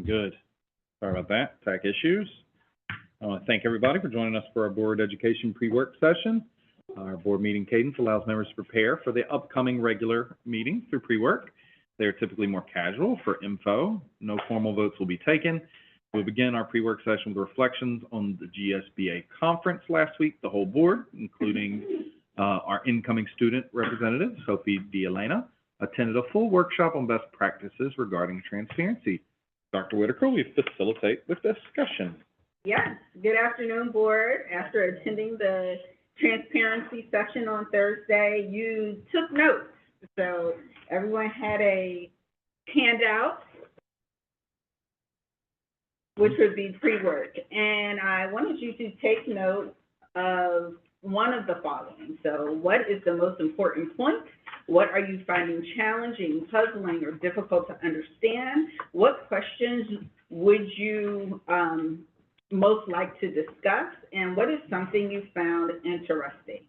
Good. Sorry about that. Tech issues. I want to thank everybody for joining us for our board education pre-work session. Our board meeting cadence allows members to prepare for the upcoming regular meetings through pre-work. They are typically more casual for info. No formal votes will be taken. We'll begin our pre-work session with reflections on the GSBA conference last week. The whole board, including our incoming student representative, Sophie D'Elena, attended a full workshop on best practices regarding transparency. Dr. Whitaker, will you facilitate the discussion? Yes. Good afternoon, board. After attending the transparency session on Thursday, you took notes. So everyone had a handout, which would be pre-work. And I wanted you to take note of one of the following. So what is the most important point? What are you finding challenging, puzzling, or difficult to understand? What questions would you most like to discuss? And what is something you found interesting?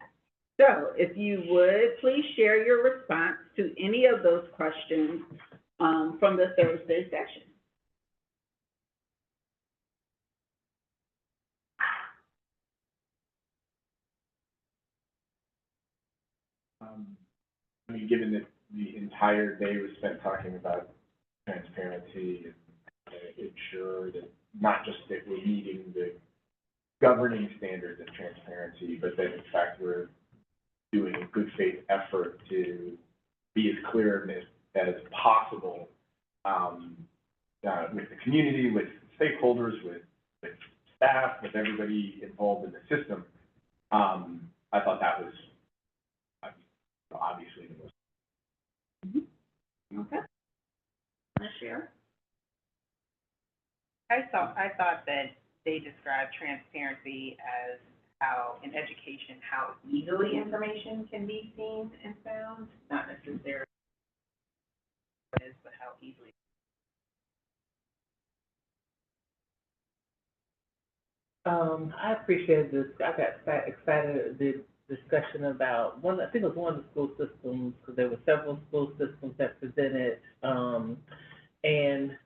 So if you would, please share your response to any of those questions from the Thursday session. I mean, given that the entire day was spent talking about transparency and ensure that not just that we're meeting the governing standards of transparency, but that in fact we're doing a good faith effort to be as clear as possible with the community, with stakeholders, with staff, with everybody involved in the system. I thought that was obviously the most. Okay. Wanna share? I thought that they described transparency as how, in education, how easily information can be seen and found, not necessarily what it is, but how easily. I appreciate this. I got excited at the discussion about I think it was one of the school systems, because there were several school systems that presented, and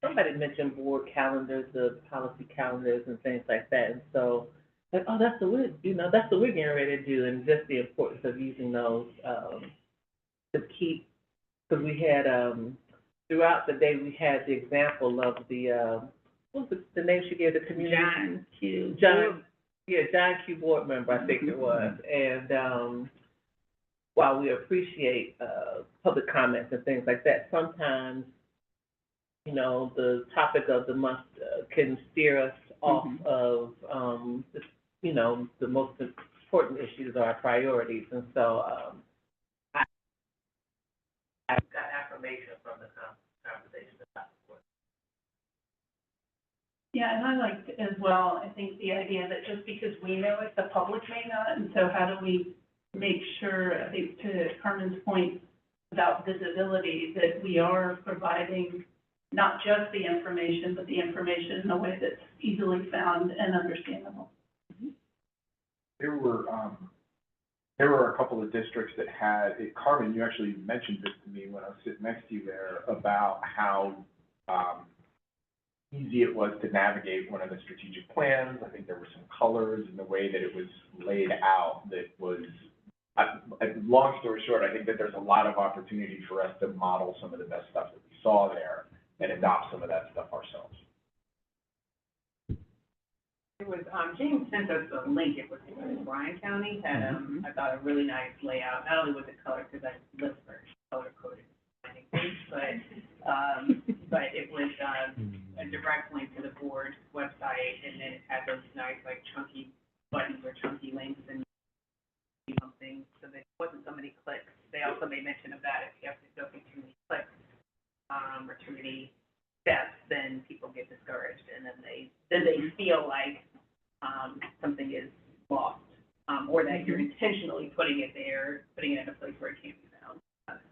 somebody mentioned board calendars, the policy calendars and things like that. And so, like, oh, that's what we're getting ready to do, and just the importance of using those to keep, because we had, throughout the day, we had the example of the, what was the name she gave the community? John Q. board member, I think it was. And while we appreciate public comments and things like that, sometimes, you know, the topic of the month can steer us off of, you know, the most important issues or our priorities. And so I got affirmation from the conversation about it. Yeah, and I liked as well, I think the idea that just because we know it, the public may not, and so how do we make sure, I think to Carmen's point about visibility, that we are providing not just the information, but the information in a way that's easily found and understandable. There were a couple of districts that had, Carmen, you actually mentioned this to me when I was sitting next to you there, about how easy it was to navigate one of the strategic plans. I think there were some colors in the way that it was laid out that was, long story short, I think that there's a lot of opportunity for us to model some of the best stuff that we saw there and adopt some of that stuff ourselves. It was, James sent us a link. It was Bryan County had, I thought, a really nice layout. Not only was it color, because I live for color-coded things, but it was a direct link to the board website, and then it had those nice, like, chunky buttons or chunky links and something, so that it wasn't so many clicks. They also made mention of that. If you have to go through too many clicks or too many steps, then people get discouraged, and then they feel like something is lost, or that you're intentionally putting it there, putting it in a place where it can't be found.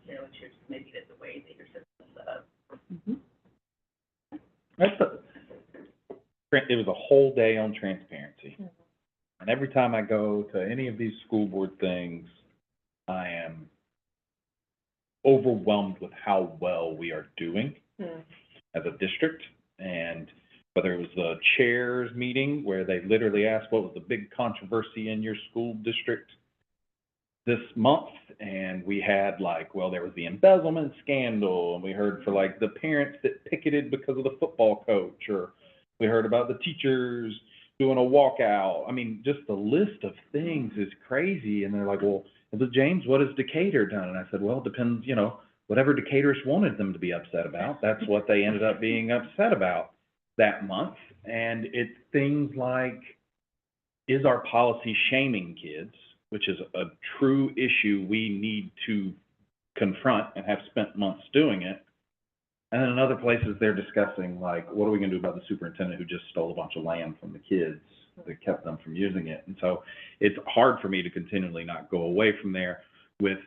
It's just maybe that's the way that your system is set up. It was a whole day on transparency. And every time I go to any of these school board things, I am overwhelmed with how well we are doing as a district And whether it was the chairs meeting where they literally asked what was the big controversy in your school district this month, and we had like, well, there was the embezzlement scandal, and we heard for like the parents that picketed because of the football coach, or we heard about the teachers doing a walkout. I mean, just the list of things is crazy. And they're like, well, James, what has Decatur done? And I said, well, it depends, whatever Decatur's wanted them to be upset about, that's what they ended up being upset about that month. And it's things like, is our policy shaming kids, which is a true issue we need to confront and have spent months doing it. And then in other places, they're discussing, like, what are we gonna do about the superintendent who just stole a bunch of land from the kids that kept them from using it? And so it's hard for me to continually not go away from there. With,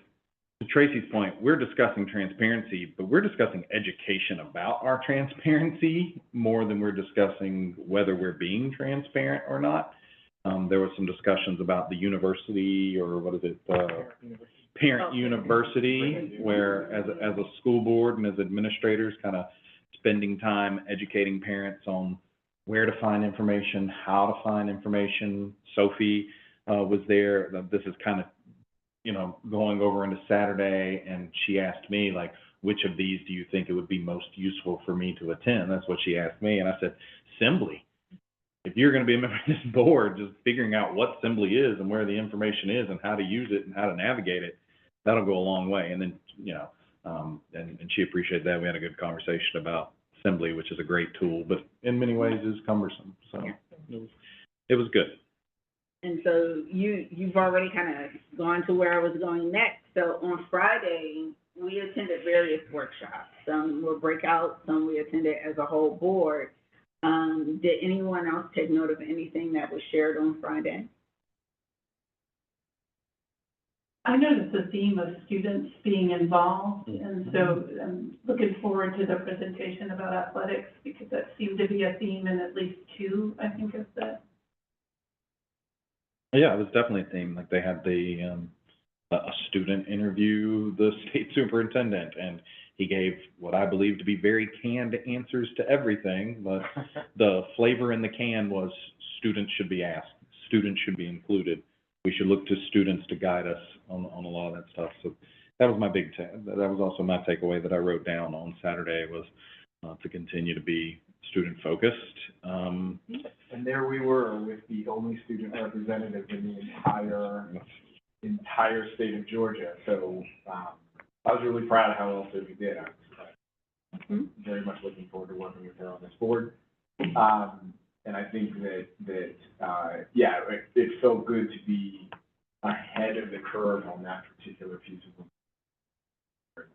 to Tracy's point, we're discussing transparency, but we're discussing education about our transparency more than we're discussing whether we're being transparent or not. There was some discussions about the university, or what is it, parent university, where as a school board and as administrators, kind of spending time educating parents on where to find information, how to find information. Sophie was there. This is kind of, going over into Saturday, and she asked me, like, which of these do you think it would be most useful for me to attend? That's what she asked me, and I said, Assembly. If you're going to be a member of this board, just figuring out what Assembly is and where the information is and how to use it and how to navigate it, that'll go a long way. And then, and she appreciated that. We had a good conversation about Assembly, which is a great tool, but in many ways is cumbersome. So it was good. And so you've already kind of gone to where I was going next. So on Friday, we attended various workshops. Some were breakouts, some we attended as a whole board. Did anyone else take note of anything that was shared on Friday? I noticed the theme of students being involved, and so I'm looking forward to the presentation about athletics, because that seemed to be a theme in at least two, I think, of the. Yeah, it was definitely a theme. Like, they had a student interview the state superintendent, and he gave what I believe to be very canned answers to everything, but the flavor in the can was students should be asked, students should be included. We should look to students to guide us on a lot of that stuff. So that was my that was also my takeaway that I wrote down on Saturday, was to continue to be student focused. And there we were with the only student representative in the entire state of Georgia. So I was really proud of how well Sophie did. I was very much looking forward to working with her on this board. And I think that it felt good to be ahead of the curve on that particular piece of work.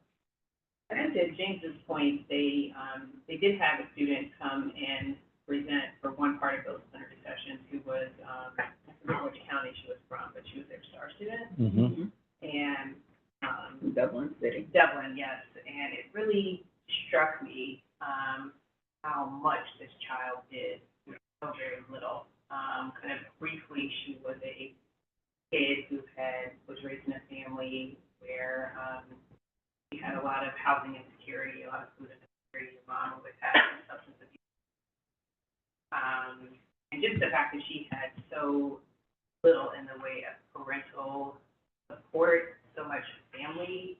And to James's point, they did have a student come and present for one part of those plenary sessions who was, I forget which county she was from, but she was their star student. Mm-hmm. And, Dublin City. Dublin, yes, and it really struck me, how much this child did with so very little. Kind of briefly, she was a kid who was raised in a family where, she had a lot of housing insecurity, a lot of food insecurity. Her mom always had substance abuse. And just the fact that she had so little in the way of parental support, so much family,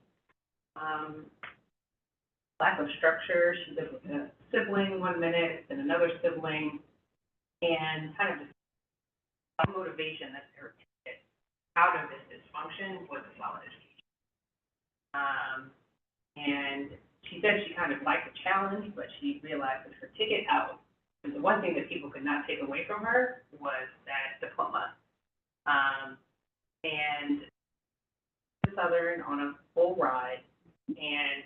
lack of structure. She lived with a sibling 1 minute, then another sibling, and kind of just motivation that her ticket out of this dysfunction was a solid education. And she said she kind of liked the challenge, but she realized that her ticket out, and the one thing that people could not take away from her was that diploma. And Southern on a full ride, and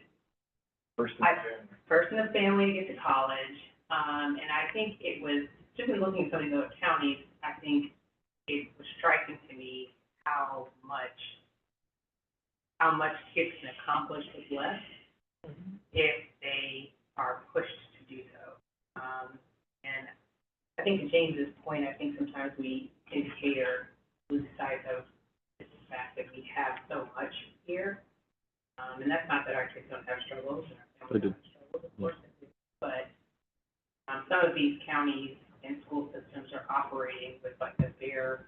first in the family to get to college. And I think it was, just in looking at some of the counties, I think it was striking to me how much kids can accomplish with less if they are pushed to do so. And I think to James's point, I think sometimes we indicate or lose sight of the fact that we have so much here. And that's not that our kids don't have struggles, and our families don't have struggles, of course, but some of these counties and school systems are operating with like the bare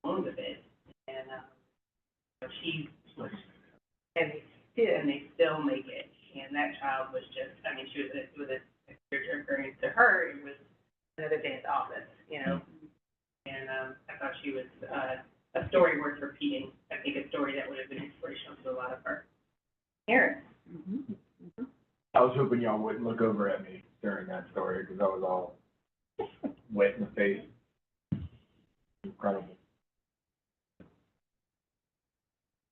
bones of it. And, she was, and they still make it. And that child was just, I mean, she was a tearjerker, and to her, it was another day at the office, you know? And, I thought she was, a story worth repeating. I think a story that would have been inspirational to a lot of our parents. I was hoping y'all wouldn't look over at me during that story, because I was all wet in the face. Incredible.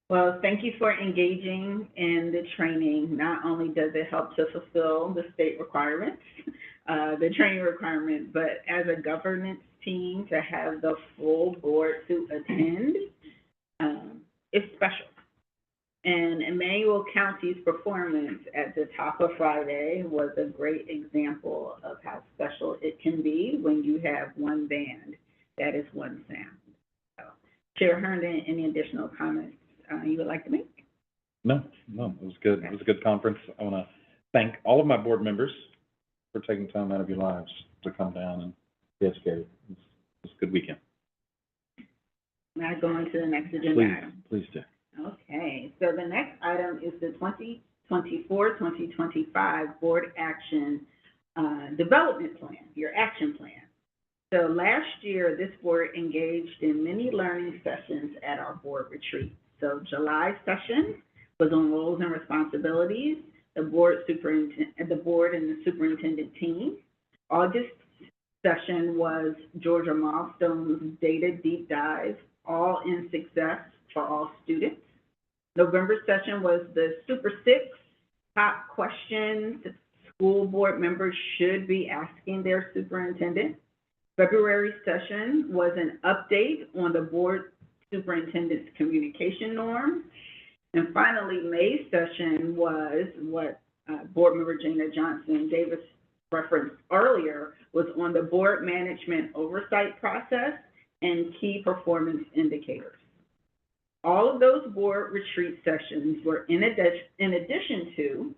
Well, thank you for engaging in the training. Not only does it help to fulfill the state requirements, the training requirement, but as a governance team, to have the full board to attend, is special. And Emmanuel County's performance at the Top of Friday was a great example of how special it can be when you have one band that is one sound. So, Chair Herndon, any additional comments you would like to make? No, it was good. It was a good conference. I want to thank all of my board members for taking time out of your lives to come down and be educated. It was a good weekend. Now go on to the next agenda item. Please do. Okay, so the next item is the 2024-2025 Board Action Development Plan, your action plan. So last year, this board engaged in many learning sessions at our board retreat. So July session was on roles and responsibilities, the board and the superintendent team. August session was Georgia Milestones Data Deep Dive, all in success for all students. November session was the Super 6 top questions school board members should be asking their superintendent. February session was an update on the board superintendent's communication norms. And finally, May session was what board member Jana Johnson Davis referenced earlier, was on the board management oversight process and key performance indicators. All of those board retreat sessions were in addition to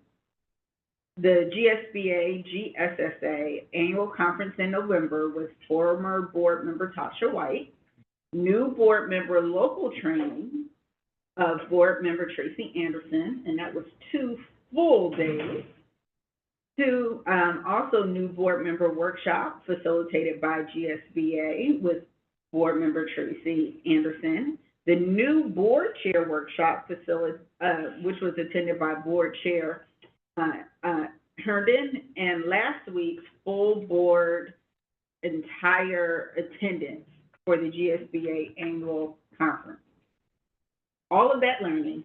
the GSBA GSSA annual conference in November with former board member Tasha White, new board member local training of board member Tracy Anderson, and that was 2 full days. Also new board member workshop facilitated by GSBA with board member Tracy Anderson. The new board chair workshop which was attended by board chair Herndon, and last week's full board entire attendance for the GSBA annual conference. All of that learning,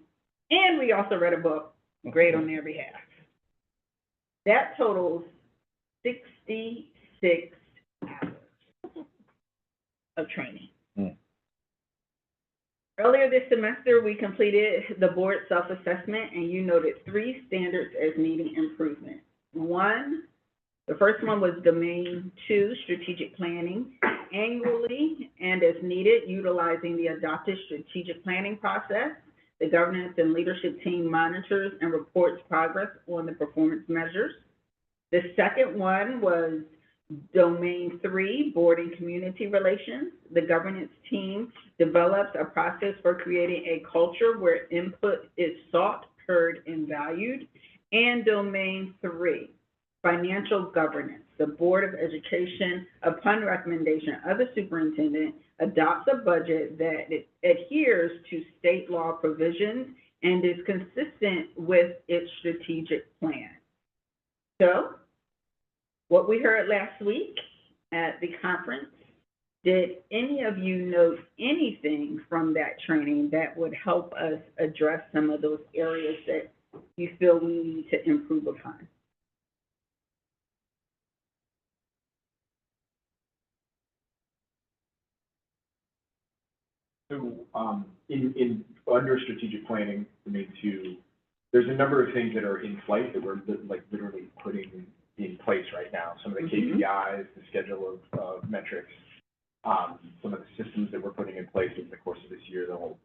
and we also read a book, Great on Their Behalf. That totals 66 hours of training. Earlier this semester, we completed the board self-assessment, and you noted 3 standards as needing improvement. The first one was Domain 2, strategic planning, annually and as needed, utilizing the adopted strategic planning process. The governance and leadership team monitors and reports progress on the performance measures. The second one was Domain 3, board and community relations. The governance team develops a process for creating a culture where input is sought, heard, and valued. And Domain 3, financial governance. The Board of Education, upon recommendation of the superintendent, adopts a budget that adheres to state law provisions and is consistent with its strategic plan. So, what we heard last week at the conference, did any of you note anything from that training that would help us address some of those areas that you feel we need to improve upon? So, in under strategic planning, Domain 2, there's a number of things that are in flight that we're like literally putting in place right now. Some of the KPIs, the schedule of metrics, some of the systems that we're putting in place over the course of this year that will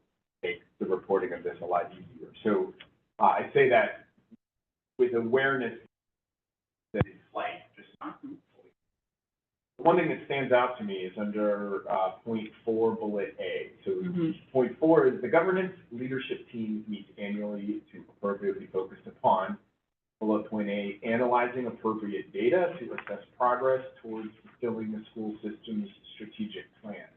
make the reporting of this a lot easier. So I say that with awareness that it's flight, just not fully one thing that stands out to me is under, point 4, bullet A. So Mhm. point 4 is the governance leadership team meets annually to appropriately focus upon, bullet point A, analyzing appropriate data to assess progress towards fulfilling the school system's strategic plan.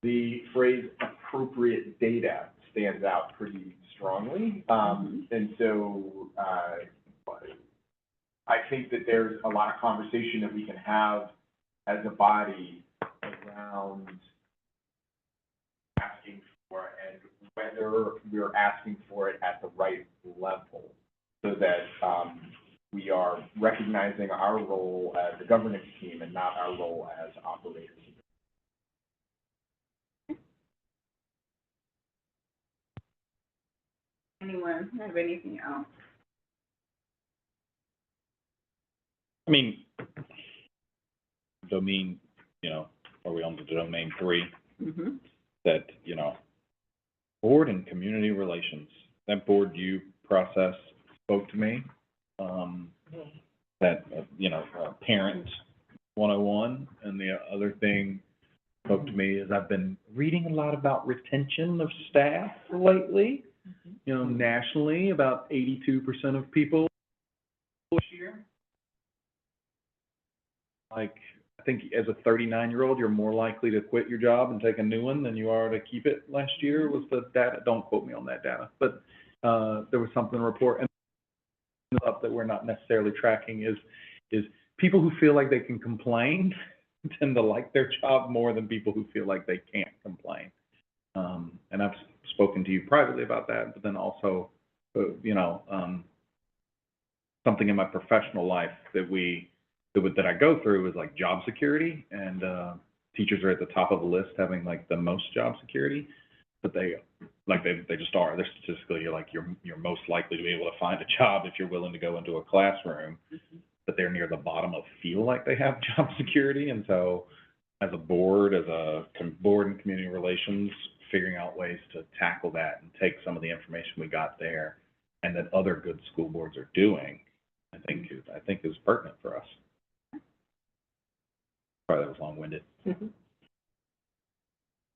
The phrase appropriate data stands out pretty strongly. And so, I think that there's a lot of conversation that we can have as a body around asking for and whether we're asking for it at the right level, so that we are recognizing our role as a governance team and not our role as operators. Anyone have anything else? I mean, domain, you know, are we on the domain 3? Mm-hmm. That, you know, board and community relations, that board you process spoke to me. That, you know, parent 101, and the other thing spoke to me is I've been reading a lot about retention of staff lately. You know, nationally, about 82% of people this year. Like, I think as a 39-year-old, you're more likely to quit your job and take a new one than you are to keep it last year, was the data. Don't quote me on that data, but there was something to report. And up that we're not necessarily tracking is people who feel like they can complain tend to like their job more than people who feel like they can't complain. And I've spoken to you privately about that, but then also, you know, something in my professional life that I go through is like job security, and teachers are at the top of the list having like the most job security, but they just are. They're statistically, you're most likely to be able to find a job if you're willing to go into a classroom, but they're near the bottom of feel like they have job security. And so as a board, board and community relations, figuring out ways to tackle that and take some of the information we got there and that other good school boards are doing, I think is pertinent for us. Sorry, that was long-winded.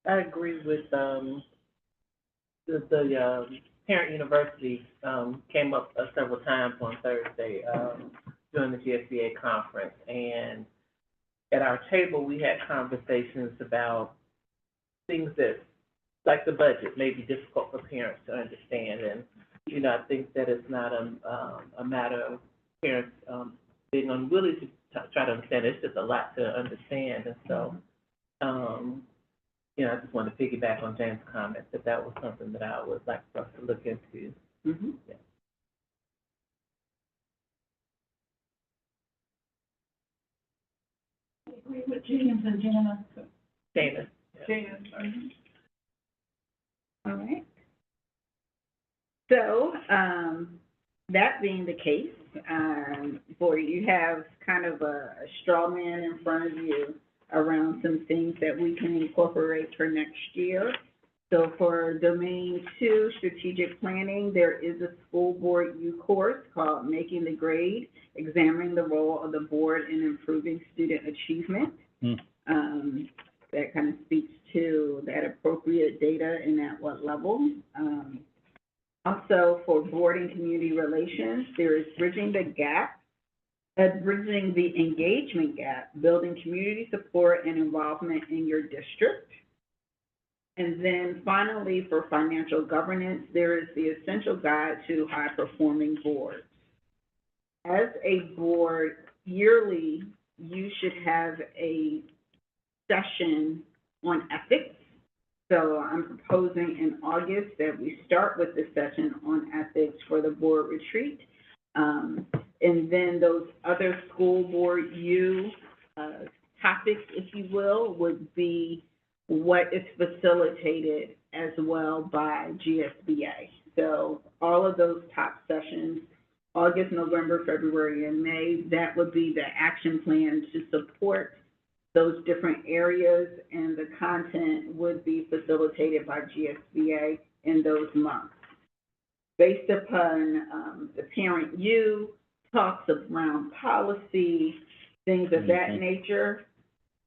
I agree with, the parent university, came up several times on Thursday, during the GSBA conference. And at our table, we had conversations about things that, like the budget, may be difficult for parents to understand. And, you know, I think that it's not a matter of parents, being unwilling to try to understand. It's just a lot to understand. And so, you know, I just wanted to piggyback on James' comment that was something that I would like for us to look into. Mm-hmm. Yeah. I agree with James and Jana. Dana? Jana, sorry. All right. So, that being the case, boy, you have kind of a straw man in front of you around some things that we can incorporate for next year. So for Domain 2, Strategic Planning, there is a school board U course called Making the Grade, Examining the Role of the Board in Improving Student Achievement. That kind of speaks to that appropriate data and at what level. Also, for board and community relations, there is Bridging the Engagement Gap, Building Community Support and Involvement in Your District. And then finally, for financial governance, there is the Essential Guide to High-Performing Boards. As a board, yearly, you should have a session on ethics. So I'm proposing in August that we start with the session on ethics for the board retreat. And then those other school board topics, if you will, would be what is facilitated as well by GSBA. So all of those top sessions, August, November, February, and May, that would be the action plan to support those different areas, and the content would be facilitated by GSBA in those months. Based upon the parent talks around policy, things of that nature,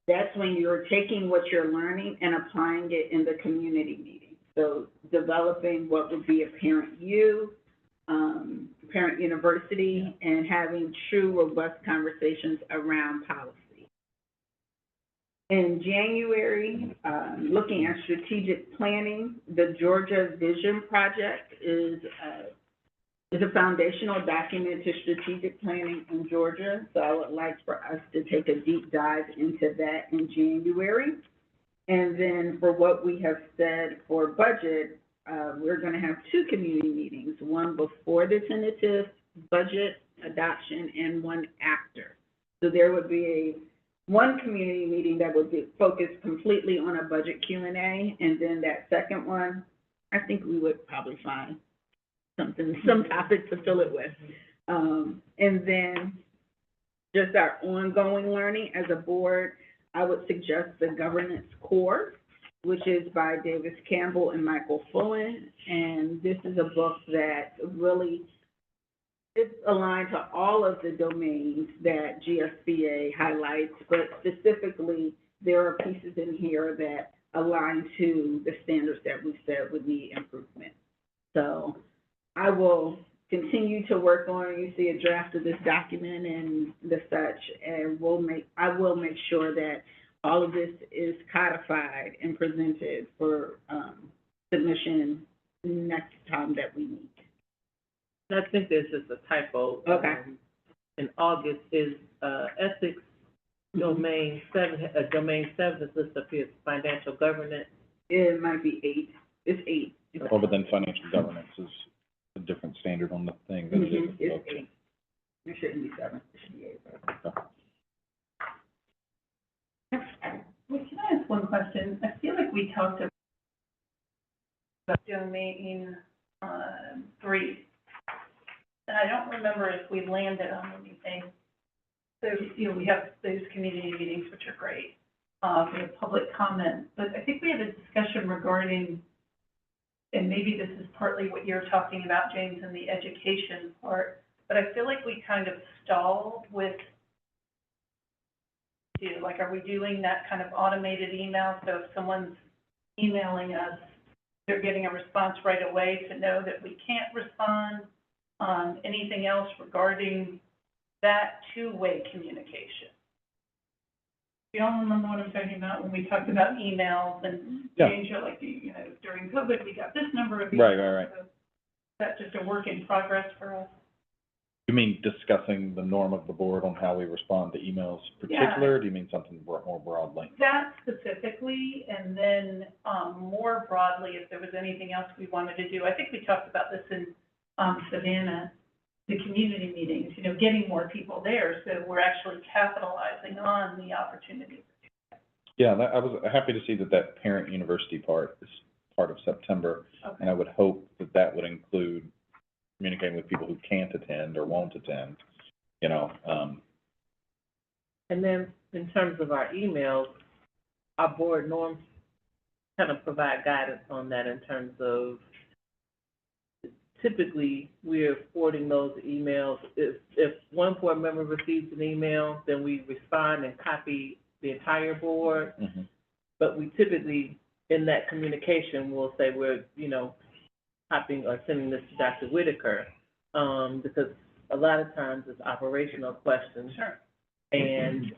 That's when you're taking what you're learning and applying it in the community meeting. So developing what would be a parent you, parent university, and having true robust conversations around policy. In January, looking at strategic planning, the Georgia Vision Project is a foundational document to strategic planning in Georgia. So I would like for us to take a deep dive into that in January. And then for what we have said for budget, we're going to have 2 community meetings, one before the tentative budget adoption and one after. So there would be one community meeting that would be focused completely on a budget Q&A, and then that second one, I think we would probably find some topic to fill it with. And then just our ongoing learning as a board, I would suggest the Governance Core, which is by Davis Campbell and Michael Fullen. And this is a book that really is aligned to all of the domains that GSBA highlights, but specifically there are pieces in here that align to the standards that we said would need improvement. So I will continue to work on, you see a draft of this document and the such, and I will make sure that all of this is codified and presented for submission next time that we meet. I think there's just a typo. Okay. In August is, ethics, domain 7 is listed up here, financial governance. It might be 8, it's 8. Well, but then financial governance is a different standard on the thing than it is. It's 8. It shouldn't be 7, it should be 8. Well, can I ask one question? I feel like we talked about domain, 3. And I don't remember if we landed on anything. So, you know, we have those community meetings, which are great. We have public comment, but I think we had a discussion regarding, and maybe this is partly what you're talking about, James, in the education part, but I feel like we kind of stalled with, like, are we doing that kind of automated email? So if someone's emailing us, they're getting a response right away to know that we can't respond. Anything else regarding that two-way communication? You all remember what I'm talking about when we talked about emails and Yeah. change it, like, you know, during COVID, we got this number of emails. Right. So that's just a work in progress for us. You mean discussing the norm of the board on how we respond to emails particular, or do you mean something more broadly? That specifically, and then, more broadly, if there was anything else we wanted to do. I think we talked about this in, Savannah, the community meetings, you know, getting more people there, so we're actually capitalizing on the opportunity. Yeah, I was happy to see that parent university part is part of September, Okay. and I would hope that would include communicating with people who can't attend or won't attend, you know, And then in terms of our emails, our board norms kind of provide guidance on that in terms of typically we're forwarding those emails. If one board member receives an email, then we respond and copy the entire board. mhm. But we typically, in that communication, will say we're, you know, copying or sending this to Dr. Whitaker, because a lot of times it's operational questions, Sure. and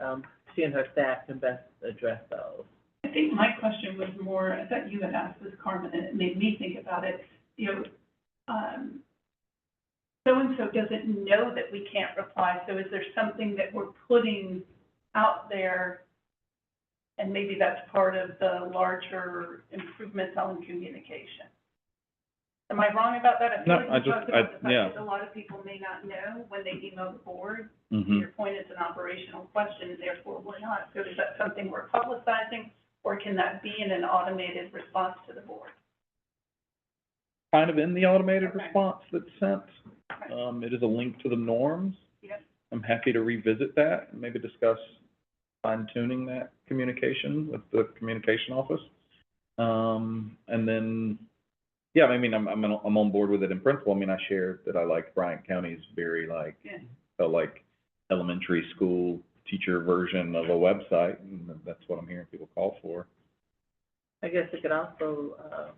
she and her staff can best address those. I think my question was more, I thought you had asked this, Carmen, and it made me think about it. You know, so-and-so doesn't know that we can't reply, so is there something that we're putting out there? And maybe that's part of the larger improvements on communication. Am I wrong about that? I feel No, like I we just- talked about the fact yeah. that a lot of people may not know when they email the board. To Mhm. your point, it's an operational question, and therefore we're not. So is that something we're publicizing, or can that be in an automated response to the board? Kind of in the automated Okay. response that's sent. Okay. It is a link to the norms. Yep. I'm happy to revisit that and maybe discuss fine tuning that communication with the communication office. And then, yeah, I mean, I'm on board with it in principle. I mean, I shared that I like Bryant County's very Yeah. felt like elementary school teacher version of a website, and that's what I'm hearing people call for. I guess it could also,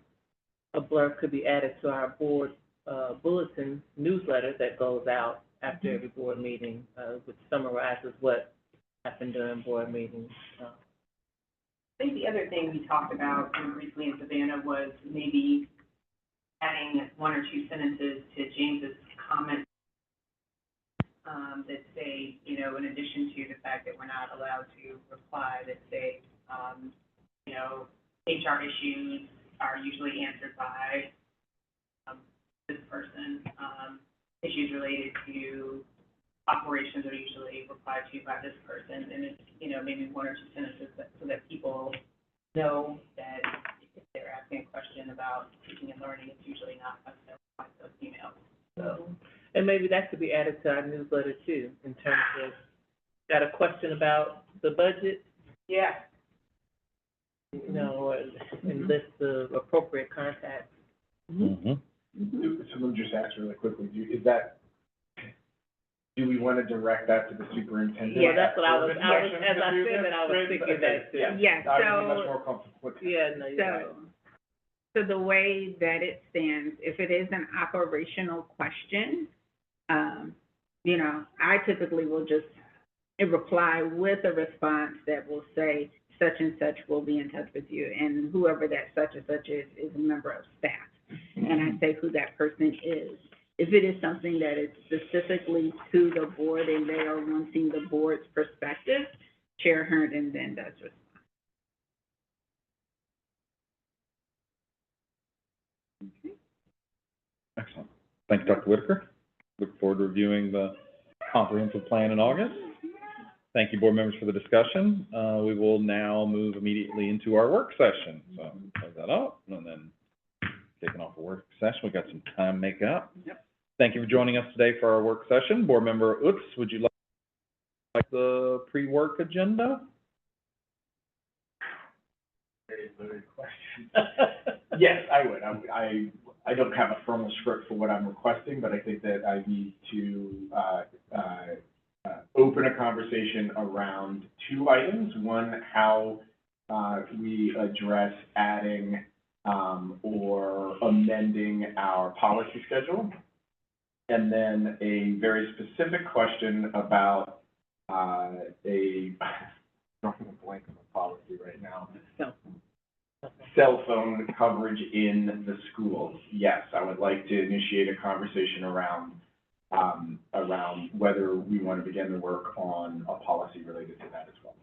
a blurb could be added to our board, bulletin newsletter that goes out after every board meeting, which summarizes what happened during board meetings. I think the other thing we talked about briefly in Savannah was maybe adding one or two sentences to James's comment that say, you know, in addition to the fact that we're not allowed to reply, that say, you know, HR issues are usually answered by this person. Issues related to operations are usually replied to by this person, and it's, you know, maybe one or two sentences so that people know that if they're asking a question about teaching and learning, it's usually not us that replies those emails. So, And maybe that could be added to our newsletter too, in terms of, got a question about the budget, yeah. you know, or, and list the appropriate contacts. Mm-hmm. So let me just ask really quickly, do we want to direct that to the superintendent? Well, that's what I was, Section as I to do said this? that, I was thinking that too. Yeah. Yes, I would be so- much more comfortable with that. Yeah, no, you're right. So the way that it stands, if it is an operational question, you know, I typically will just reply with a response that will say, such and such will be in touch with you, and whoever that such and such is a member of staff. And I say who that person is. If it is something that is specifically to the board and they are wanting the board's perspective, Chair Herndon then does respond. Excellent. Thank you, Dr. Whitaker. Look forward to reviewing the comprehensive plan in August. Thank you, board members, for the discussion. We will now move immediately into our work session. So close that up, and then kicking off a work session. We've got some time to make up. Yep. Thank you for joining us today for our work session. Board member Utz, would you like the pre-work agenda? Very loaded question. Yes, I would. I don't have a formal script for what I'm requesting, but I think that I need to open a conversation around two items. One, how we address adding or amending our policy schedule. And then a very specific question about I'm drawing a blank on the policy right now. Cell phone coverage in the schools. Yes, I would like to initiate a conversation around whether we want to begin the work on a policy related to that as well.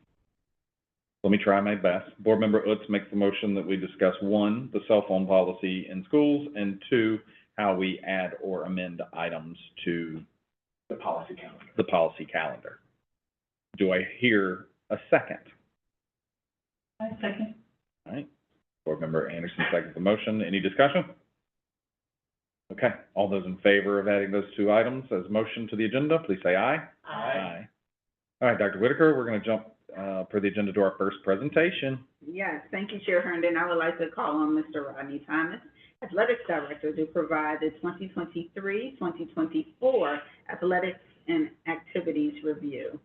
Let me try my best. Board member Utz makes the motion that we discuss, one, the cell phone policy in schools, and two, how we add or amend items to The policy calendar. the policy calendar. Do I hear a second? I second. All right. Board member Anderson seconds the motion. Any discussion? Okay. All those in favor of adding those two items as motion to the agenda, please say aye. Aye. All right, Dr. Whitaker, we're going to jump per the agenda to our first presentation. Yes, thank you, Chair Herndon. I would like to call on Mr. Rodney Thomas, Athletics Director, to provide the 2023-2024 Athletics and Activities Review.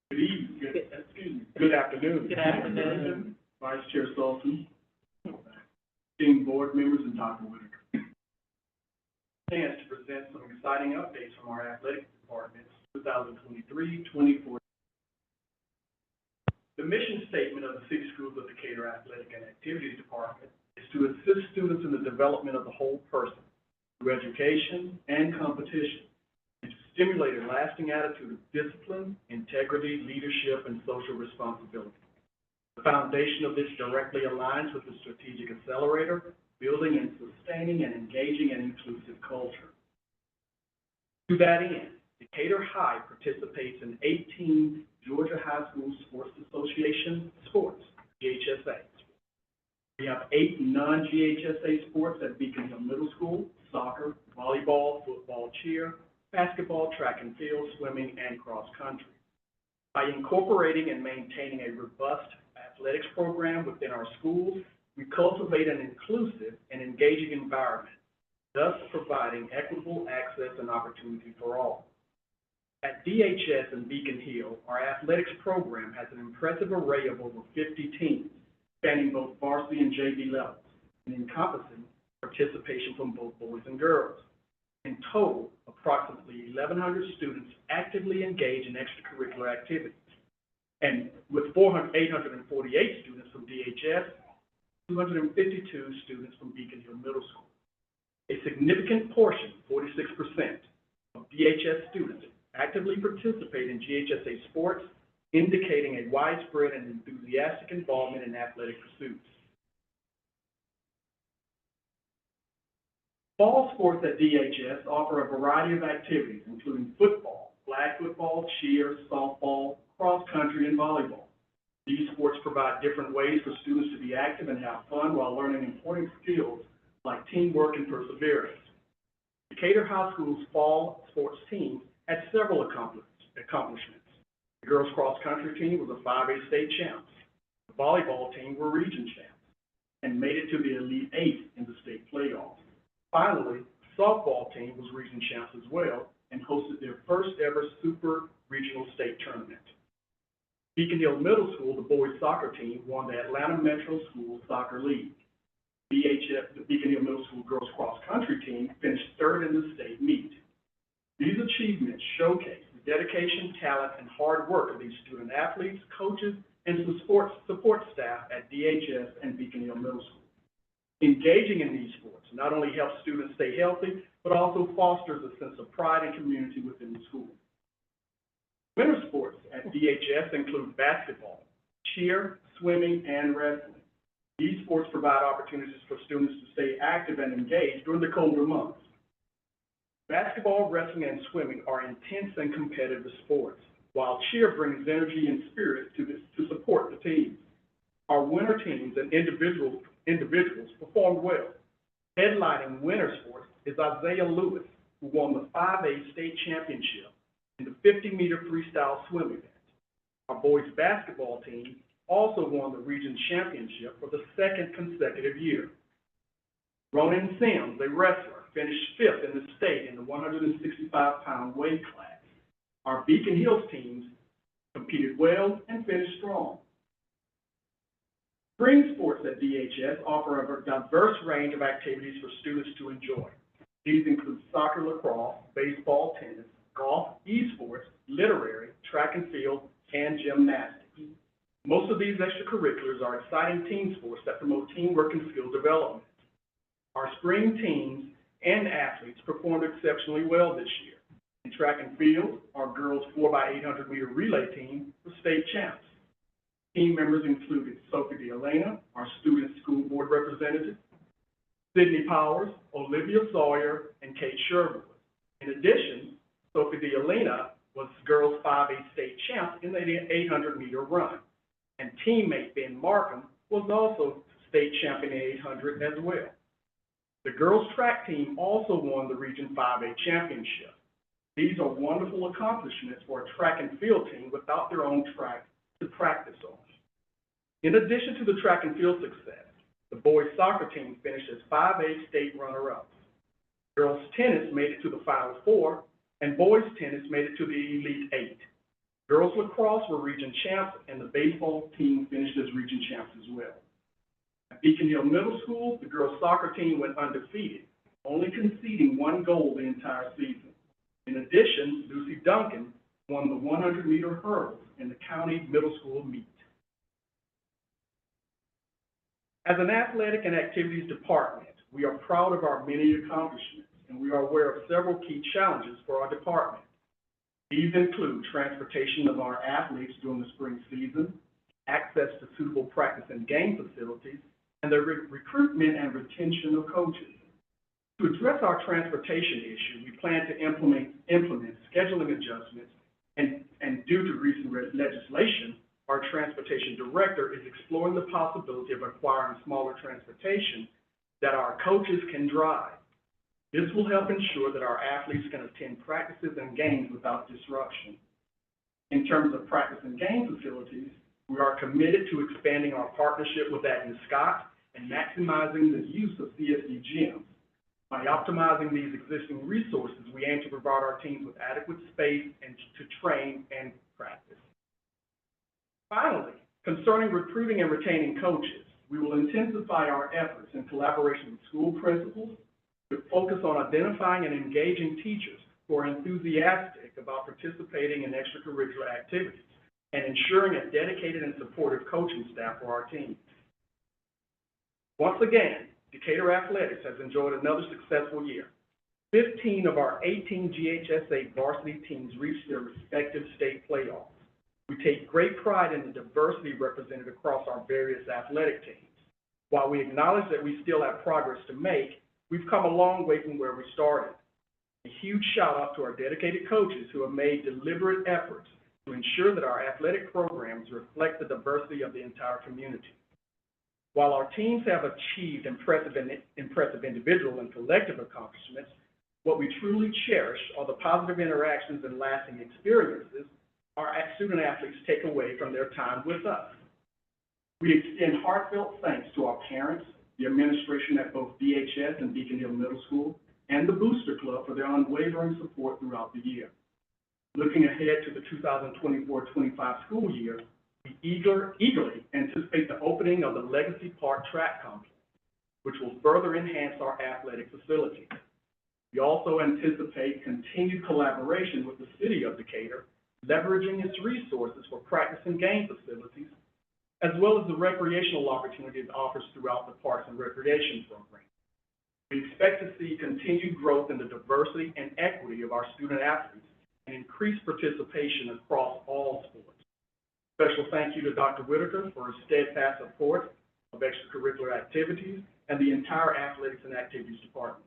Good evening, good afternoon. Good afternoon. Vice Chair Sultan, esteemed board members, and Dr. Whitaker. Chance to present some exciting updates from our athletics department's 2023-24. The mission statement of the 6 schools of Decatur Athletic and Activities Department is to assist students in the development of the whole person through education and competition, and to stimulate a lasting attitude of discipline, integrity, leadership, and social responsibility. The foundation of this directly aligns with the strategic accelerator, building and sustaining an engaging and inclusive culture. To that end, Decatur High participates in 18 Georgia High School Sports Association sports, GHSA. We have 8 non-GHSA sports at Beacon Hill Middle School: soccer, volleyball, football, cheer, basketball, track and field, swimming, and cross country. By incorporating and maintaining a robust athletics program within our schools, we cultivate an inclusive and engaging environment thus providing equitable access and opportunity for all. At DHS and Beacon Hill, our athletics program has an impressive array of over 50 teams, spanning both varsity and JV levels, and encompassing participation from both boys and girls. In total, approximately 1,100 students actively engage in extracurricular activities, and with 848 students from DHS, 252 students from Beacon Hill Middle School. A significant portion, 46%, of DHS students actively participate in GHSA sports, indicating a widespread and enthusiastic involvement in athletic pursuits. Fall sports at DHS offer a variety of activities, including football, flag football, cheer, softball, cross country, and volleyball. These sports provide different ways for students to be active and have fun while learning important skills like teamwork and perseverance. Decatur High School's fall sports team had several accomplishments. The girls cross country team was a 5A state champs. The volleyball team were region champs and made it to the Elite Eight in the state playoffs. Finally, the softball team was region champs as well and hosted their first ever super regional state tournament. Beacon Hill Middle School, the boys soccer team, won the Atlanta Metro School Soccer League. DHS, the Beacon Hill Middle School girls cross country team, finished third in the state meet. These achievements showcase the dedication, talent, and hard work of these student athletes, coaches, and support staff at DHS and Beacon Hill Middle School. Engaging in these sports not only helps students stay healthy, but also fosters a sense of pride and community within the school. Winter sports at DHS include basketball, cheer, swimming, and wrestling. These sports provide opportunities for students to stay active and engaged during the colder months. Basketball, wrestling, and swimming are intense and competitive sports, while cheer brings energy and spirit to support the teams. Our winter teams and individuals performed well. Headlining winter sports is Isaiah Lewis, who won the 5A state championship in the 50-meter freestyle swim event. Our boys basketball team also won the region championship for the second consecutive year. Ronan Sims, a wrestler, finished 5th in the state in the 165-pound weight class. Our Beacon Hills teams competed well and finished strong. Spring sports at DHS offer a diverse range of activities for students to enjoy. These include soccer, lacrosse, baseball, tennis, golf, esports, literary, track and field, and gymnastics. Most of these extracurriculars are exciting team sports that promote teamwork and skill development. Our spring teams and athletes performed exceptionally well this year. In track and field, our girls 4x800 meter relay team was state champs. Team members included Sophie DeElena, our student school board representative, Sydney Powers, Olivia Sawyer, and Kate Sherwood. In addition, Sophie DeElena was girls 5A state champ in the 800 meter run, and teammate Ben Markham was also state champ in the 800 as well. The girls track team also won the Region 5A championship. These are wonderful accomplishments for a track and field team without their own track to practice on. In addition to the track and field success, the boys soccer team finished as 5A state runner-ups. Girls tennis made it to the Final Four, and boys tennis made it to the Elite Eight. Girls lacrosse were region champs, and the baseball team finished as region champs as well. At Beacon Hill Middle School, the girls soccer team went undefeated, only conceding 1 goal the entire season. In addition, Lucy Duncan won the 100-meter hurdles in the county middle school meet. As an athletic and activities department, we are proud of our many accomplishments, and we are aware of several key challenges for our department. These include transportation of our athletes during the spring season, access to suitable practice and game facilities, and the recruitment and retention of coaches. To address our transportation issue, we plan to implement scheduling adjustments, and due to recent legislation, our transportation director is exploring the possibility of acquiring smaller transportation that our coaches can drive. This will help ensure that our athletes can attend practices and games without disruption. In terms of practice and game facilities, we are committed to expanding our partnership with Agnes Scott and maximizing the use of CSD gyms. By optimizing these existing resources, we aim to provide our teams with adequate space and to train and practice. Finally, concerning recruiting and retaining coaches, we will intensify our efforts in collaboration with school principals to focus on identifying and engaging teachers who are enthusiastic about participating in extracurricular activities and ensuring a dedicated and supportive coaching staff for our teams. Once again, Decatur Athletics has enjoyed another successful year. 15 of our 18 GHSA varsity teams reached their respective state playoffs. We take great pride in the diversity represented across our various athletic teams. While we acknowledge that we still have progress to make, we've come a long way from where we started. A huge shout out to our dedicated coaches who have made deliberate efforts to ensure that our athletic programs reflect the diversity of the entire community. While our teams have achieved impressive individual and collective accomplishments, what we truly cherish are the positive interactions and lasting experiences our student athletes take away from their time with us. We extend heartfelt thanks to our parents, the administration at both DHS and Beacon Hill Middle School, and the Booster Club for their unwavering support throughout the year. Looking ahead to the 2024-25 school year, we eagerly anticipate the opening of the Legacy Park Track Complex, which will further enhance our athletic facilities. We also anticipate continued collaboration with the City of Decatur, leveraging its resources for practice and game facilities, as well as the recreational opportunities it offers throughout the Parks and Recreation program. We expect to see continued growth in the diversity and equity of our student athletes and increased participation across all sports. Special thank you to Dr. Whitaker for his steadfast support of extracurricular activities and the entire Athletics and Activities Department.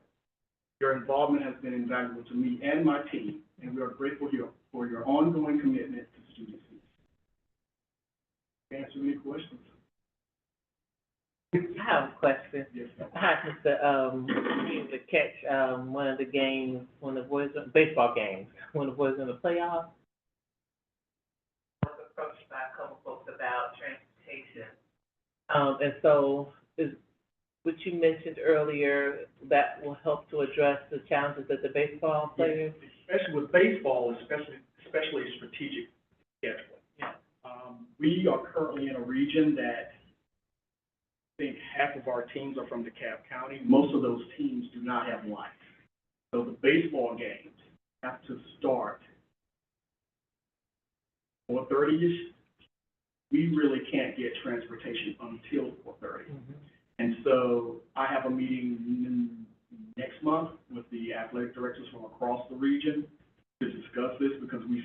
Your involvement has been invaluable to me and my team, and we are grateful for your ongoing commitment to student success. Answer any questions? I have a question. Yes, ma'am. I happened to catch one of the games when the boys, baseball games, when the boys in the playoffs. I was approached by a couple folks about transportation. And so is what you mentioned earlier, that will help to address the challenges that the baseball players? Especially with baseball, especially strategic scheduling. Yeah. We are currently in a region that I think half of our teams are from DeKalb County. Most of those teams do not have lights. So the baseball games have to start 4:30-ish. We really can't get transportation until 4:30. Mm-hmm. And so I have a meeting next month with the athletic directors from across the region to discuss this, because we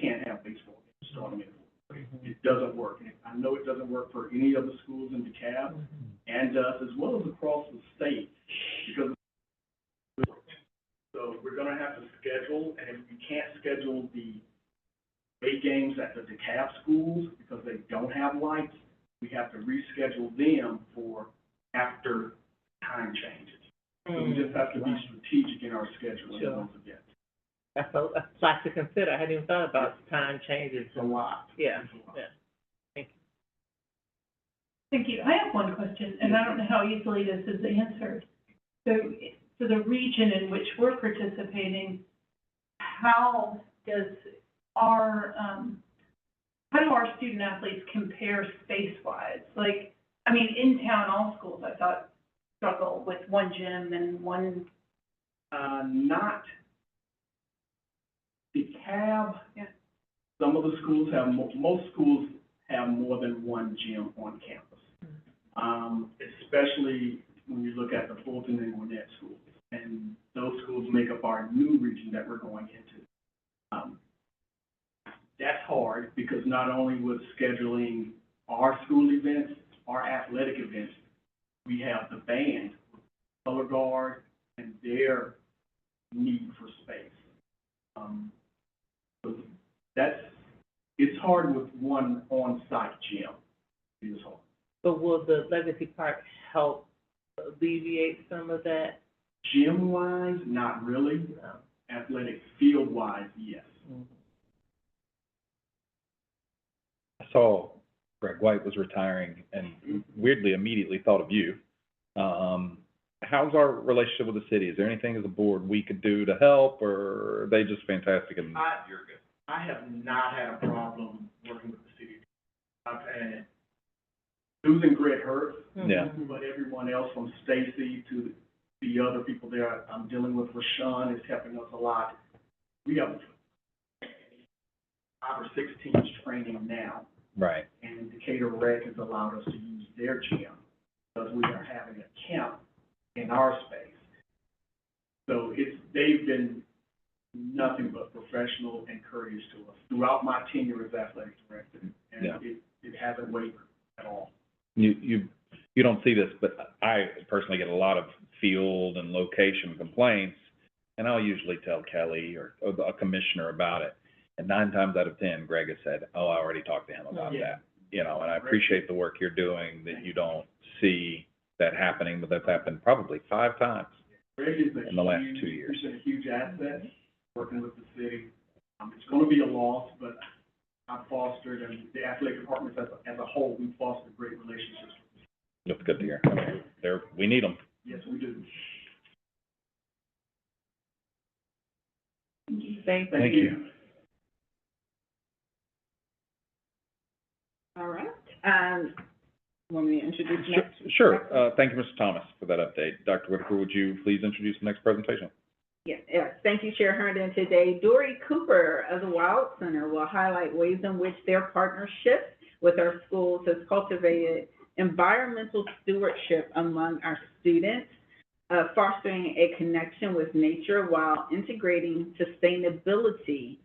can't have baseball games starting at 4:30. Mm-hmm. It doesn't work. And I know it doesn't work for any of the schools in DeKalb and us, as well as across the state, because so we're gonna have to schedule, and if we can't schedule the day games at the DeKalb schools because they don't have lights, we have to reschedule them for after time changes. So we just have to be strategic in our scheduling Sure. of those events. That's a lot to consider. I hadn't even thought about time changes. It's a lot. Yeah, It's a lot. yeah. Thank you. I have one question, and I don't know how easily this is answered. So, for the region in which we're participating, how do our student athletes compare space-wise? Like, I mean, in town, all schools, I thought, struggle with one gym and one. Not DeKalb. Yeah. Some of the schools have, most schools have more than one gym on campus. Especially when you look at the Fulton and Gwinnett schools. And those schools make up our new region that we're going into. That's hard, because not only with scheduling our school events, our athletic events, we have the band, color guard, and their need for space. So it's hard with one on-site gym. It is hard. But will the Legacy Park help alleviate some of that? Gym-wise, not really. No. Athletic field-wise, yes. Mm-hmm. I saw Greg White was retiring and weirdly immediately thought of you. How how's our relationship with the city? Is there anything as a board we could do to help, or are they just fantastic and you're good? I have not had a problem working with the city. I've had, losing Greg hurts, Yeah. but everyone else from Stacy to the other people there, I'm dealing with Rashawn is helping us a lot. We have 5 or 6 teams training now, Right. and Decatur Rec has allowed us to use their gym because we are having a camp in our space. So they've been nothing but professional and courteous to us throughout my tenure as athletic director, and Yeah. it hasn't wavered at all. You don't see this, but I personally get a lot of field and location complaints, and I'll usually tell Kelly or a commissioner about it. And 9 times out of 10, Greg has said, "Oh, I already talked to him about Yeah. that." You know, and I appreciate the work you're doing, that you don't see that happening, but that's happened probably 5 times. Greg is In the last 2 years. He's been a huge asset working with the city. It's gonna be a loss, but I've fostered, and the athletic departments as a whole, we've fostered great relationships. That's good to hear. We need them. Yes, we do. Thank you. All right. Want me to introduce next? Sure. Thank you, Mr. Thomas, for that update. Dr. Whitaker, would you please introduce the next presentation? Yes. Thank you, Chair Herndon. Today, Dory Cooper of the Wild Center will highlight ways in which their partnership with our schools has cultivated environmental stewardship among our students, fostering a connection with nature while integrating sustainability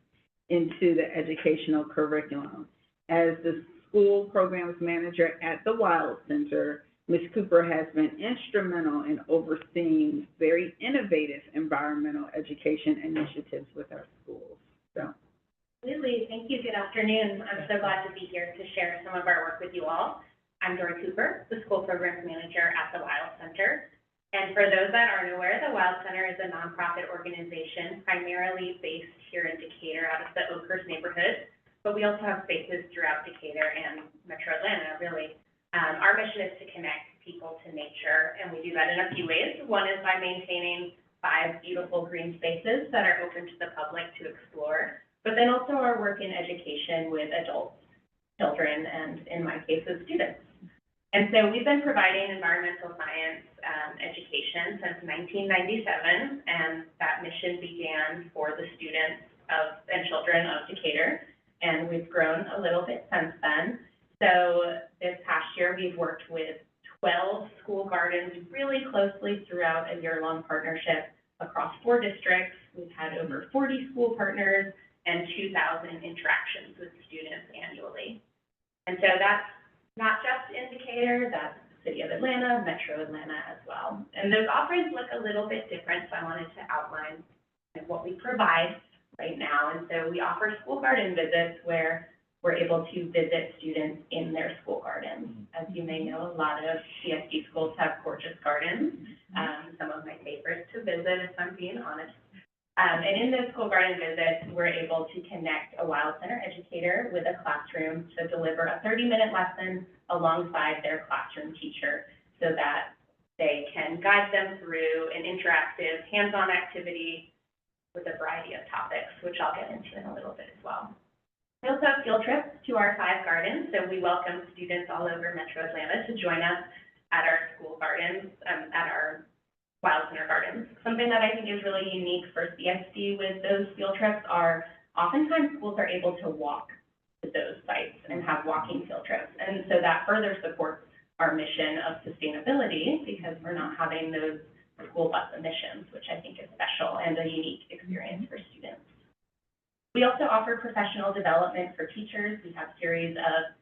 into the educational curriculum. As the school programs manager at the Wild Center, Ms. Cooper has been instrumental in overseeing very innovative environmental education initiatives with our schools. So, Absolutely. Thank you. Good afternoon. I'm so glad to be here to share some of our work with you all. I'm Dory Cooper, the school programs manager at the Wild Center. And for those that aren't aware, the Wild Center is a nonprofit organization primarily based here in Decatur out of the Oakhurst neighborhood, but we also have spaces throughout Decatur and Metro Atlanta, really. Our mission is to connect people to nature, and we do that in a few ways. One is by maintaining 5 beautiful green spaces that are open to the public to explore, but then also our work in education with adults, children, and in my case, with students. And so we've been providing environmental science education since 1997, and that mission began for the students and children of Decatur, and we've grown a little bit since then. So this past year, we've worked with 12 school gardens really closely throughout a year-long partnership across 4 districts. We've had over 40 school partners and 2,000 interactions with students annually. And so that's not just in Decatur, that's the City of Atlanta, Metro Atlanta as well. And those offerings look a little bit different, so I wanted to outline what we provide right now. And so we offer school garden visits where we're able to visit students in their school gardens. As you may know, a lot of CSD schools have gorgeous gardens, some of my favorites to visit, if I'm being honest. And in those school garden visits, we're able to connect a Wild Center educator with a classroom to deliver a 30-minute lesson alongside their classroom teacher so that they can guide them through an interactive, hands-on activity with a variety of topics, which I'll get into in a little bit as well. We also have field trips to our 5 gardens, so we welcome students all over Metro Atlanta to join us at our school gardens, at our Wild Center gardens. Something that I think is really unique for CSD with those field trips are oftentimes schools are able to walk to those sites and have walking field trips. And so that further supports our mission of sustainability because we're not having those school bus emissions, which I think is special and a unique experience for students. We also offer professional development for teachers. We have series of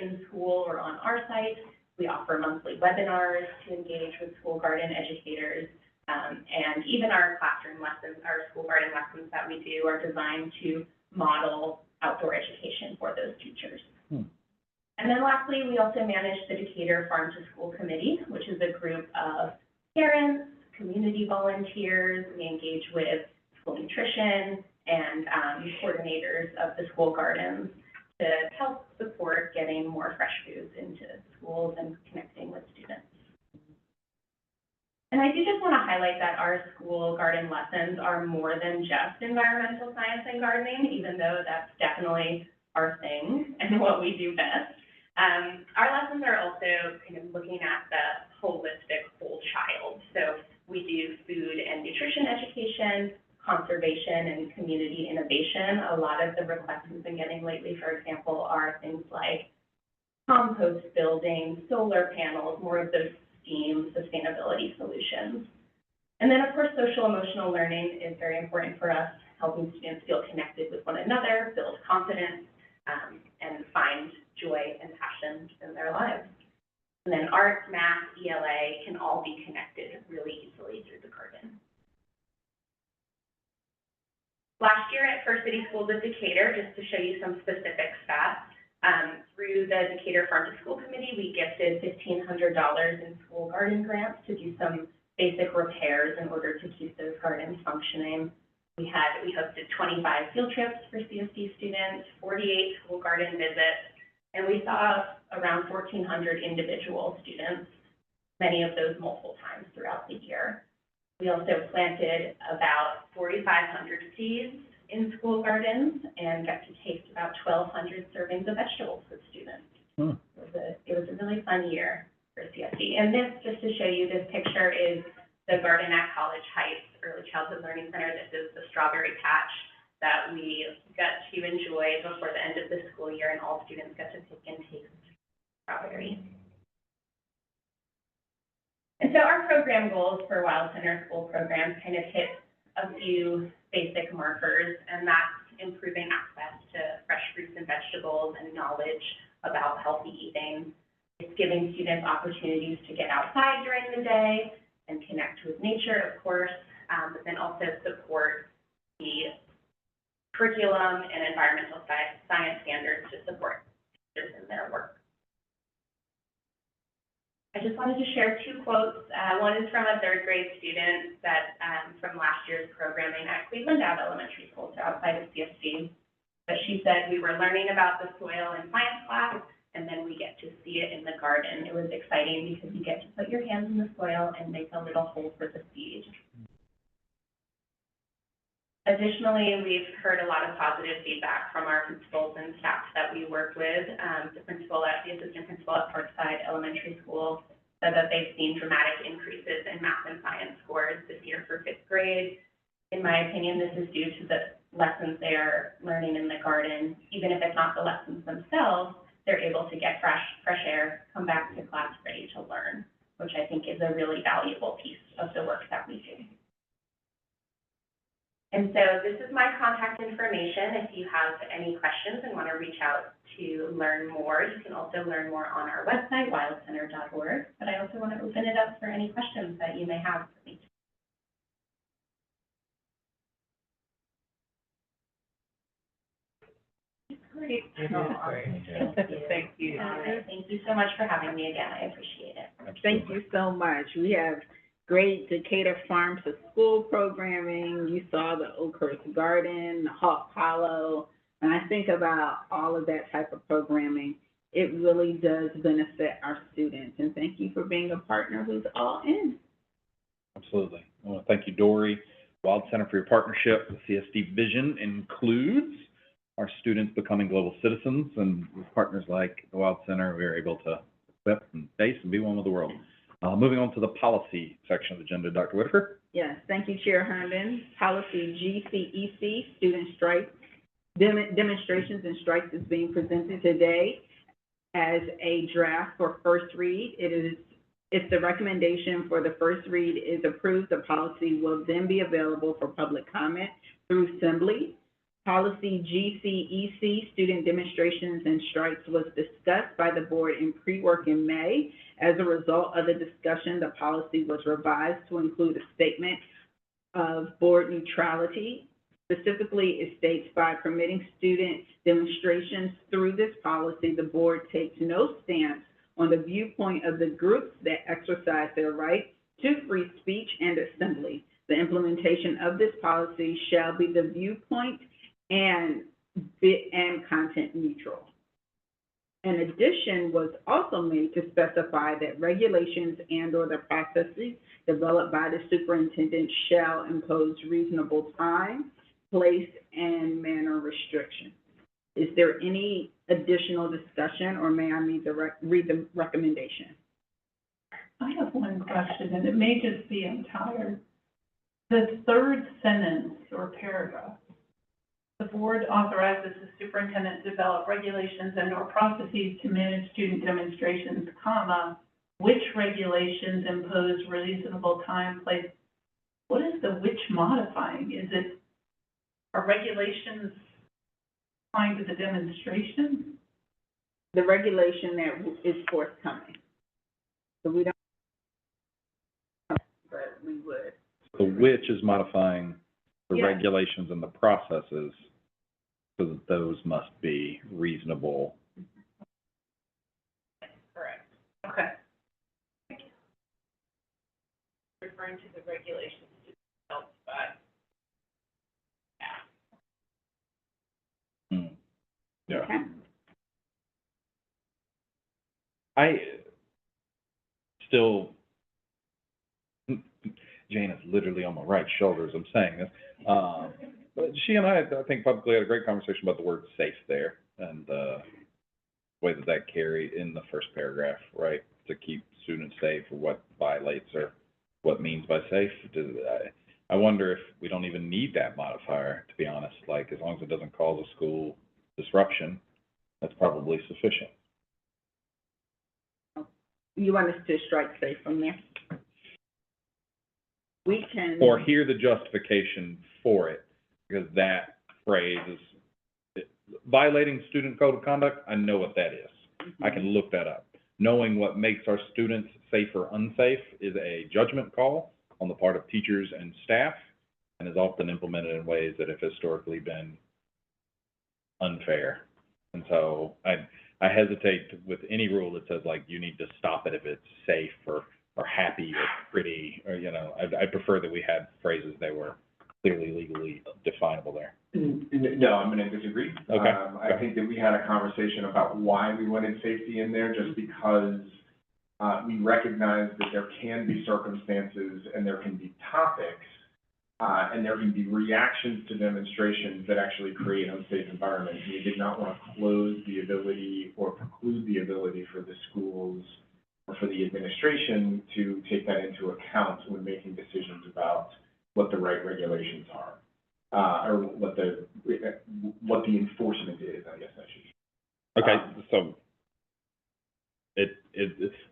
in school or on our site. We offer monthly webinars to engage with school garden educators, and even our classroom lessons, our school garden lessons that we do are designed to model outdoor education for those teachers. And then lastly, we also manage the Decatur Farm to School Committee, which is a group of parents, community volunteers. We engage with school nutrition and coordinators of the school gardens to help support getting more fresh foods into schools and connecting with students. And I do just want to highlight that our school garden lessons are more than just environmental science and gardening, even though that's definitely our thing and what we do best. Our lessons are also kind of looking at the holistic whole child. So we do food and nutrition education, conservation and community innovation. A lot of the requests we've been getting lately, for example, are things like compost building, solar panels, more of those STEAM sustainability solutions. And then, of course, social emotional learning is very important for us, helping students feel connected with one another, build confidence, and find joy and passion in their lives. And then art, math, ELA can all be connected really easily through the garden. Last year at First City Schools of Decatur, just to show you some specific stats, through the Decatur Farm to School Committee, we gifted $1,500 in school garden grants to do some basic repairs in order to keep those gardens functioning. We hosted 25 field trips for CSD students, 48 school garden visits, and we saw around 1,400 individual students, many of those multiple times throughout the year. We also planted about 4,500 seeds in school gardens and got to taste about 1,200 servings of vegetables with students. It was a really fun year for CSD. And this, just to show you, this picture is the garden at College Heights Early Childhood Learning Center. This is the strawberry patch that we got to enjoy before the end of the school year, and all students got to pick and taste strawberries. And so our program goals for Wild Center School programs kind of hit a few basic markers, and that's improving access to fresh fruits and vegetables and knowledge about healthy eating. It's giving students opportunities to get outside during the day and connect with nature, of course, but then also support the curriculum and environmental science standards to support teachers in their work. I just wanted to share two quotes. One is from a third grade student that from last year's programming at Cleveland Ave Elementary School, so outside of CSD. But she said, "We were learning about the soil in science class, and then we get to see it in the garden. It was exciting because you get to put your hands in the soil and make a little hole for the seed." Additionally, we've heard a lot of positive feedback from our principals and staff that we work with. The assistant principal at Parkside Elementary School said that they've seen dramatic increases in math and science scores this year for 5th grade. In my opinion, this is due to the lessons they are learning in the garden. Even if it's not the lessons themselves, they're able to get fresh air, come back to class ready to learn, which I think is a really valuable piece of the work that we do. And so this is my contact information. If you have any questions and want to reach out to learn more, you can also learn more on our website, wildcenter.org. But I also want to open it up for any questions that you may have for me. Great. Thank you. All right. Thank you so much for having me again. I appreciate it. Thank you so much. We have great Decatur Farm to School programming. You saw the Oakhurst Garden, the Hawk Hollow. When I think about all of that type of programming, it really does benefit our students. And thank you for being a partner who's all in. Absolutely. I want to thank you, Dory, Wild Center, for your partnership. The CSD vision includes our students becoming global citizens, and with partners like the Wild Center, we are able to equip and face and be one with the world. Moving on to the policy section of the agenda, Dr. Whitaker. Yes, thank you, Chair Herndon. Policy GCEC, student strikes, demonstrations and strikes is being presented today as a draft for first read. If the recommendation for the first read is approved, the policy will then be available for public comment through Assembly. Policy GCEC, student demonstrations and strikes, was discussed by the board in pre-work in May. As a result of the discussion, the policy was revised to include a statement of board neutrality. Specifically, it states, by permitting student demonstrations through this policy, the board takes no stance on the viewpoint of the groups that exercise their right to free speech and assembly. The implementation of this policy shall be the viewpoint and content neutral. An addition was also made to specify that regulations and/or the processes developed by the superintendent shall impose reasonable time, place, and manner restrictions. Is there any additional discussion, or may I read the recommendation? I have one question, and it may just be I'm tired. The third sentence or paragraph, the board authorizes the superintendent to develop regulations and/or processes to manage student demonstrations, comma, which regulations impose reasonable time, place. What is the which modifying? Are regulations applying to the demonstration? The regulation that is forthcoming. So we don't, but we would. The which is modifying the Yeah. regulations and the processes, so that those must be reasonable. Correct. Okay. Referring to the regulations developed by. Yeah. Okay. I still, Jane is literally on my right shoulder as I'm saying this. But she and I think publicly had a great conversation about the word safe there, and the way that carried in the first paragraph, right? To keep students safe, or what violates, or what means by safe. I wonder if we don't even need that modifier, to be honest. Like, as long as it doesn't cause a school disruption, that's probably sufficient. You want us to strike safe from there? We can. Or hear the justification for it, because that phrase is, violating student code of conduct, I know what that is. I can look that up. Knowing what makes our students safe or unsafe is a judgment call on the part of teachers and staff, and is often implemented in ways that have historically been unfair. And so I hesitate with any rule that says, like, you need to stop it if it's safe or happy or pretty, or, you know, I prefer that we had phrases that were clearly legally definable there. No, I'm gonna disagree. Okay. I think that we had a conversation about why we wanted safety in there, just because we recognize that there can be circumstances and there can be topics, and there can be reactions to demonstrations that actually create unsafe environments. We did not want to close the ability or preclude the ability for the schools or for the administration to take that into account when making decisions about what the right regulations are, or what the enforcement is, I guess I should say. Okay,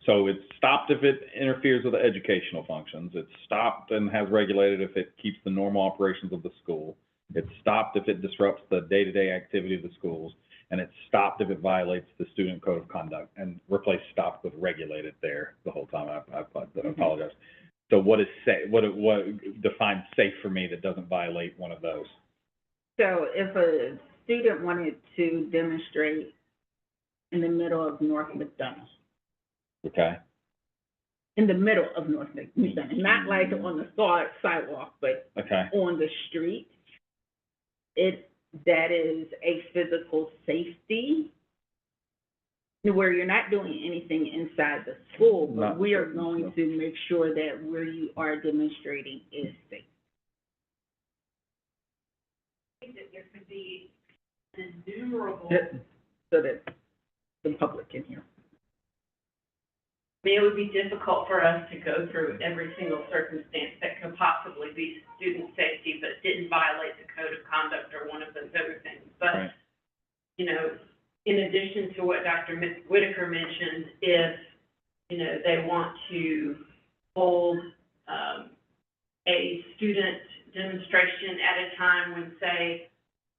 so it's stopped if it interferes with the educational functions. It's stopped and has regulated if it keeps the normal operations of the school. It's stopped if it disrupts the day-to-day activity of the schools. And it's stopped if it violates the student code of conduct, and replace stopped with regulated there the whole time. I apologize. So what defines safe for me that doesn't violate one of those? So if a student wanted to demonstrate in the middle of North McDonough, Okay, in the middle of North McDonough, not like on the sidewalk, but okay, on the street, that is a physical safety, where you're not doing anything inside the school, but Not we are certain, going so. to make sure that where you are demonstrating is safe. I think that there could be innumerable. So that the public can hear. I mean, it would be difficult for us to go through every single circumstance that could possibly be student safety, but didn't violate the code of conduct or one of those other things. But, right, you know, in addition to what Dr. Whitaker mentioned, if, you know, they want to hold a student demonstration at a time when, say,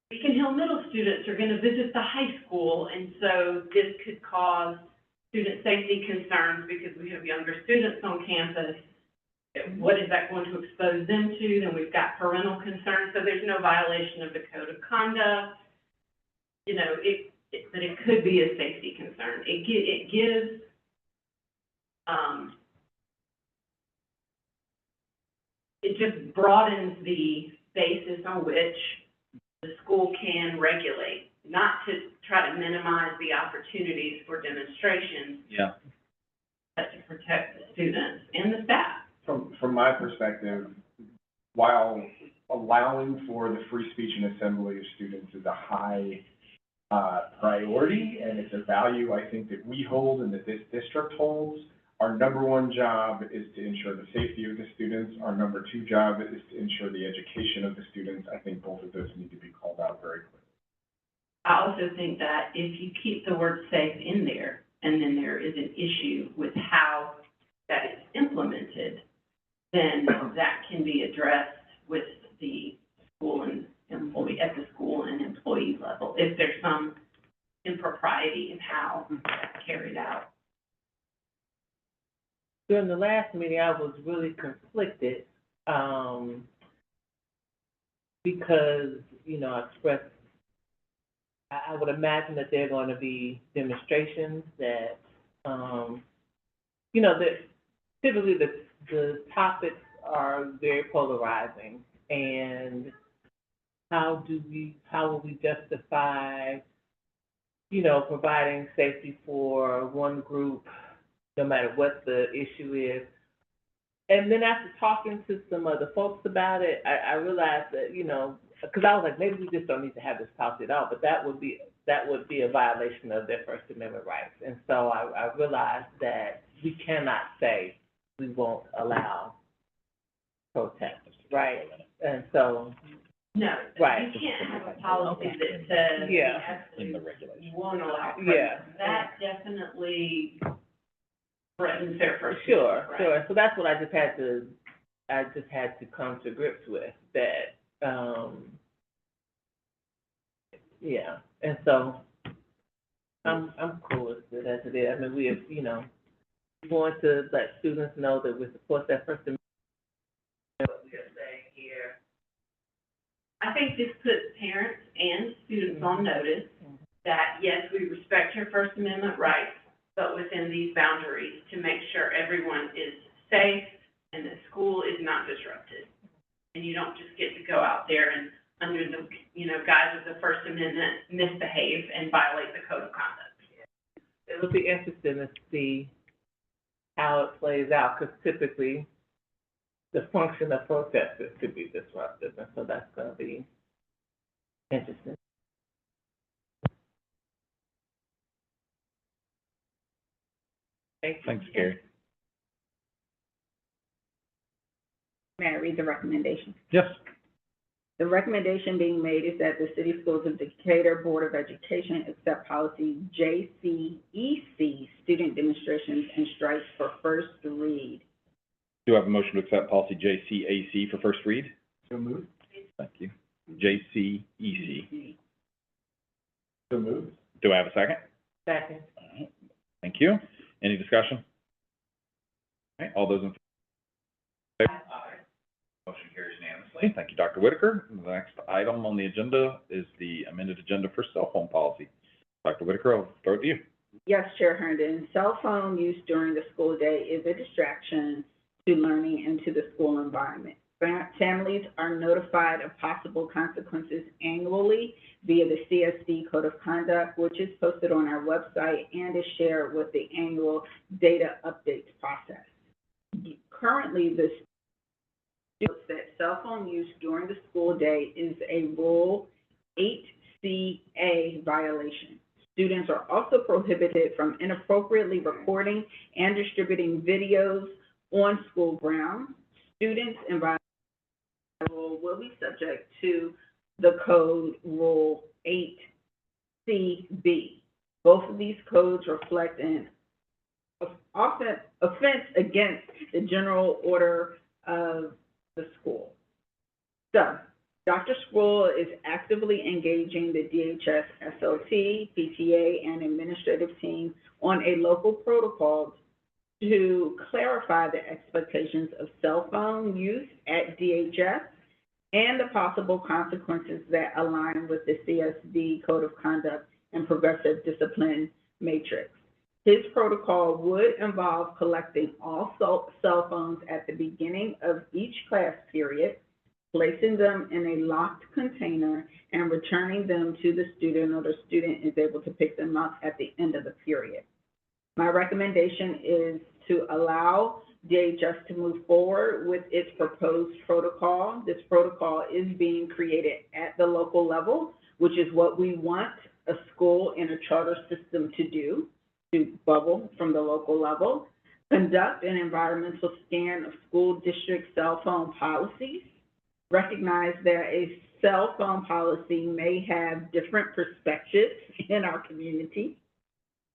Beacon Hill Middle students are going to visit the high school, and so this could cause student safety concerns because we have younger students on campus. What is that going to expose them to? Then we've got parental concerns, so there's no violation of the code of conduct. You know, but it could be a safety concern. It gives, it just broadens the basis on which the school can regulate, not to try to minimize the opportunities for demonstrations Yeah. to protect the students and the staff. From my perspective, while allowing for the free speech and assembly of students is a high priority, and it's a value I think that we hold and that this district holds, our number one job is to ensure the safety of the students. Our number two job is to ensure the education of the students. I think both of those need to be called out very clearly. I also think that if you keep the word safe in there, and then there is an issue with how that is implemented, then that can be addressed with the school and employee, at the school and employee level, if there's some impropriety in how that's carried out. During the last meeting, I was really conflicted, because, you know, I expressed, I would imagine that there are going to be demonstrations that, you know, that typically the topics are very polarizing, and how will we justify, you know, providing safety for one group, no matter what the issue is. And then after talking to some other folks about it, I realized that, you know, because I was like, maybe we just don't need to have this policy at all, but that would be a violation of their First Amendment rights. And so I realized that we cannot say we won't allow protests, right? And so, No, Right. you can't have a policy that says we Yeah. In the absolutely regulation. won't allow Yeah. prejudice. That definitely threatens their First sure, Amendment rights. sure. So that's what I just had to come to grips with, that, yeah. And so I'm cool with it as it is. I mean, we have, you know, we want to let students know that we support that First Amendment, what we are saying here. I think this puts parents and students on notice that, yes, we respect your First Amendment rights, but within these boundaries to make sure everyone is safe and the school is not disrupted. And you don't just get to go out there and, under the, you know, guise of the First Amendment, misbehave and violate the code of conduct. It'll be interesting to see how it plays out, because typically the function of protest is to be disruptive, and so that's going to be interesting. Thanks, Gary. May I read the recommendation? Yes. The recommendation being made is that the City Schools of Decatur Board of Education accept policy JCEC, student demonstrations and strikes, for first read. Do I have a motion to accept policy JCAC for first read? So moved. Thank you. JCEC. So moved. Do I have a second? Second. Thank you. Any discussion? Okay, all those in favor? Aye. Motion carries unanimously. Thank you, Dr. Whitaker. The next item on the agenda is the amended agenda for cell phone policy. Dr. Whitaker, I'll throw it to you. Yes, Chair Herndon, cell phone use during the school day is a distraction to learning and to the school environment. Families are notified of possible consequences annually via the CSD Code of Conduct, which is posted on our website and is shared with the annual data updates process. Currently, the notes that cell phone use during the school day is a Rule 8CA violation. Students are also prohibited from inappropriately recording and distributing videos on school grounds. Students in violation will be subject to the code Rule 8CB. Both of these codes reflect an offense against the general order of the school. So, Dr. Sproul is actively engaging the DHS, SLT, PTA, and administrative team on a local protocol to clarify the expectations of cell phone use at DHS and the possible consequences that align with the CSD Code of Conduct and Progressive Discipline Matrix. His protocol would involve collecting all cell phones at the beginning of each class period, placing them in a locked container and returning them to the student, or the student is able to pick them up at the end of the period. My recommendation is to allow DHS to move forward with its proposed protocol. This protocol is being created at the local level, which is what we want a school and a charter system to do, to bubble from the local level. Conduct an environmental scan of school district cell phone policies. Recognize that a cell phone policy may have different perspectives in our community.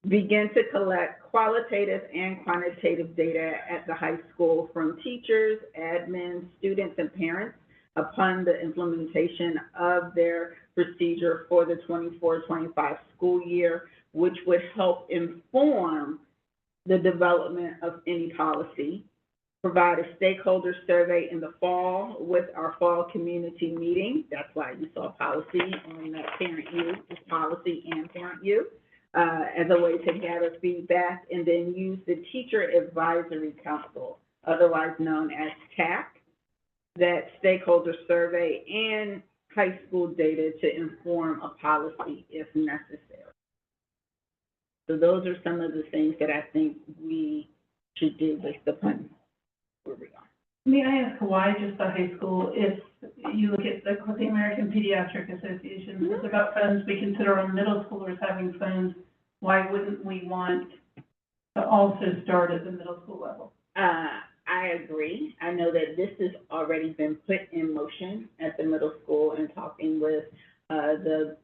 Begin to collect qualitative and quantitative data at the high school from teachers, admins, students, and parents upon the implementation of their procedure for the 24-25 school year, which would help inform the development of any policy. Provide a stakeholder survey in the fall with our fall community meeting. That's why you saw policy on Parent U, it's policy and Parent U, as a way to gather feedback, and then use the Teacher Advisory Council, otherwise known as TAC, that stakeholder survey and high school data to inform a policy if necessary. So those are some of the things that I think we should do based upon where we are. May I ask why just the high school? If you look at the American Pediatric Association, it's about phones. We consider our middle schoolers having phones. Why wouldn't we want to also start at the middle school level? I agree. I know that this has already been put in motion at the middle school, and talking with at the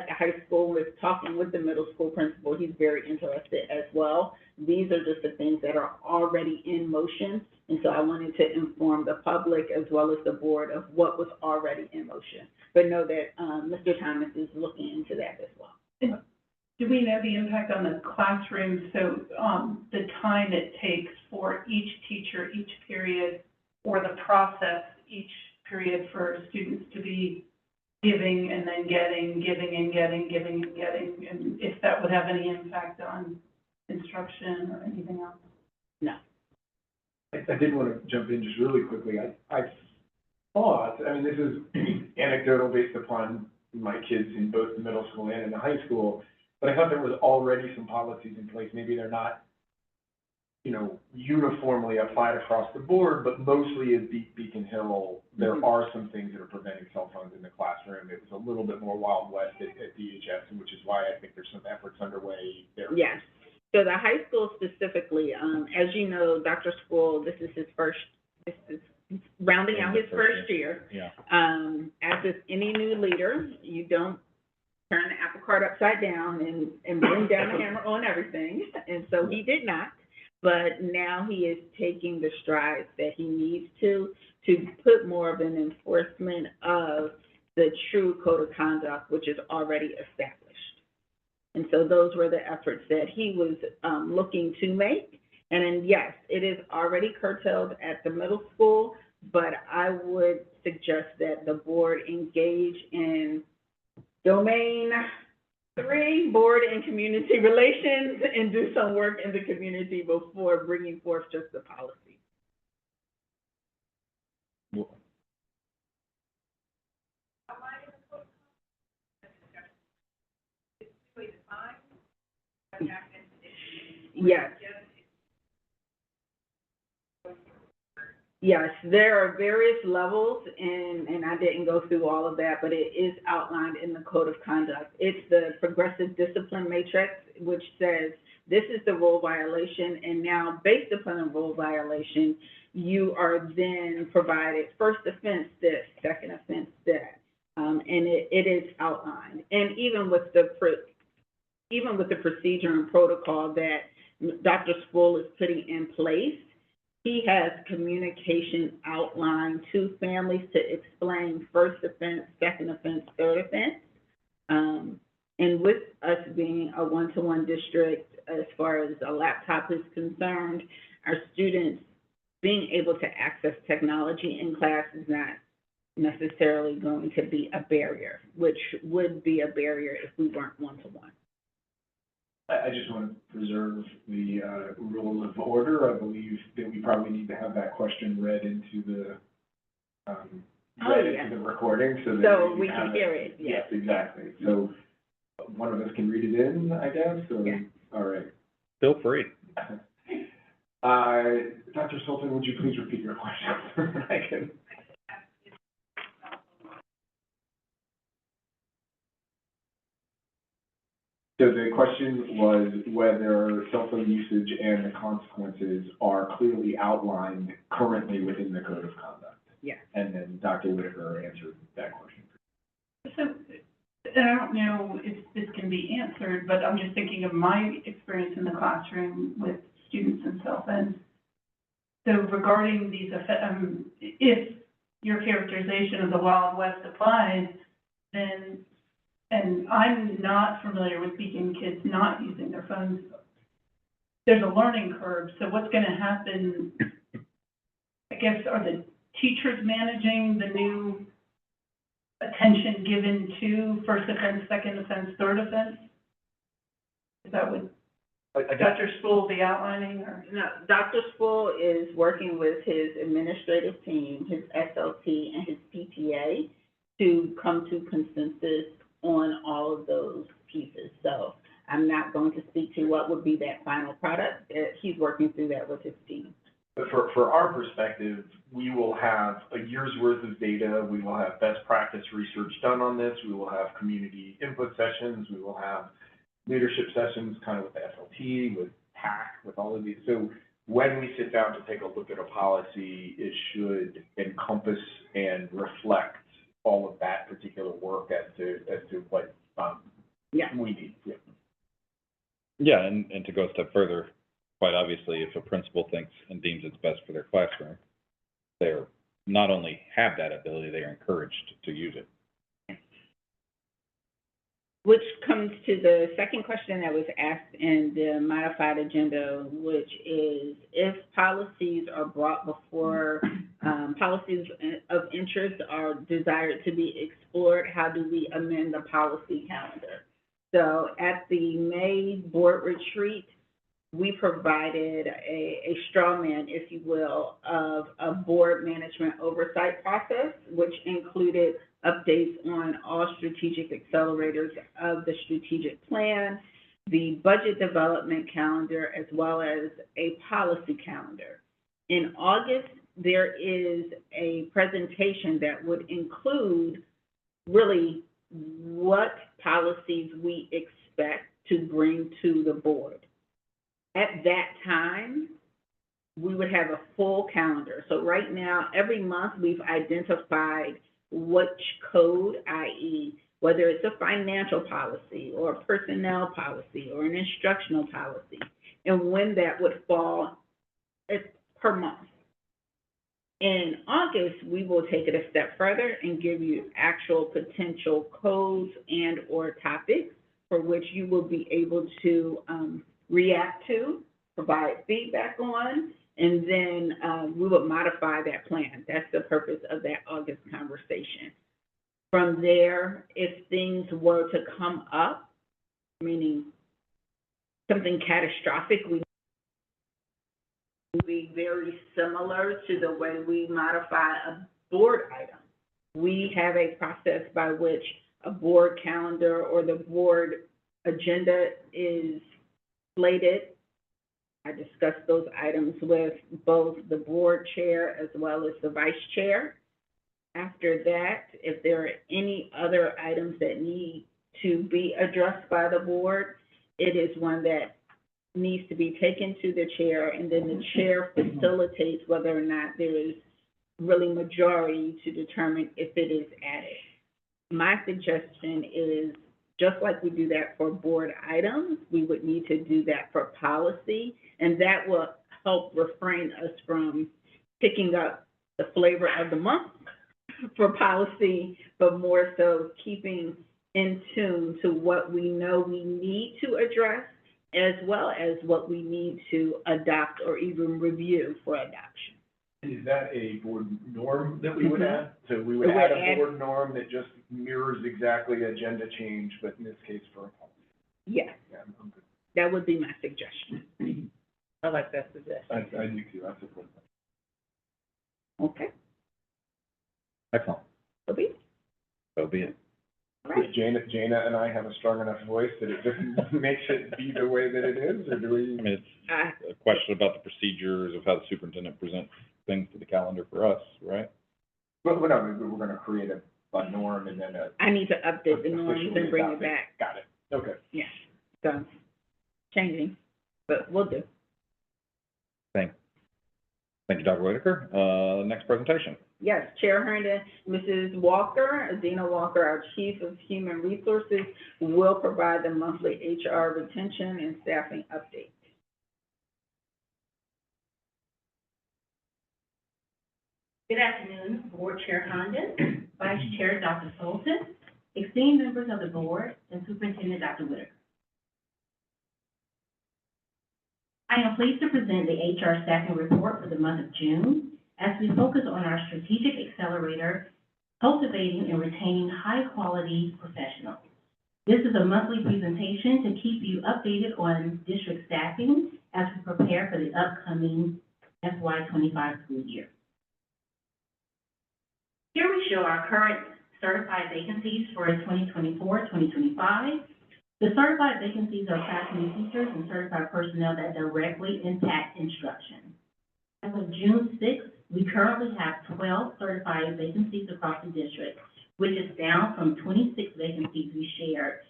high school, with talking with the middle school principal. He's very interested as well. These are just the things that are already in motion, and so I wanted to inform the public as well as the board of what was already in motion. But know that Mr. Thomas is looking into that as well. Do we know the impact on the classroom? So the time it takes for each teacher, each period, or the process each period for students to be giving and then getting, giving and getting, giving and getting, and if that would have any impact on instruction or anything else? No. I did want to jump in just really quickly. I thought, I mean, this is anecdotal based upon my kids in both the middle school and in the high school, but I thought there was already some policies in place. Maybe they're not, uniformly applied across the board, but mostly at Beacon Hill, there are some things that are preventing cell phones in the classroom. It was a little bit more Wild West at DHS, which is why I think there's some efforts underway there. Yes. So the high school specifically, as you know, Dr. Sproul, this is rounding out his first year. Yeah. As with any new leader, you don't turn the apple cart upside down and bring down the hammer on everything. And so he did not, but now he is taking the strides that he needs to put more of an enforcement of the true code of conduct, which is already established. And so those were the efforts that he was looking to make. And then, yes, it is already curtailed at the middle school, but I would suggest that the board engage in Domain 3, board and community relations, and do some work in the community before bringing forth just the policy. Yes. Yes, there are various levels, and I didn't go through all of that, but it is outlined in the Code of Conduct. It's the progressive discipline matrix, which says this is the rule violation, and now based upon a rule violation, you are then provided first offense this, second offense that, and it is outlined. And even with the procedure and protocol that Dr. Sproul is putting in place, he has communication outlined to families to explain first offense, second offense, third offense. And with us being a one-to-one district, as far as a laptop is concerned, our students being able to access technology in class is not necessarily going to be a barrier, which would be a barrier if we weren't one-to-one. I just want to preserve the rule of order. I believe that we probably need to have that question read into the Oh, read yeah. into the recording so that So we have can hear it, Yes, yes. exactly. So one of us can read it in, I guess, or? Yeah. All right. Feel free. Dr. Sultan, would you please repeat your question? I can. So the question was whether cell phone usage and the consequences are clearly outlined currently within the code of conduct. Yes. And then Dr. Whitaker answered that question. So, I don't know if this can be answered, but I'm just thinking of my experience in the classroom with students and cell phones. So regarding these, if your characterization of the Wild West applies, then, and I'm not familiar with Beacon kids not using their phones, there's a learning curve, so what's gonna happen, I guess, are the teachers managing the new attention given to first offense, second offense, third offense? Is that what Dr. Spool will be outlining, or? No, Dr. Spool is working with his administrative team, his SLT and his PTA to come to consensus on all of those pieces. So I'm not going to speak to what would be that final product. He's working through that with his team. But for our perspective, we will have a year's worth of data, we will have best practice research done on this, we will have community input sessions, we will have leadership sessions kind of with the SLT, with PAC, with all of these. So when we sit down to take a look at a policy, it should encompass and reflect all of that particular work as to what Yeah. we need. Yeah. Yeah, and to go a step further, quite obviously, if a principal thinks and deems it's best for their classroom, they're not only have that ability, they are encouraged to use it. Which comes to the second question that was asked in the modified agenda, which is if policies are brought before, policies of interest are desired to be explored, how do we amend the policy calendar? So at the May board retreat, we provided a straw man, if you will, of a board management oversight process, which included updates on all strategic accelerators of the strategic plan, the budget development calendar, as well as a policy calendar. In August, there is a presentation that would include really what policies we expect to bring to the board. At that time, we would have a full calendar. So right now, every month, we've identified which code, i.e., whether it's a financial policy or a personnel policy or an instructional policy, and when that would fall per month. In August, we will take it a step further and give you actual potential codes and or topics for which you will be able to react to, provide feedback on, and then we would modify that plan. That's the purpose of that August conversation. From there, if things were to come up, meaning something catastrophic, we would be very similar to the way we modify a board item. We have a process by which a board calendar or the board agenda is slated. I discussed those items with both the board chair as well as the vice chair. After that, if there are any other items that need to be addressed by the board, it is one that needs to be taken to the chair, and then the chair facilitates whether or not there is really majority to determine if it is added. My suggestion is, just like we do that for board items, we would need to do that for policy, and that will help refrain us from picking up the flavor of the month for policy, but more so keeping in tune to what we know we need to address, as well as what we need to adopt or even review for adoption. Is that a board norm that we would add? So we would We would add a add- board norm that just mirrors exactly agenda change, but in this case for a policy. Yes, Yeah, I'm good. that would be my suggestion. I like that suggestion. I do too, I support that. Okay. Excellent. So be it. So be it. All right. Does Jana and I have a strong enough voice that it just makes it be the way that it is, or do we? I mean, it's a question about the procedures of how the superintendent presents things to the calendar for us, right? But, no, we're gonna create a norm and then I need to update the norms officially and bring it adopt back. Got it, okay. Yeah, so, changing, but we'll do. Thank you, Dr. Whitaker. Next presentation. Yes, Chair Herndon, Mrs. Walker, Adina Walker, our Chief of Human Resources, will provide the monthly HR retention and staffing update. Good afternoon, Board Chair Condon, Vice Chair Dr. Sultan, esteemed members of the board, and Superintendent Dr. Whitaker. I am pleased to present the HR staffing report for the month of June as we focus on our strategic accelerator, cultivating and retaining high-quality professionals. This is a monthly presentation to keep you updated on district staffing as we prepare for the upcoming FY25 school year. Here we show our current certified vacancies for 2024-2025. The certified vacancies are classroom teachers and certified personnel that directly impact instruction. As of June 6th, we currently have 12 certified vacancies across the district, which is down from 26 vacancies we shared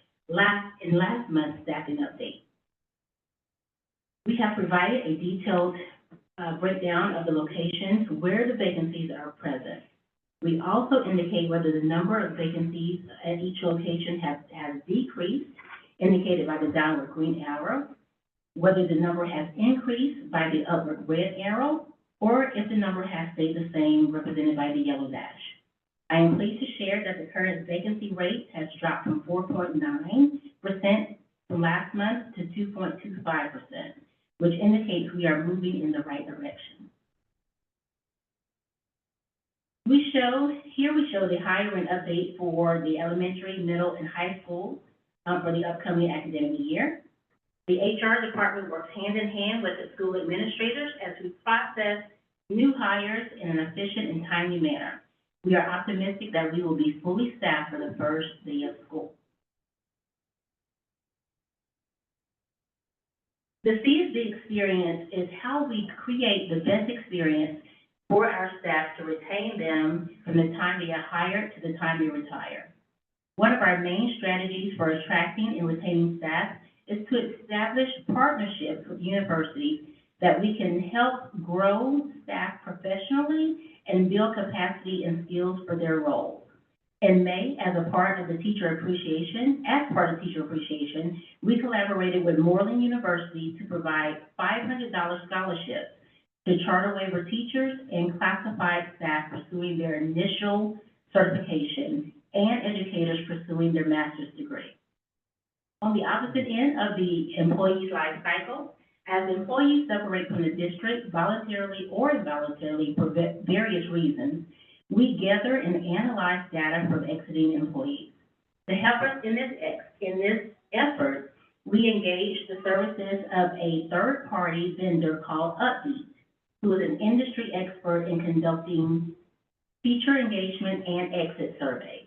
in last month's staffing update. We have provided a detailed breakdown of the locations where the vacancies are present. We also indicate whether the number of vacancies at each location has decreased, indicated by the downward green arrow, whether the number has increased by the upward red arrow, or if the number has stayed the same, represented by the yellow dash. I am pleased to share that the current vacancy rate has dropped from 4.9% from last month to 2.25%, which indicates we are moving in the right direction. Here we show the hiring update for the elementary, middle, and high schools for the upcoming academic year. The HR department works hand in hand with the school administrators as we process new hires in an efficient and timely manner. We are optimistic that we will be fully staffed for the first day of school. The CSD experience is how we create the best experience for our staff to retain them from the time they are hired to the time they retire. One of our main strategies for attracting and retaining staff is to establish partnerships with universities that we can help grow staff professionally and build capacity and skills for their roles. In May, as part of Teacher Appreciation, we collaborated with Moreland University to provide $500 scholarships to charter waiver teachers and classified staff pursuing their initial certification and educators pursuing their master's degree. On the opposite end of the employee's life cycle, as employees separate from the district voluntarily or involuntarily for various reasons, we gather and analyze data from exiting employees. To help us in this effort, we engage the services of a third-party vendor called Upbeat, who is an industry expert in conducting teacher engagement and exit surveys.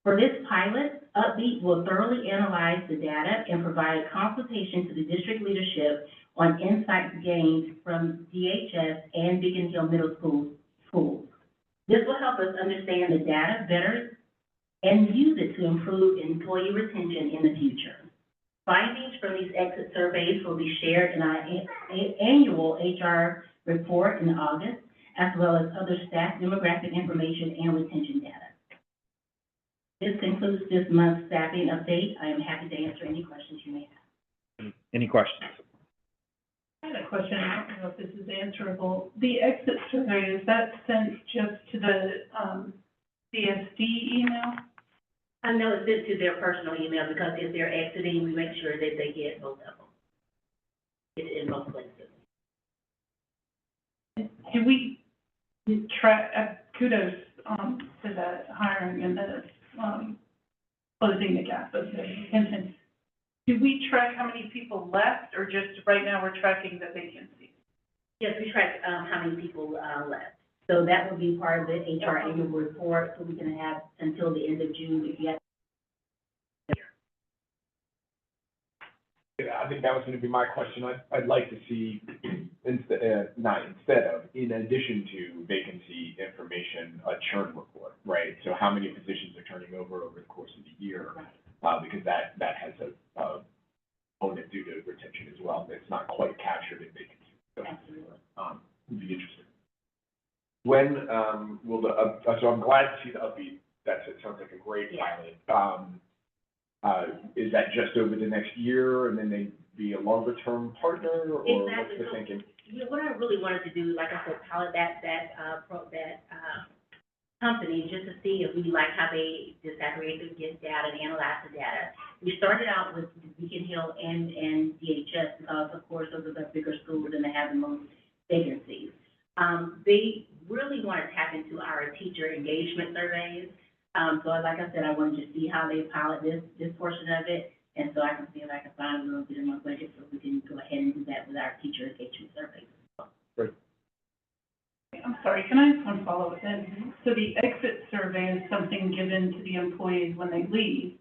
For this pilot, Upbeat will thoroughly analyze the data and provide consultation to the district leadership on insights gained from DHS and Beacon Hill Middle School schools. This will help us understand the data better and use it to improve employee retention in the future. Findings from these exit surveys will be shared in our annual HR report in August, as well as other staff demographic information and retention data. This concludes this month's staffing update. I am happy to answer any questions you may have. Any questions? I had a question, I don't know if this is answerable. The exit survey, is that sent just to the, CSD email? I know it's sent to their personal email because if they're exiting, we make sure that they get both of them. It's in both places. Do we track, kudos, to the hiring and the, closing the gap of the retention. Do we track how many people left, or just right now we're tracking the vacancies? Yes, we track, how many people, left. So that will be part of the HR annual report, so we can have until the end of June if you have. Yeah, I think that was gonna be my question. I'd like to see, not instead of, in addition to vacancy information, a churn report, right? So how many positions are turning over the course of the year? Because that has a component due to retention as well, that's not quite captured in vacancy. So, Absolutely. would be interesting. When, will so I'm glad to see the upbeat. It sounds like a great pilot. Is that just over the next year, and then they be a longer-term partner, or what's the thinking? Yeah, what I really wanted to do, like I said, pilot that company, just to see if we like how they disaggregate the get data and analyze the data. We started out with Beacon Hill and DHS, because of course, those are the bigger schools and they have the most vacancies. They really want to tap into our teacher engagement surveys. So like I said, I wanted to see how they pilot this portion of it, and so I can see if I can find a little bit in my budget so we can go ahead and do that with our teacher engagement surveys. Great. I'm sorry, can I have one follow-up then? So the exit survey is something given to the employees when they leave,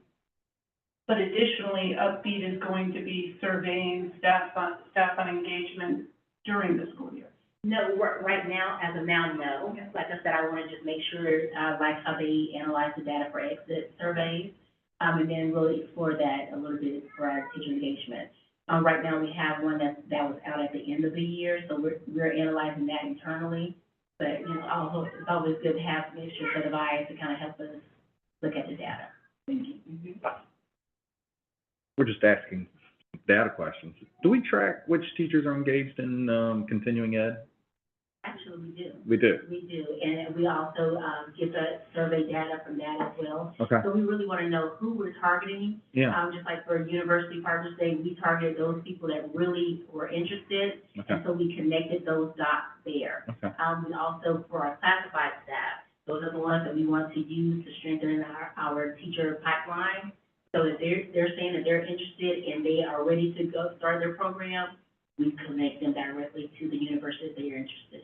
but additionally, Upbeat is going to be surveying staff on engagement during the school year. No, right now, as of now, no. Like I said, I want to just make sure, like how they analyze the data for exit surveys, and then really explore that a little bit for our teacher engagement. Right now, we have one that was out at the end of the year, so we're analyzing that internally. But, you know, it's always good to have an extra set of eyes to kind of help us look at the data. Thank you. We're just asking data questions. Do we track which teachers are engaged in continuing ed? Actually, we do. We do. We do, and we also get the survey data from that as well. Okay. So we really want to know who we're targeting. Yeah. Just like for University Partners Day, we targeted those people that really were interested, Okay. and so we connected those dots there. Okay. We also, for our classified staff, those are the ones that we want to use to strengthen our teacher pipeline. So if they're saying that they're interested and they are ready to go start their program, we connect them directly to the university that they're interested in.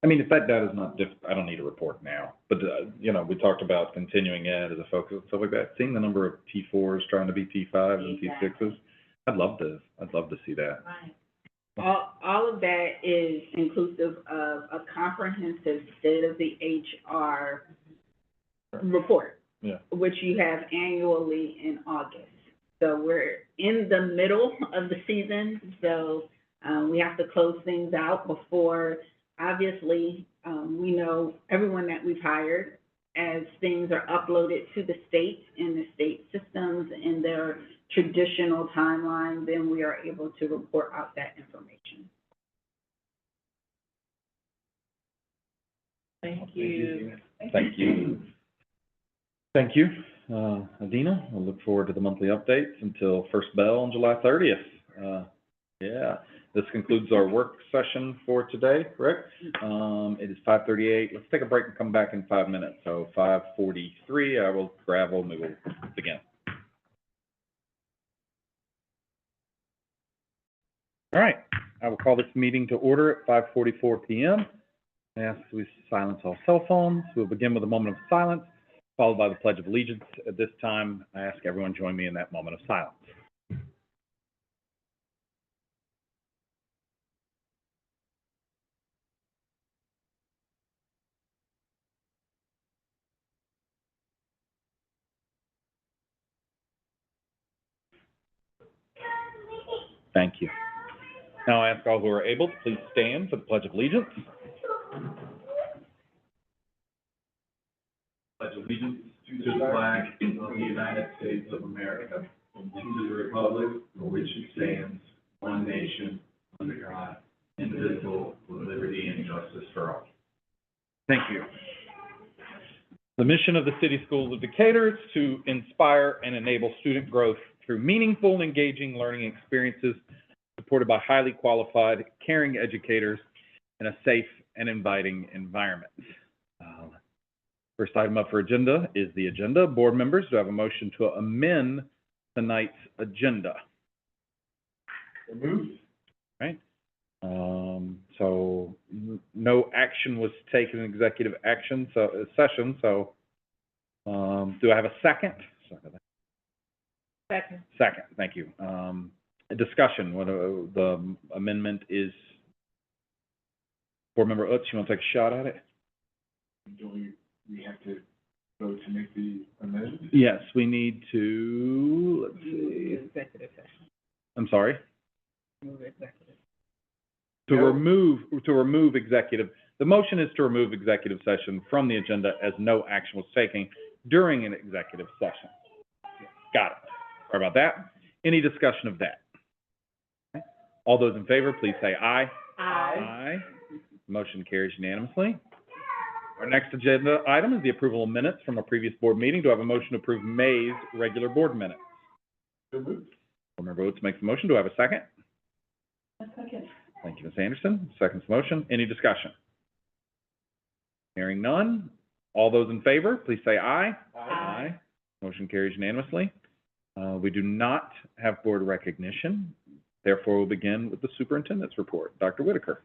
I mean, if that data's not I don't need a report now, but, you know, we talked about continuing ed as a focus and stuff like that. Seeing the number of T4s trying to be T5s and Exactly. T6s, I'd love to see that. Right. All of that is inclusive of a comprehensive state of the HR report. Yeah. Which you have annually in August. So we're in the middle of the season, so we have to close things out before, obviously, we know everyone that we've hired. As things are uploaded to the state and the state systems in their traditional timeline, then we are able to report out that information. Thank you. Thank you. Thank you, Adina. We'll look forward to the monthly updates until first bell on July 30th. Yeah, this concludes our work session for today, correct? It is 5:38. Let's take a break and come back in 5 minutes. So 5:43, I will gravel and we will begin. All right, I will call this meeting to order at 5:44 p.m. I ask we silence all cell phones. We'll begin with a moment of silence, followed by the Pledge of Allegiance. At this time, I ask everyone join me in that moment of silence. Thank you. Now I ask all who are able to please stand for the Pledge of Allegiance. Pledge allegiance to the flag of the United States of America, and to the republic for which it stands, one nation, under God, indivisible, with liberty and justice for all. Thank you. The mission of the City Schools of Decatur is to inspire and enable student growth through meaningful and engaging learning experiences supported by highly qualified, caring educators in a safe and inviting environment. First item up for agenda is the agenda. Board members, do I have a motion to amend tonight's agenda? Moved. Right. So no action was taken in executive action, session, so, do I have a second? Second. Second, thank you. A discussion, what, the amendment is, Board Member Utz, you want to take a shot at it? Do we have to vote to make the amendment? Yes, we need to, let's see, Executive session. I'm sorry? Move executive. To No. remove executive, the motion is to remove executive session from the agenda as no action was taken during an executive session. Got it. Sorry about that. Any discussion of that? Okay. All those in favor, please say aye. Aye. Motion carries unanimously. Our next agenda item is the approval of minutes from a previous board meeting. Do I have a motion to approve May's regular board minutes? So moved. Board Member Oates makes the motion. Do I have a second? A second. Thank you, Ms. Anderson. Seconds the motion. Any discussion? Hearing none. All those in favor, please say aye. Aye. Motion carries unanimously. We do not have board recognition. Therefore, we'll begin with the superintendent's report. Dr. Whitaker.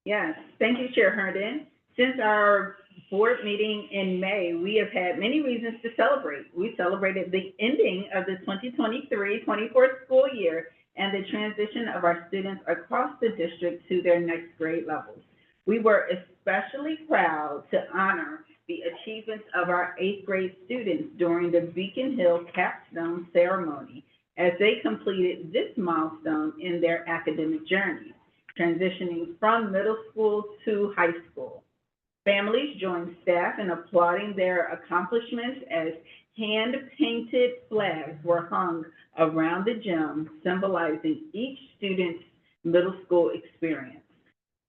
Yes, thank you, Chair Herndon. Since our board meeting in May, we have had many reasons to celebrate. We celebrated the ending of the 2023-24 school year and the transition of our students across the district to their next grade levels. We were especially proud to honor the achievements of our 8th grade students during the Beacon Hill capstone ceremony as they completed this milestone in their academic journey, transitioning from middle school to high school. Families joined staff in applauding their accomplishments as hand-painted flags were hung around the gym, symbolizing each student's middle school experience.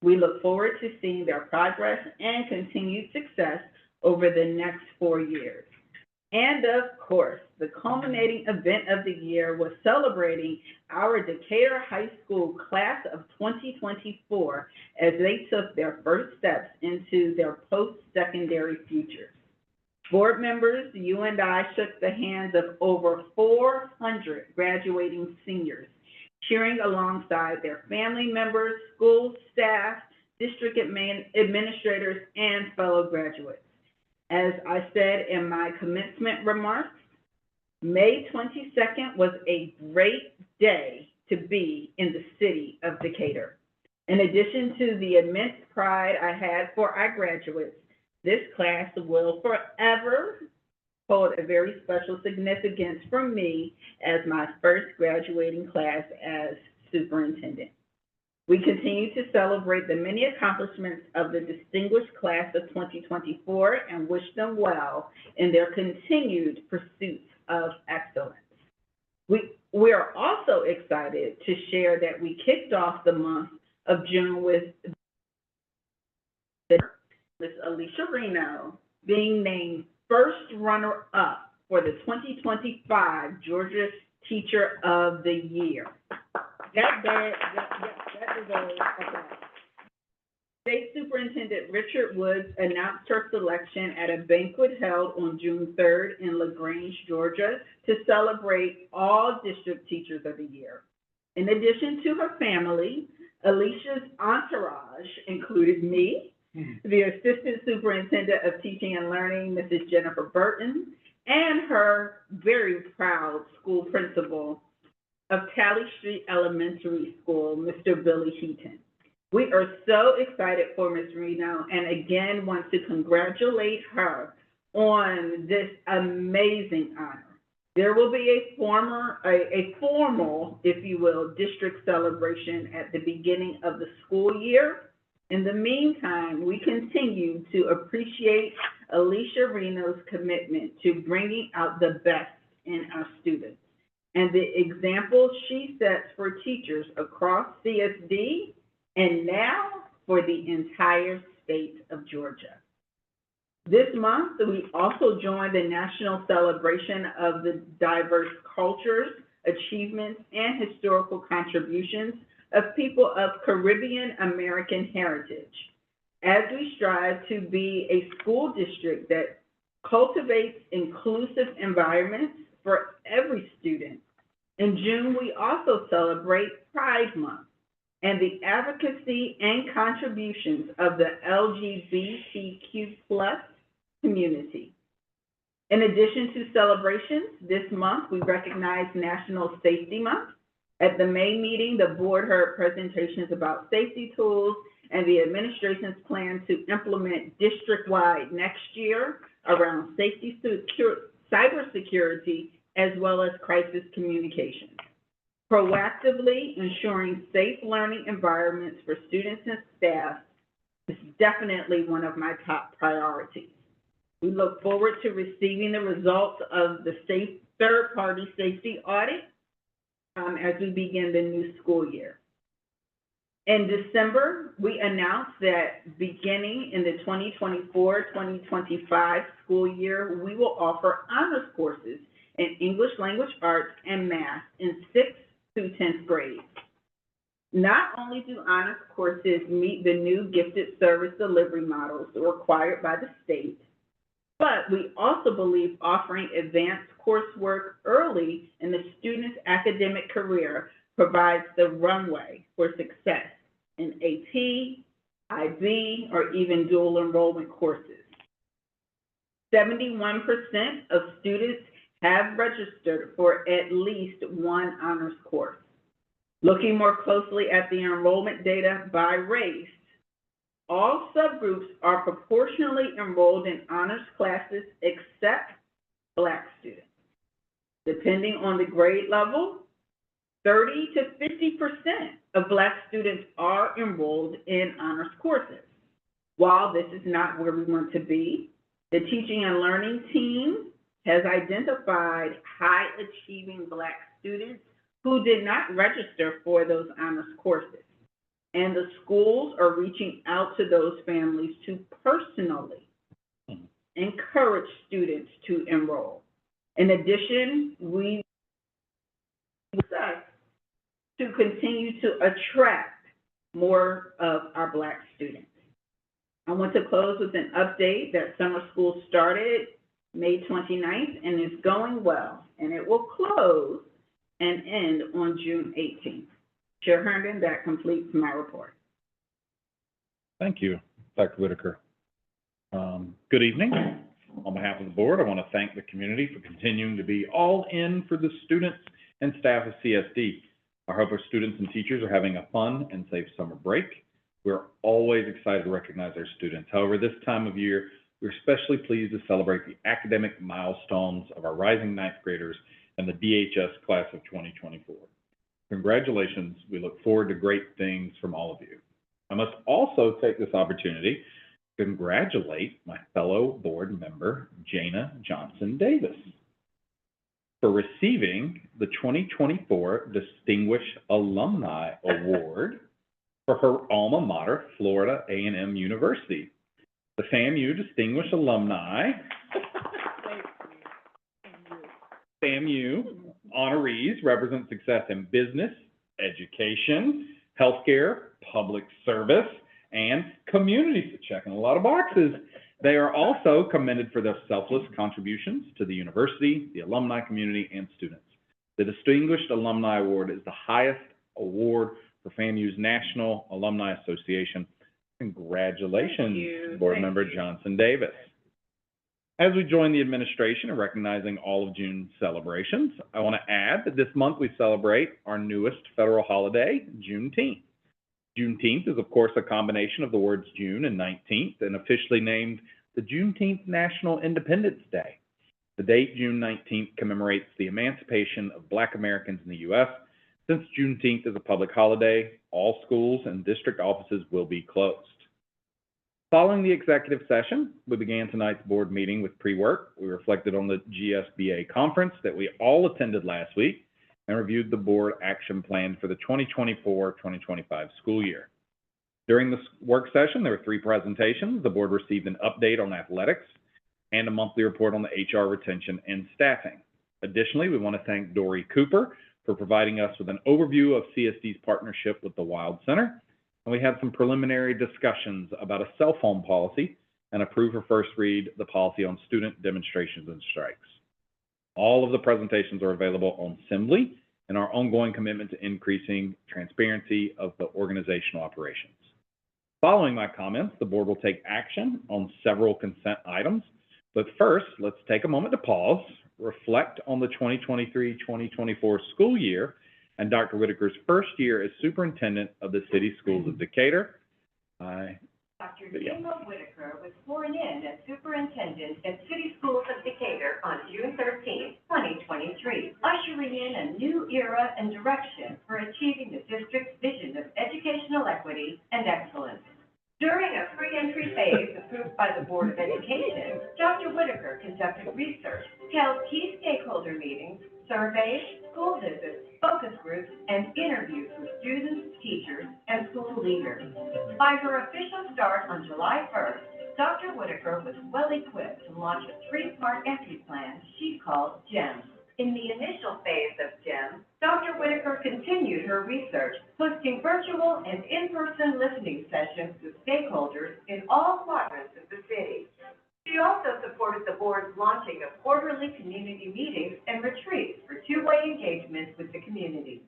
We look forward to seeing their progress and continued success over the next 4 years. And of course, the culminating event of the year was celebrating our Decatur High School class of 2024 as they took their first steps into their post-secondary futures. Board members, you and I shook the hands of over 400 graduating seniors, cheering alongside their family members, school staff, district administrators, and fellow graduates. As I said in my commencement remarks, May 22nd was a great day to be in the city of Decatur. In addition to the immense pride I had for our graduates, this class will forever hold a very special significance for me as my first graduating class as superintendent. We continue to celebrate the many accomplishments of the distinguished class of 2024 and wish them well in their continued pursuit of excellence. We are also excited to share that we kicked off the month of June with Ms. Alicia Reno being named first runner-up for the 2025 Georgia Teacher of the Year. That deserves applause. State Superintendent Richard Woods announced her selection at a banquet held on June 3rd in LaGrange, Georgia, to celebrate all district teachers of the year. In addition to her family, Alicia's entourage included me, the Assistant Superintendent of Teaching and Learning, Mrs. Jennifer Burton, and her very proud school principal of Talley Street Elementary School, Mr. Billy Heaton. We are so excited for Ms. Reno and again want to congratulate her on this amazing honor. There will be a formal, if you will, district celebration at the beginning of the school year. In the meantime, we continue to appreciate Alicia Reno's commitment to bringing out the best in our students and the example she sets for teachers across CSD and now for the entire state of Georgia. This month, we also joined the national celebration of the diverse cultures, achievements, and historical contributions of people of Caribbean American heritage, as we strive to be a school district that cultivates inclusive environments for every student. In June, we also celebrate Pride Month, and the advocacy and contributions of the LGBTQ+ community. In addition to celebrations, this month we recognize National Safety Month. At the May meeting, the board heard presentations about safety tools and the administration's plan to implement district-wide next year around safety, cybersecurity, as well as crisis communications. Proactively ensuring safe learning environments for students and staff is definitely one of my top priorities. We look forward to receiving the results of the third-party safety audit as we begin the new school year. In December, we announced that beginning in the 2024-2025 school year, we will offer honors courses in English language arts and math in 6th through 10th grades. Not only do honors courses meet the new gifted service delivery models required by the state, but we also believe offering advanced coursework early in the student's academic career provides the runway for success in AT, IB, or even dual enrollment courses. 71% of students have registered for at least one honors course. Looking more closely at the enrollment data by race, all subgroups are proportionally enrolled in honors classes except Black students. Depending on the grade level, 30 to 50% of Black students are enrolled in honors courses. While this is not where we want to be, the teaching and learning team has identified high-achieving Black students who did not register for those honors courses. And the schools are reaching out to those families to personally encourage students to enroll. In addition, we expect to continue to attract more of our Black students. I want to close with an update that summer school started May 29th and is going well, and it will close and end on June 18th. Chair Herndon, that completes my report. Thank you, Dr. Whitaker. Good evening. On behalf of the board, I want to thank the community for continuing to be all in for the students and staff of CSD. I hope our students and teachers are having a fun and safe summer break. We're always excited to recognize our students. However, this time of year, we're especially pleased to celebrate the academic milestones of our rising ninth graders and the DHS class of 2024. Congratulations. We look forward to great things from all of you. I must also take this opportunity to congratulate my fellow board member, Jana Johnson Davis, for receiving the 2024 Distinguished Alumni Award for her alma mater, Florida A&M University. The FAMU Distinguished Alumni FAMU honorees represent success in business, education, healthcare, public service, and community. So checking a lot of boxes. They are also commended for their selfless contributions to the university, the alumni community, and students. The Distinguished Alumni Award is the highest award for FAMU's National Alumni Association. Congratulations, Board Member Johnson Davis. As we join the administration in recognizing all of June's celebrations, I want to add that this month we celebrate our newest federal holiday, Juneteenth. Juneteenth is, of course, a combination of the words June and 19th, and officially named the Juneteenth National Independence Day. The date, June 19th, commemorates the emancipation of Black Americans in the U.S. Since Juneteenth is a public holiday, all schools and district offices will be closed. Following the executive session, we began tonight's board meeting with pre-work. We reflected on the GSBA conference that we all attended last week and reviewed the board action plan for the 2024-2025 school year. During this work session, there were 3 presentations. The board received an update on athletics and a monthly report on the HR retention and staffing. Additionally, we want to thank Dory Cooper for providing us with an overview of CSD's partnership with the Wild Center. And we had some preliminary discussions about a cell phone policy and approve for first read the policy on student demonstrations and strikes. All of the presentations are available on Assembly and our ongoing commitment to increasing transparency of the organizational operations. Following my comments, the board will take action on several consent items. But first, let's take a moment to pause, reflect on the 2023-2024 school year and Dr. Whitaker's first year as superintendent of the City Schools of Decatur. Dr. Daniel Whitaker was sworn in as superintendent at City Schools of Decatur on June 13, 2023, ushering in a new era and direction for achieving the district's vision of educational equity and excellence. During a pre-entry phase approved by the Board of Education, Dr. Whitaker conducted research, held key stakeholder meetings, surveys, school visits, focus groups, and interviews with students, teachers, and school leaders. By her official start on July 1st, Dr. Whitaker was well-equipped to launch a three-part entry plan she called GEM. In the initial phase of GEM, Dr. Whitaker continued her research, hosting virtual and in-person listening sessions with stakeholders in all quadrants of the city. She also supported the board's launching of quarterly community meetings and retreats for two-way engagement with the community.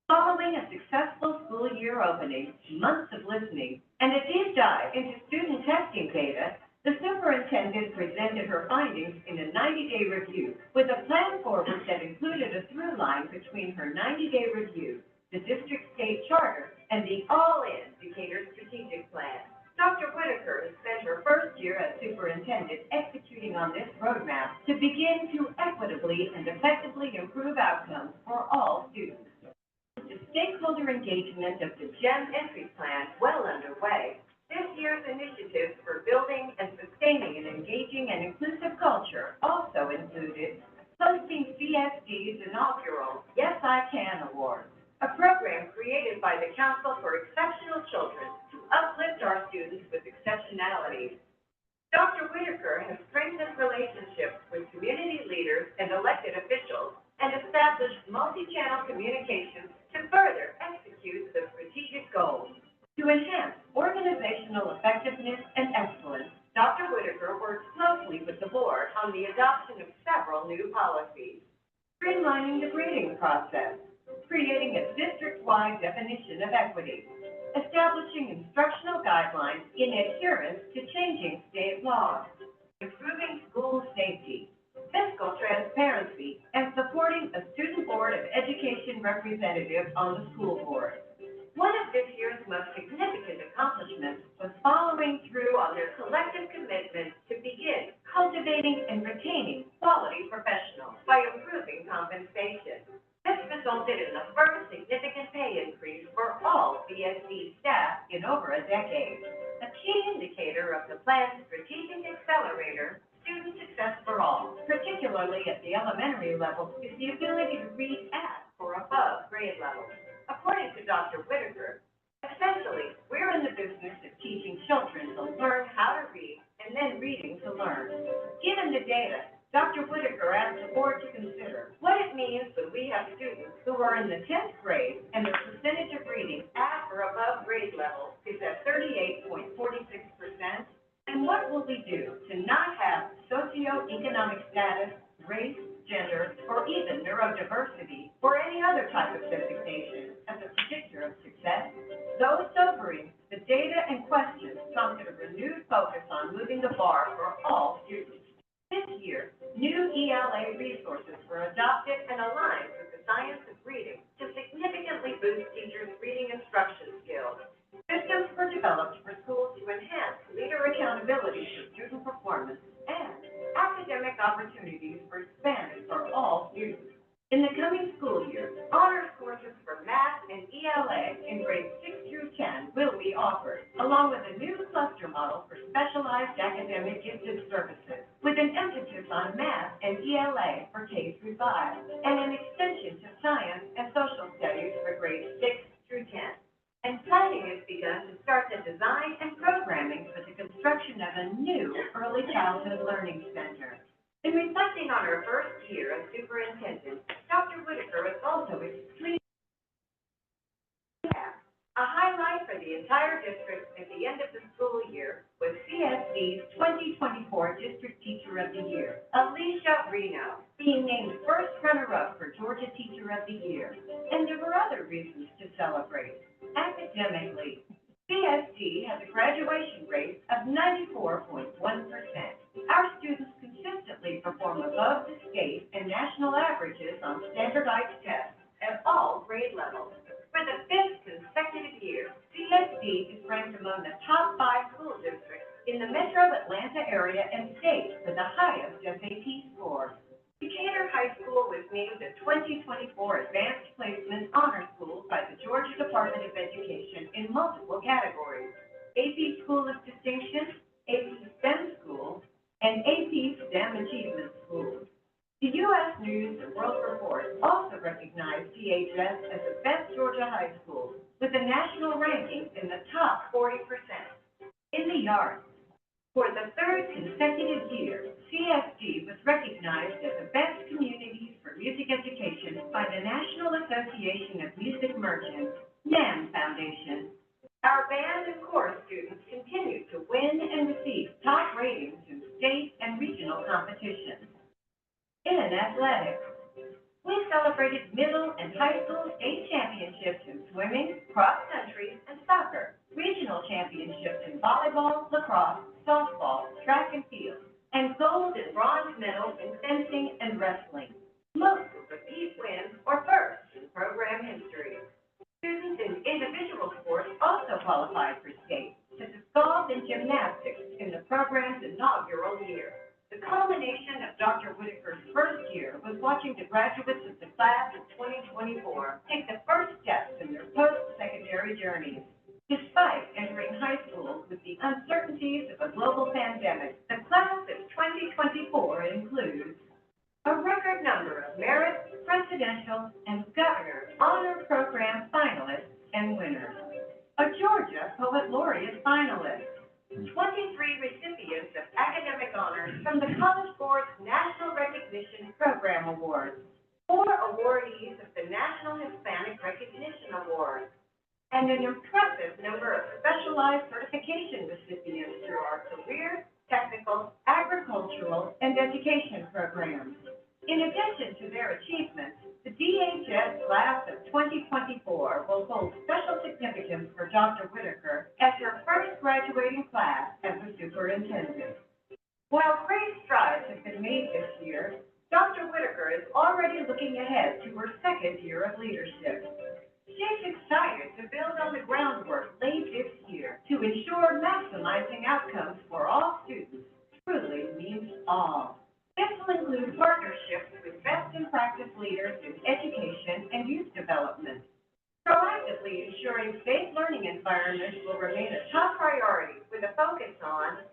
Following a successful school year opening, months of listening, and a deep dive into student testing data, the superintendent presented her findings in a 90-day review with a plan forward that included a through line between her 90-day review, the district state charter, and the all-in Decatur strategic plan. Dr. Whitaker has spent her first year as superintendent executing on this roadmap to begin to equitably and effectively improve outcomes for all students. With the stakeholder engagement of the GEM entry plan well underway, this year's initiatives for building and sustaining an engaging and inclusive culture also included hosting CSD's inaugural Yes I Can Award, a program created by the Council for Exceptional Children to uplift our students with exceptionality. Dr. Whitaker has strengthened relationships with community leaders and elected officials and established multi-channel communications to further execute the strategic goals. To enhance organizational effectiveness and excellence, Dr. Whitaker works closely with the board on the adoption of several new policies, streamlining the grading process, creating a district-wide definition of equity, establishing instructional guidelines in adherence to changing state laws, improving school safety, fiscal transparency, and supporting a student board of education representative on the school board. One of this year's most significant accomplishments was following through on their collective commitment to begin cultivating and retaining quality professionals by improving compensation. This resulted in the first significant pay increase for all BSD staff in over a decade. A key indicator of the plan's strategic accelerator, student success for all, particularly at the elementary level, is the ability to read at or above grade levels. According to Dr. Whitaker, essentially, we're in the business of teaching children to learn how to read and then reading to learn. Given the data, Dr. Whitaker asked the board to consider what it means when we have students who are in the 10th grade and their percentage of reading at or above grade level is at 38.46%, and what will we do to not have socioeconomic status, race, gender, or even neurodiversity, or any other type of designation as a predictor of success? Though sobering, the data and questions prompted a renewed focus on moving the bar for all students. This year, new ELA resources were adopted and aligned with the science of reading to significantly boost teachers' reading instruction skills. Systems were developed for schools to enhance leader accountability for student performance, and academic opportunities were expanded for all students. In the coming school year, honors courses for math and ELA in grades 6 through 10 will be offered, along with a new cluster model for specialized academic gifted services, with an emphasis on math and ELA for K through 5, and an extension to science and social studies for grades 6 through 10. And planning has begun to start the design and programming for the construction of a new early childhood learning center. In reflecting on her first year as superintendent, Dr. Whitaker was also extremely happy. A highlight for the entire district at the end of the school year was CSD's 2024 District Teacher of the Year, Alicia Reno. The being named first runner-up for Georgia Teacher of the Year. And there were other reasons to celebrate. Academically, CSD has a graduation rate of 94.1%. Our students consistently perform above the state and national averages on standardized tests at all grade levels. For the 5th consecutive year, CSD is ranked among the top 5 school districts in the metro Atlanta area and state with the highest SAT score. Decatur High School was named the 2024 Advanced Placement Honor School by the Georgia Department of Education in multiple categories: AP School of Distinction, AP STEM School, and AP STEM Achievement School. The U.S. News and World Report also recognized DHS as the best Georgia high school, with a national ranking in the top 40%. In the arts, for the 3rd consecutive year, CSD was recognized as the best communities for music education by the National Association of Music Merchants, NAMM Foundation. Our band and chorus students continue to win and receive top ratings in state and regional competitions. In athletics, we celebrated middle and high school state championships in swimming, cross country, and soccer, regional championships in volleyball, lacrosse, softball, track and field, and gold and bronze medals in fencing and wrestling. Most were repeat wins or firsts in program history. Students in individual sports also qualified for state, such as golf and gymnastics in the program's inaugural year. The culmination of Dr. Whitaker's first year was watching the graduates of the class of 2024 take the first steps in their post-secondary journeys. Despite entering high school with the uncertainties of a global pandemic, the class of 2024 includes a record number of merit, presidential, and governor honor program finalists and winners, a Georgia Poet Laureate finalist, 23 recipients of academic honors from the College Board's National Recognition Program Awards, 4 awardees of the National Hispanic Recognition Award, and an impressive number of specialized certification recipients through our career, technical, agricultural, and education programs. In addition to their achievements, the DHS class of 2024 will hold special significance for Dr. Whitaker as her first graduating class as a superintendent. While great strides have been made this year, Dr. Whitaker is already looking ahead to her 2nd year of leadership. She's excited to build on the groundwork laid this year to ensure maximizing outcomes for all students truly means all. This will include partnerships with best-in-practice leaders in education and youth development. Proactively ensuring safe learning environments will remain a top priority with a focus on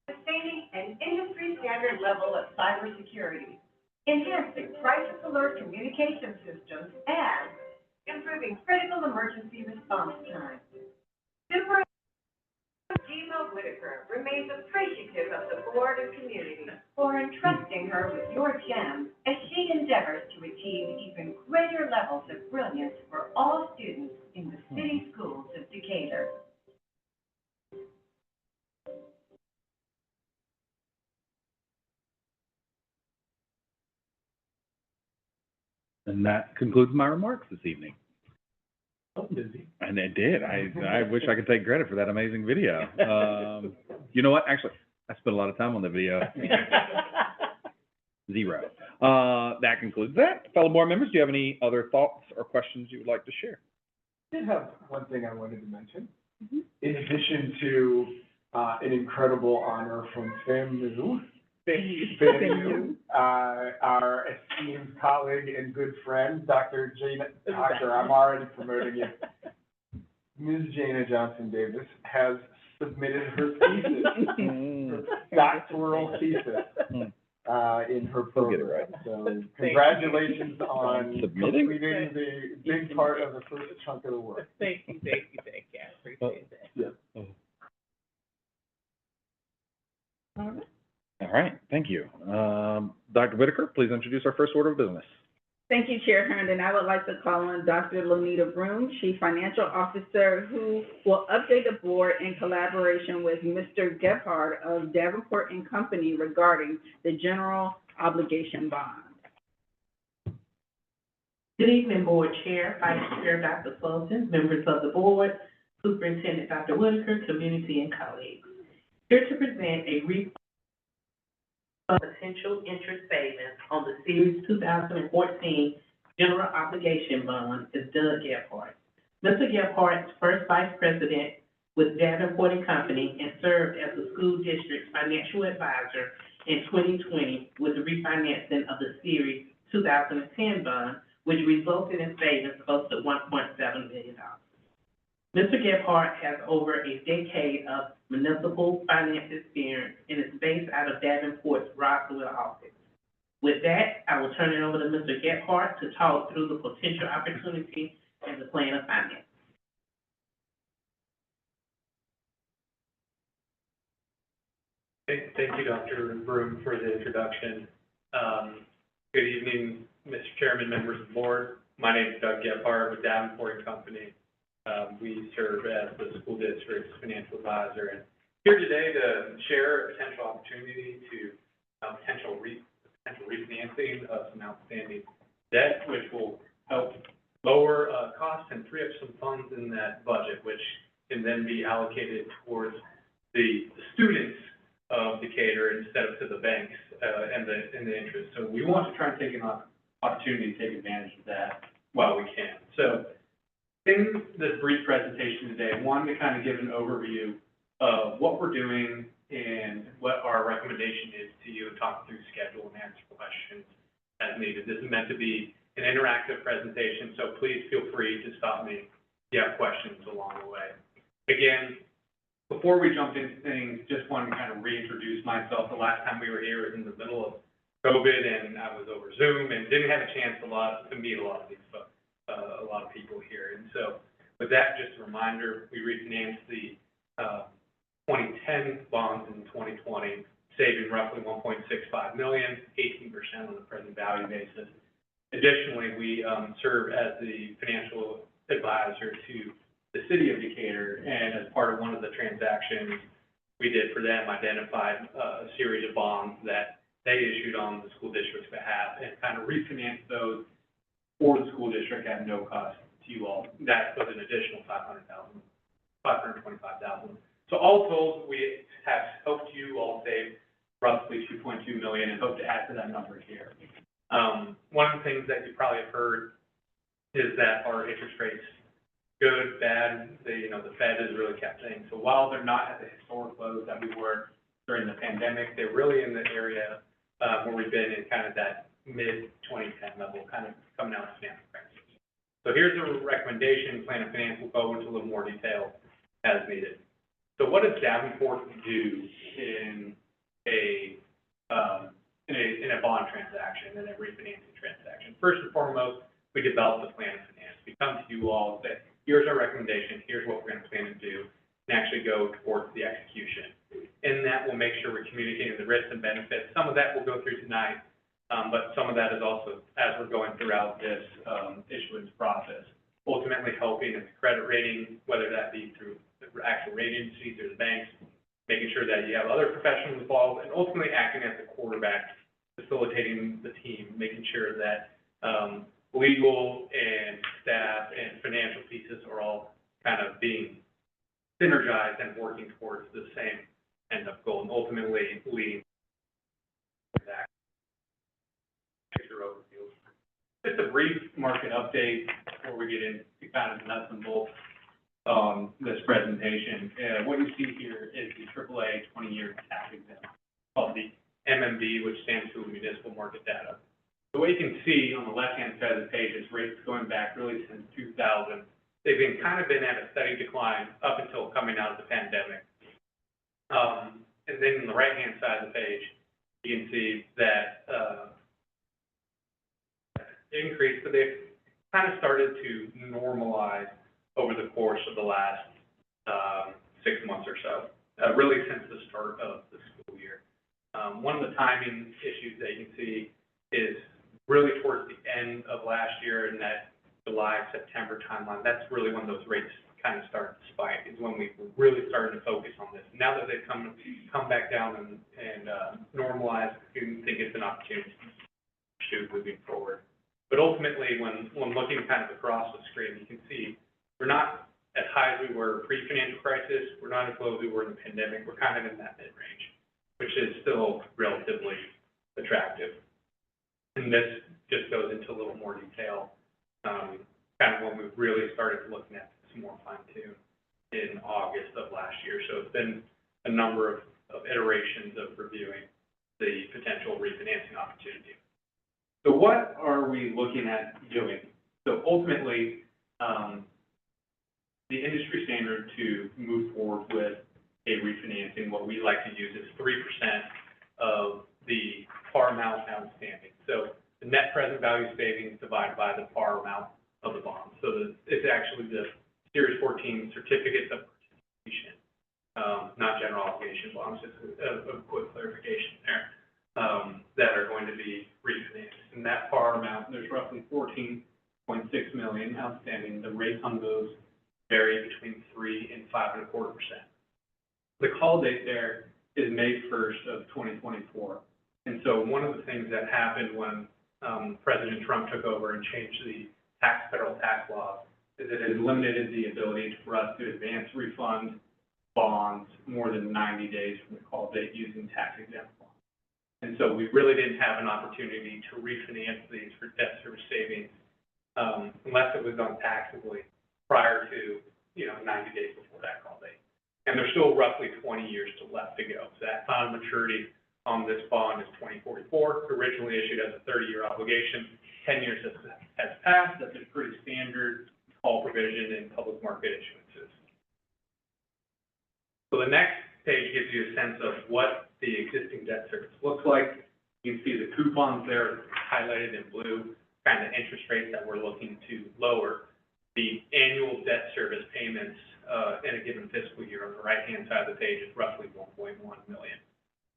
sustaining an industry-standard level of cybersecurity, enhancing crisis alert communication systems, and improving critical emergency response time. Superintendent Gima Whitaker remains appreciative of the board and community for entrusting her with your gem as she endeavors to achieve even greater levels of brilliance for all students in the city schools of Decatur. And that concludes my remarks this evening. I'm busy. And it did. I wish I could take credit for that amazing video. You know what? Actually, I spent a lot of time on the video. 0. That concludes that. Fellow board members, do you have any other thoughts or questions you would like to share? I did have one thing I wanted to mention. In addition to an incredible honor from FAMU, our esteemed colleague and good friend, Dr. I'm already promoting you. Ms. Jana Johnson Davis has submitted her thesis, her doctoral thesis, in her program. Right. So congratulations on Submitting? completing the big part of the first chunk of the work. Thank you. I appreciate that. Yeah. All right, thank you. Dr. Whitaker, please introduce our first order of business. Thank you, Chair Herndon. I would like to call on Dr. Lonita Broom, Chief Financial Officer, who will update the board in collaboration with Mr. Gebhardt of Davenport and Company regarding the general obligation bond. Good evening, Board Chair, Vice Chair Dr. Sullivan, members of the board, Superintendent Dr. Whitaker, community and colleagues. Here to present a refund of potential interest savings on the Series 2014 General Obligation Bond is Doug Gephardt. Mr. Gephardt is first Vice President with Davenport and Company and served as the school district's financial advisor in 2020 with the refinancing of the Series 2010 bond, which resulted in savings close to $1.7 million. Mr. Gephardt has over a decade of municipal finance experience and is based out of Davenport's Roswell office. With that, I will turn it over to Mr. Gephardt to talk through the potential opportunity and the plan of finance. Thank you, Dr. Broom, for the introduction. Good evening, Mr. Chairman, members of the board. My name is Doug Gephardt with Davenport and Company. We serve as the school district's financial advisor, and here today to share a potential opportunity to potential refinancing of some outstanding debt, which will help lower costs and free up some funds in that budget, which can then be allocated towards the students of Decatur instead of to the banks and the interest. So we want to try and take an opportunity to take advantage of that while we can. So in this brief presentation today, I wanted to kind of give an overview of what we're doing and what our recommendation is to you, and talk through schedule and answer questions as needed. This is meant to be an interactive presentation, so please feel free to stop me if you have questions along the way. Again, before we jump into things, just wanted to kind of reintroduce myself. The last time we were here was in the middle of COVID, and I was over Zoom and didn't have a chance to meet a lot of these folks, a lot of people here. And so with that, just a reminder, we refinanced the 2010 bonds in 2020, saving roughly $1.65 million, 18% on the present value basis. Additionally, we serve as the financial advisor to the city of Decatur, and as part of one of the transactions we did for them, identified a series of bonds that they issued on the school district's behalf and kind of refinanced those for the school district at no cost to you all. That was an additional $525,000. So all told, we have helped you all save roughly $2.2 million and hope to add to that number here. One of the things that you probably have heard is that our interest rates, good, bad, the Fed has really kept things. So while they're not at the historic lows that we were during the pandemic, they're really in the area where we've been in kind of that mid-2010 level, kind of coming out of Stanford crisis. So here's a recommendation. Plan of Finance will go into a little more detail as needed. So what does Davenport do in a bond transaction, in a refinancing transaction? First and foremost, we develop the plan of finance. We come to you all and say, here's our recommendation, here's what we're going to plan to do, and actually go towards the execution. In that, we'll make sure we're communicating the risks and benefits. Some of that we'll go through tonight, but some of that is also as we're going throughout this issuance process, ultimately helping in the credit rating, whether that be through the actual rating agencies or the banks, making sure that you have other professionals involved, and ultimately acting as the quarterback, facilitating the team, making sure that legal and staff and financial pieces are all kind of being synergized and working towards the same end up goal, and ultimately leading to that picture overview. Just a brief market update before we get into kind of the nuts and bolts on this presentation. What you see here is the AAA 20-year tax exempt, called the MMD, which stands for Municipal Market Data. So what you can see on the left-hand side of the page is rates going back really since 2000. They've been at a steady decline up until coming out of the pandemic. And then on the right-hand side of the page, you can see that increase, but they've kind of started to normalize over the course of the last 6 months or so, really since the start of the school year. One of the timing issues that you can see is really towards the end of last year, in that July, September timeline. That's really when those rates kind of started to spike, is when we were really starting to focus on this. Now that they've come back down and normalized, we think it's an opportunity to pursue moving forward. But ultimately, when looking kind of across the screen, you can see we're not as high as we were pre-financial crisis. We're not as low as we were in the pandemic. We're kind of in that mid-range, which is still relatively attractive. And this just goes into a little more detail, kind of when we really started looking at this more fine-tuned in August of last year. So it's been a number of iterations of reviewing the potential refinancing opportunity. So what are we looking at doing? So ultimately, the industry standard to move forward with a refinancing, what we like to use is 3% of the par amount outstanding. So the net present value savings divided by the par amount of the bond. So it's actually the Series 14 certificates of participation, not general obligation bonds, just a quick clarification there, that are going to be refinanced. And that par amount, there's roughly 14.6 million outstanding. The rates on those vary between 3 and 5.25%. The call date there is May 1st of 2024. And so one of the things that happened when President Trump took over and changed the federal tax laws is that it limited the ability for us to advance refund bonds more than 90 days from the call date using tax-exempt bonds. And so we really didn't have an opportunity to refinance these for debt service savings unless it was done taxably prior to, 90 days before that call date. And there's still roughly 20 years left to go. So that final maturity on this bond is 2044, originally issued as a 30-year obligation. 10 years has passed. That's a pretty standard call provision in public market issuances. So the next page gives you a sense of what the existing debt service looks like. You can see the coupons there highlighted in blue, kind of interest rates that we're looking to lower. The annual debt service payments in a given fiscal year on the right-hand side of the page is roughly $1.1 million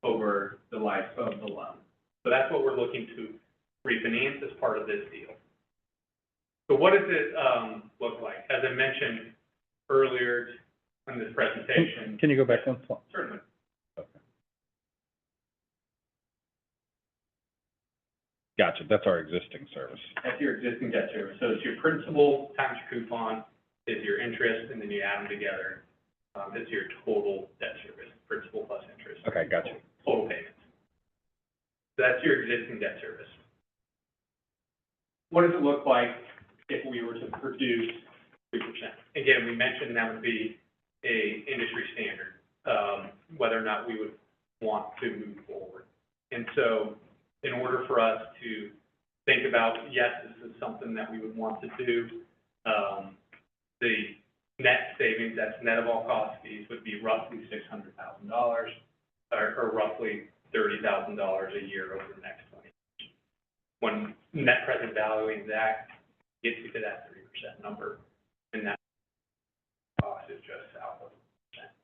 over the life of the loan. So that's what we're looking to refinance as part of this deal. So what does it look like? As I mentioned earlier in this presentation. Can you go back one slide? Certainly. Gotcha, that's our existing service. That's your existing debt service. So it's your principal times your coupon, is your interest, and then you add them together. It's your total debt service, principal plus interest. Okay, gotcha. Total payments. So that's your existing debt service. What does it look like if we were to produce 3%? Again, we mentioned that would be a industry standard, whether or not we would want to move forward. And so in order for us to think about, yes, this is something that we would want to do, the net savings, that's net of all cost fees, would be roughly $600,000 or roughly $30,000 a year over the next 20 years. When net present valuing that gets you to that 3% number, and that cost is just south of 1%.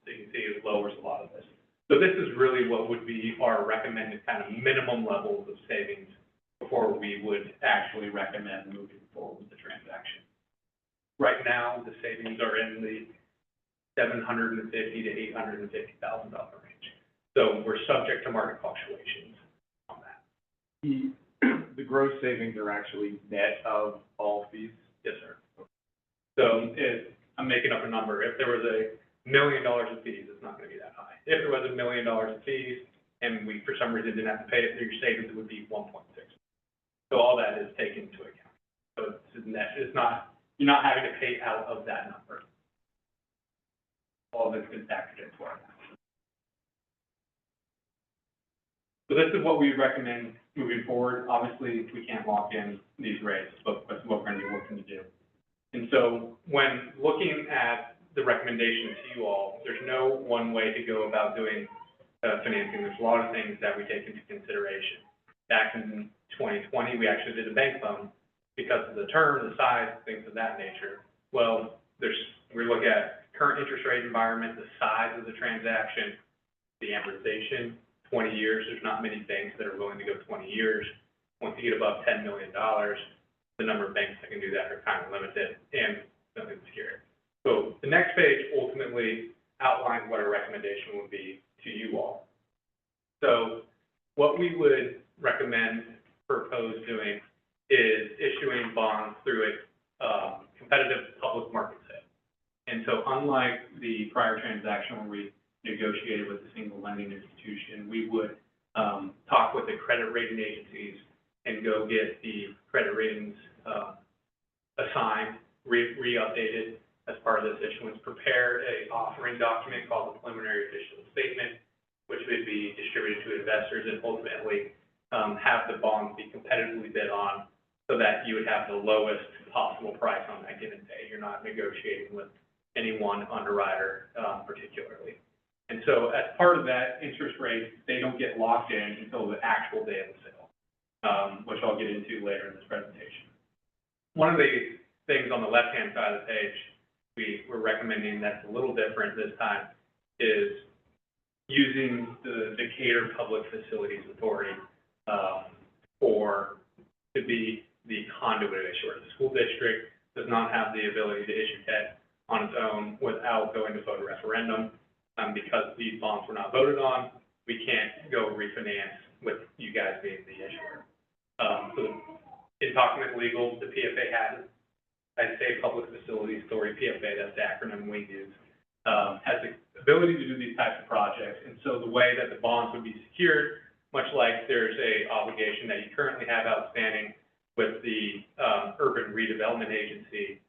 So you can see it lowers a lot of this. So this is really what would be our recommended kind of minimum levels of savings before we would actually recommend moving forward with the transaction. Right now, the savings are in the $750,000 to $850,000 range. So we're subject to market fluctuations on that. The gross savings are actually net of all fees? Yes, sir. So I'm making up a number. If there was $1 million in fees, it's not going to be that high. If there was $1 million in fees and we, for some reason, didn't have to pay it through your savings, it would be 1.6. So all that is taken into account. So it's net. It's not, you're not having to pay out of that number. All of it's been factored into our analysis. So this is what we recommend moving forward. Obviously, we can't lock in these rates, but that's what we're going to be working to do. And so when looking at the recommendation to you all, there's no one way to go about doing financing. There's a lot of things that we take into consideration. Back in 2020, we actually did a bank loan because of the term, the size, things of that nature. Well, we look at current interest rate environment, the size of the transaction, the amortization, 20 years. There's not many banks that are willing to go 20 years. Once you get above $10 million, the number of banks that can do that are kind of limited and nothing scary. So the next page ultimately outlines what our recommendation would be to you all. So what we would recommend, propose doing is issuing bonds through a competitive public market sale. And so unlike the prior transaction where we negotiated with a single lending institution, we would talk with the credit rating agencies and go get the credit ratings assigned, re-updated as part of this issuance, prepare a offering document called the preliminary official statement, which would be distributed to investors and ultimately have the bonds be competitively bid on so that you would have the lowest possible price on that given day. You're not negotiating with any one underwriter particularly. And so as part of that, interest rates, they don't get locked in until the actual day of the sale, which I'll get into later in this presentation. One of the things on the left-hand side of the page, we're recommending that's a little different this time, is using the Decatur Public Facilities Authority to be the conduit issuer. The school district does not have the ability to issue debt on its own without going to vote a referendum. Because these bonds were not voted on, we can't go refinance with you guys being the issuer. So in talking with legal, the PFA has, I'd say Public Facilities Authority, PFA, that's the acronym we use, has the ability to do these types of projects. And so the way that the bonds would be secured, much like there's a obligation that you currently have outstanding with the Urban Redevelopment Agency,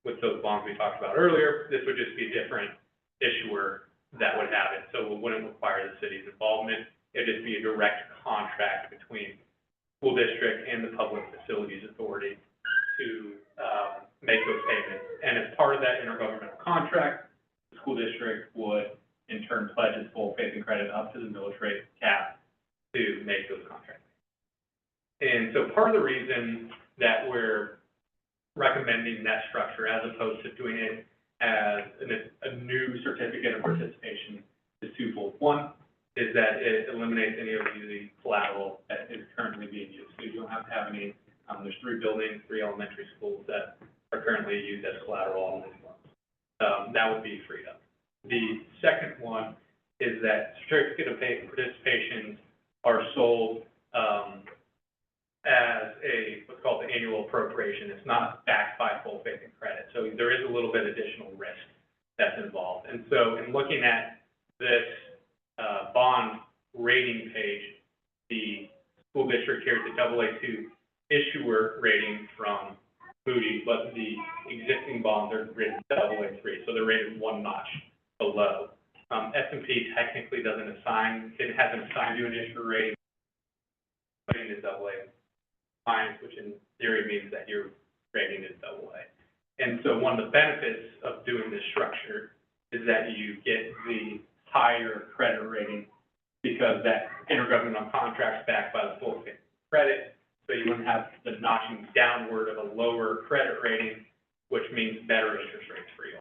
with those bonds we talked about earlier, this would just be a different issuer that would have it. So it wouldn't require the city's involvement. It'd just be a direct contract between school district and the Public Facilities Authority to make those payments. And as part of that intergovernmental contract, the school district would in turn pledge its full faith and credit up to the millage rate cap to make those contracts. And so part of the reason that we're recommending that structure as opposed to doing it as a new certificate of participation is twofold. One is that it eliminates any of the collateral that is currently being used. So you don't have to have any, there's 3 buildings, 3 elementary schools that are currently used as collateral on these loans. That would be freed up. The second one is that certificate of participations are sold as what's called the annual appropriation. It's not backed by full faith and credit. So there is a little bit additional risk that's involved. And so in looking at this bond rating page, the school district here is a AA2 issuer rating from Moody's, but the existing bonds are rated AA3, so they're rated 1 notch below. S&P technically it hasn't assigned you an issuer rating, rating is AA. Which in theory means that your rating is AA. And so one of the benefits of doing this structure is that you get the higher credit rating because that intergovernmental contract's backed by the full faith credit. So you wouldn't have the notching downward of a lower credit rating, which means better interest rates for you.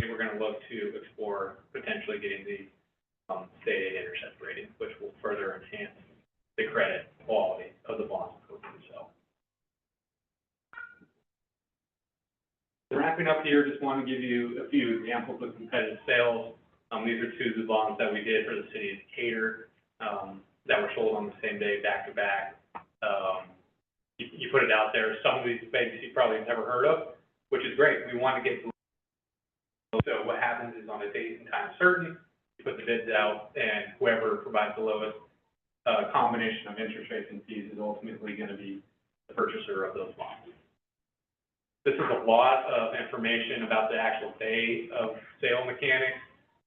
And we're going to look to explore potentially getting the state aid intercept rating, which will further enhance the credit quality of the bonds themselves. Wrapping up here, just want to give you a few examples of competitive sales. These are 2 of the bonds that we did for the city of Decatur that were sold on the same day, back to back. You put it out there. Some of these banks you probably never heard of, which is great. We want to get to. So what happens is on a date and time certain, you put the bids out, and whoever provides the lowest combination of interest rates and fees is ultimately going to be the purchaser of those bonds. This is a lot of information about the actual day of sale mechanics,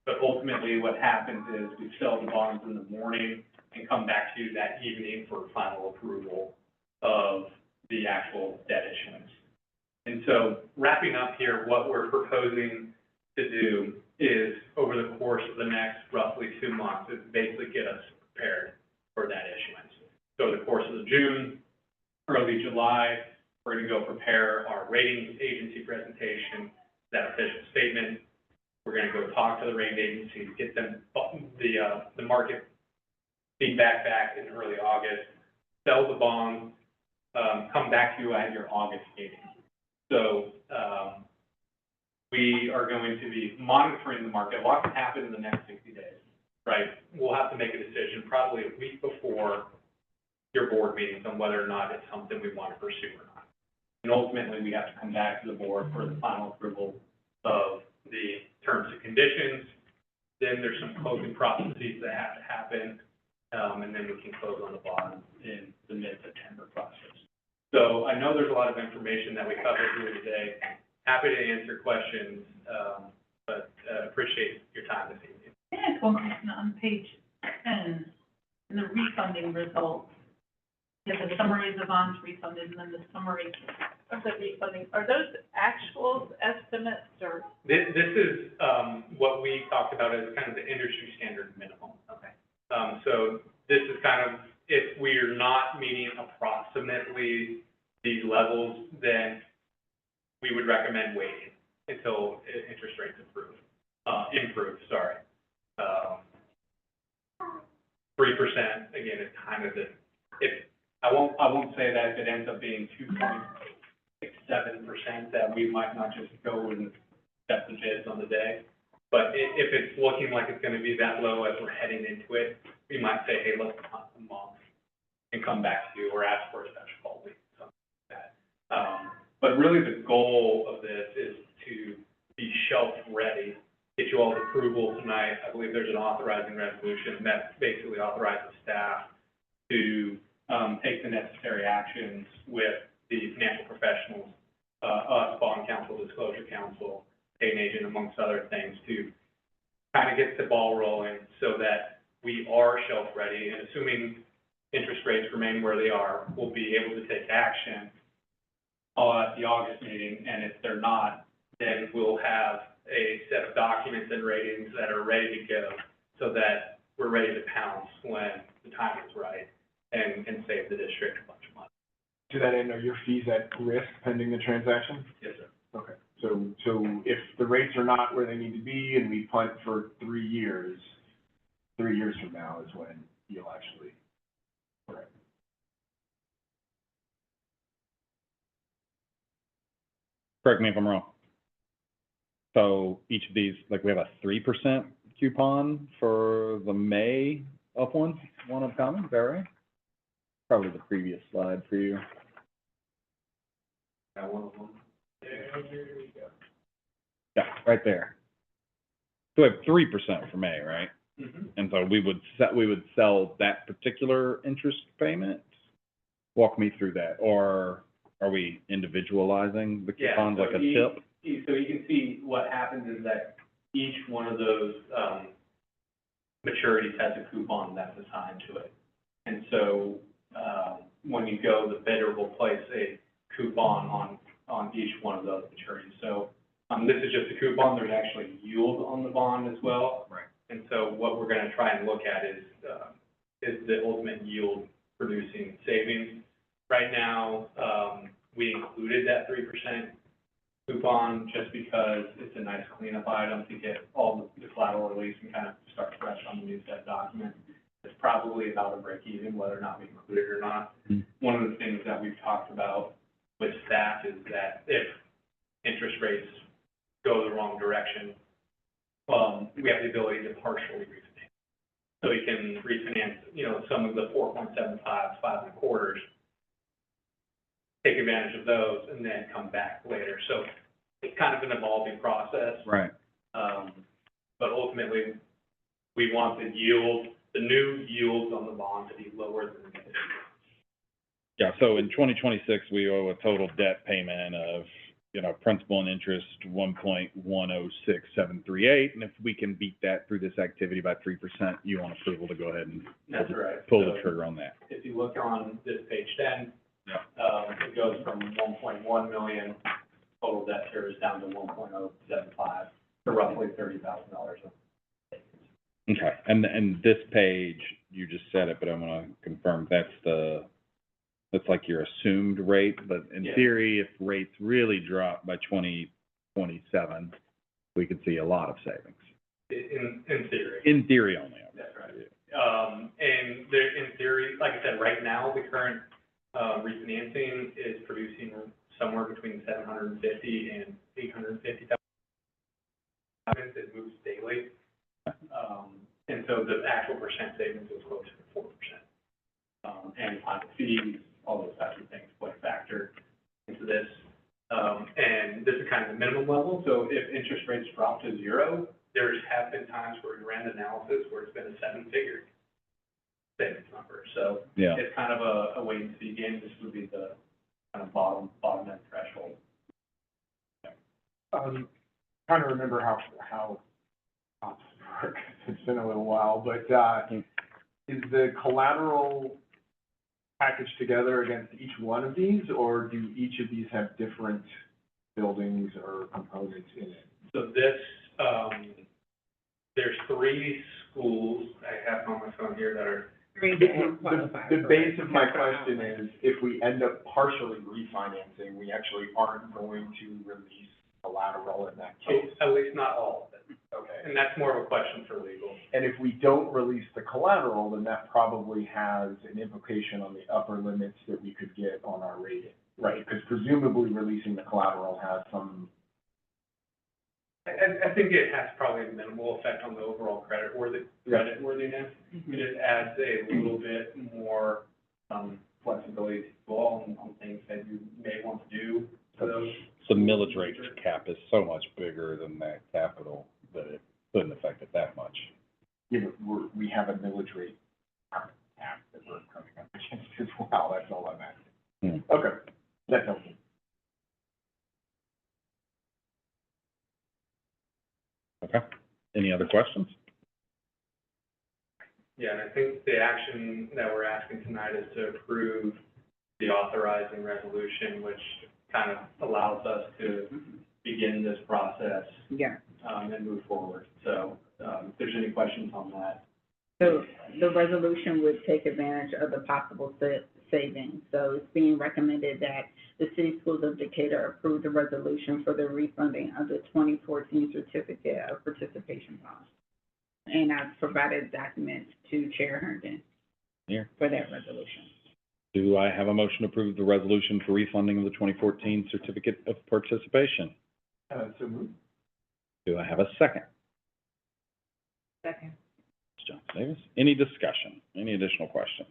but ultimately what happens is we sell the bonds in the morning and come back to you that evening for final approval of the actual debt issuance. And so wrapping up here, what we're proposing to do is over the course of the next roughly 2 months, is basically get us prepared for that issuance. So the course of June, early July, we're going to go prepare our ratings agency presentation, that official statement. We're going to go talk to the rating agencies, get them the market feedback back in early August, sell the bonds, come back to you at your August meeting. So we are going to be monitoring the market. A lot can happen in the next 60 days, right? We'll have to make a decision probably a week before your board meetings on whether or not it's something we want to pursue or not. And ultimately, we have to come back to the board for the final approval of the terms and conditions. Then there's some closing processes that have to happen, and then we can close on the bond in the mid-September process. So I know there's a lot of information that we covered here today. Happy to answer questions, but appreciate your time this evening. Can I ask one question on page 10, in the refunding results? You have the summary of the bonds refunded, and then the summary of the refunding. Are those actual estimates, or? This is what we talked about as kind of the industry standard minimum. Okay. So this is kind of, if we are not meeting approximately these levels, then we would recommend waiting until interest rates improve, sorry. 3%, again, is kind of I won't say that if it ends up being 2.67%, that we might not just go and accept the bids on the day. But if it's looking like it's gonna be that low as we're heading into it, we might say, hey, let's hunt a month and come back to you or ask for a special call week, something like that. But really the goal of this is to be shelf ready, get you all the approval tonight. I believe there's an authorizing resolution that basically authorizes staff to take the necessary actions with the financial professionals, us, bond counsel, disclosure counsel, paying agent, amongst other things, to kind of get the ball rolling so that we are shelf ready, and assuming interest rates remain where they are, we'll be able to take action at the August meeting, and if they're not, then we'll have a set of documents and ratings that are ready to go so that we're ready to pounce when the time is right and save the district a bunch of money. To that end, are your fees at risk pending the transaction? Yes, sir. Okay, so if the rates are not where they need to be and we punt for 3 years, 3 years from now is when you'll actually, correct. Correct me if I'm wrong. So each of these, like, we have a 3% coupon for the May up one upcoming, is that right? Probably the previous slide for you. Got one of them. Yeah, right there. So we have 3% for May, right? Mm-hmm. And so we would sell that particular interest payment? Walk me through that, or are we individualizing the coupons like a tip? So you can see what happens is that each one of those maturities has a coupon that's assigned to it. And so when you go, the bidder will place a coupon on each one of those maturities. So this is just a coupon. There's actually yield on the bond as well. Right. And so what we're going to try and look at is the ultimate yield producing savings. Right now, we included that 3% coupon just because it's a nice cleanup item to get all the collateral release and kind of start fresh on the new set document. It's probably about a break even, whether or not we include it or not. Mm-hmm. One of the things that we've talked about with staff is that if interest rates go the wrong direction, we have the ability to partially refinance. So we can refinance, some of the 4.75s, 5.25s, take advantage of those, and then come back later. So it's kind of an evolving process. Right. But ultimately, we want the new yields on the bond to be lower than the negative. Yeah, so in 2026, we owe a total debt payment of, principal and interest, 1.106738, and if we can beat that through this activity by 3%, you want approval to go ahead and That's right. pull the trigger on that. If you look on this page 10, Yeah. It goes from 1.1 million total debt service down to 1.075 for roughly $30,000. Okay, and this page, you just said it, but I want to confirm, that's like your assumed rate, but in Yeah. theory, if rates really drop by 2027, we could see a lot of savings. In theory. In theory only. That's right. And in theory, like I said, right now, the current refinancing is producing somewhere between 750 and 850,000. It moves daily. And so the actual percent savings is closer to 4%. and final fees, all those types of things play a factor into this. And this is kind of the minimum level, so if interest rates drop to zero, there have been times where we ran analysis where it's been a seven-figure savings number. So Yeah. it's kind of a wait and see game. This would be the kind of bottom end threshold. Trying to remember how ops work. It's been a little while, but, is the collateral packaged together against each one of these, or do each of these have different buildings or components in it? So this, there's 3 schools, I have on my phone here, that are, The base of my question is, if we end up partially refinancing, we actually aren't going to release collateral in that case. at least not all of it. Okay. And that's more of a question for legal. And if we don't release the collateral, then that probably has an implication on the upper limits that we could get on our rating, right? Because presumably releasing the collateral has some. I think it has probably a minimal effect on the overall creditworthiness. Mm-hmm. It just adds a little bit more, flexibility to you all on things that you may want to do for those. The millage rate cap is so much bigger than that capital that it couldn't affect it that much. Yeah, but we have a millage rate cap that we're coming up against as well, that's all I'm asking. Okay, that's helpful. Okay. Any other questions? Yeah, and I think the action that we're asking tonight is to approve the authorizing resolution, which kind of allows us to begin this process, Yeah. and move forward. So, if there's any questions on that. So the resolution would take advantage of the possible savings. So it's being recommended that the City Schools of Decatur approve the resolution for the refunding of the 2014 Certificate of Participation Bond. And I've provided documents to Chair Herndon Here. for that resolution. Do I have a motion to approve the resolution for refunding of the 2014 Certificate of Participation? So moved. Do I have a second? Second. John Davis. Any discussion? Any additional questions?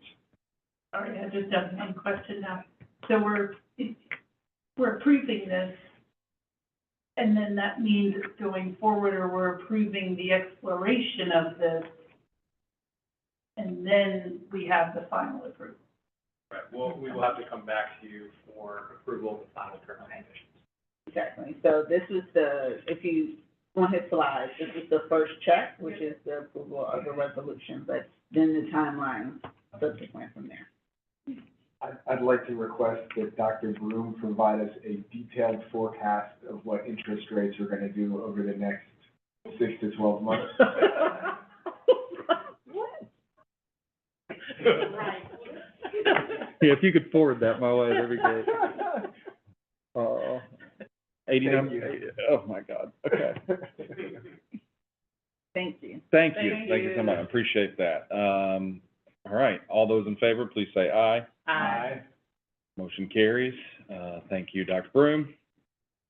Sorry, I just have one question now. So we're approving this, and then that means it's going forward, or we're approving the exploration of this, and then we have the final approval. Right, well, we will have to come back to you for approval of the final terms and conditions. Exactly. So this was if you, on his slides, this is the first check, which is the approval of the resolution, but then the timeline subsequent from there. I'd like to request that Dr. Broom provide us a detailed forecast of what interest rates are gonna do over the next 6 to 12 months. Yeah, if you could forward that my way, that'd be great. 89, Thank you. oh my God, okay. Thank you. Thank you so much, I appreciate that. All right, all those in favor, please say aye. Aye. Motion carries. Thank you, Dr. Broom.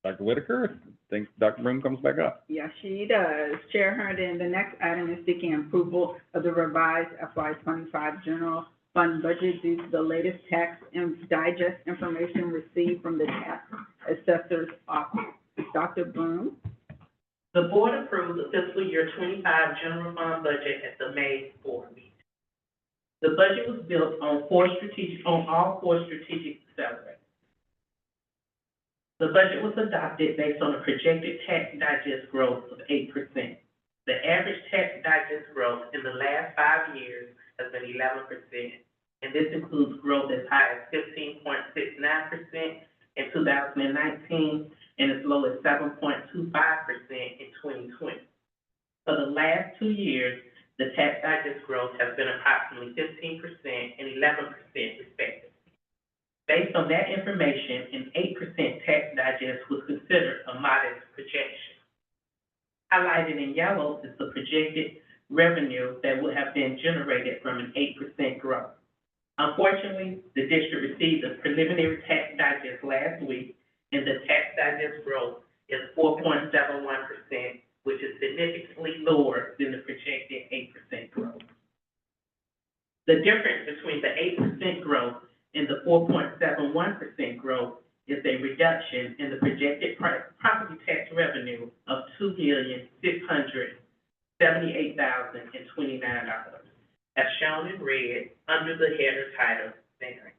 Dr. Whitaker, I think Dr. Broom comes back up. Yes, she does. Chair Herndon, the next item is seeking approval of the revised FY25 general fund budget due to the latest tax and digest information received from the tax assessor's office. Dr. Broom? The board approved the fiscal year 25 general fund budget at the May board meeting. The budget was built on all four strategic accelerations. The budget was adopted based on a projected tax digest growth of 8%. The average tax digest growth in the last 5 years has been 11%, and this includes growth as high as 15.69% in 2019 and as low as 7.25% in 2020. For the last 2 years, the tax digest growth has been approximately 15% and 11% respectively. Based on that information, an 8% tax digest was considered a modest projection. Highlighted in yellow is the projected revenue that would have been generated from an 8% growth. Unfortunately, the district received a preliminary tax digest last week, and the tax digest growth is 4.71%, which is significantly lower than the projected 8% growth. The difference between the 8% growth and the 4.71% growth is a reduction in the projected property tax revenue of $2,678,029, as shown in red under the header title variance.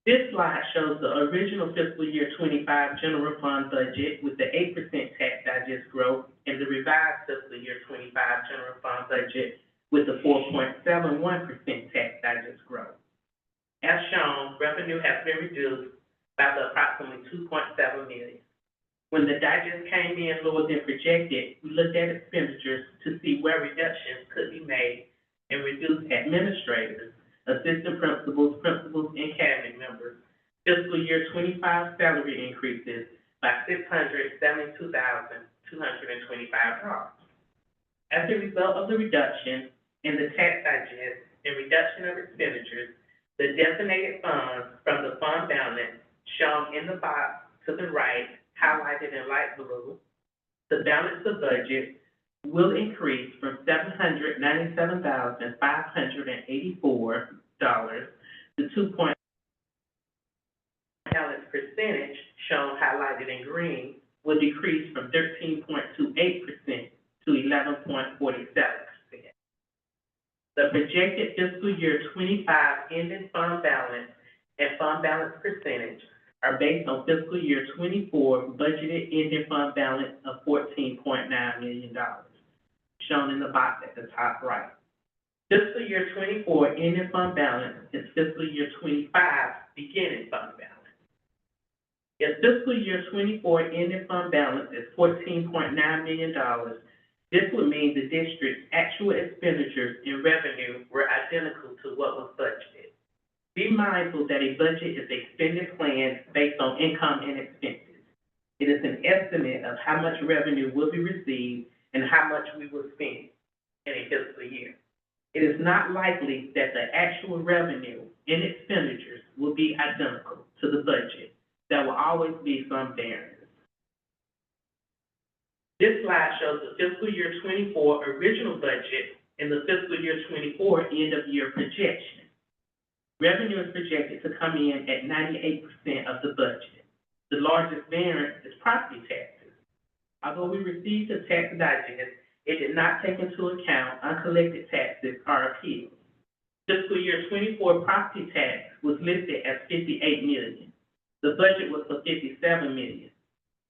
This slide shows the original fiscal year 25 general fund budget with the 8% tax digest growth and the revised fiscal year 25 general fund budget with the 4.71% tax digest growth. As shown, revenue has been reduced by the approximately $2.7 million. When the digest came in lower than projected, we looked at expenditures to see where reductions could be made and reduce administrators, assistant principals, and cabinet members. Fiscal year 25 salary increases by $672,225. As a result of the reduction in the tax digest and reduction of expenditures, the designated funds from the fund balance shown in the box to the right, highlighted in light blue, the balance of budget will increase from $797,584 to 2. Balance percentage, shown highlighted in green, will decrease from 13.28% to 11.47%. The projected fiscal year 25 ending fund balance and fund balance percentage are based on fiscal year 24 budgeted ending fund balance of $14.9 million, shown in the box at the top right. Fiscal year 24 ending fund balance is fiscal year 25 beginning fund balance. If fiscal year 24 ending fund balance is $14.9 million, this would mean the district's actual expenditures and revenue were identical to what was budgeted. Be mindful that a budget is a spending plan based on income and expenses. It is an estimate of how much revenue will be received and how much we will spend in a fiscal year. It is not likely that the actual revenue and expenditures will be identical to the budget. There will always be some variance. This slide shows the fiscal year 24 original budget and the fiscal year 24 end-of-year projection. Revenue is projected to come in at 98% of the budget. The largest variance is property taxes. Although we received a tax digest, it did not take into account uncollected taxes or appeals. Fiscal year 24 property tax was listed as $58 million. The budget was for $57 million.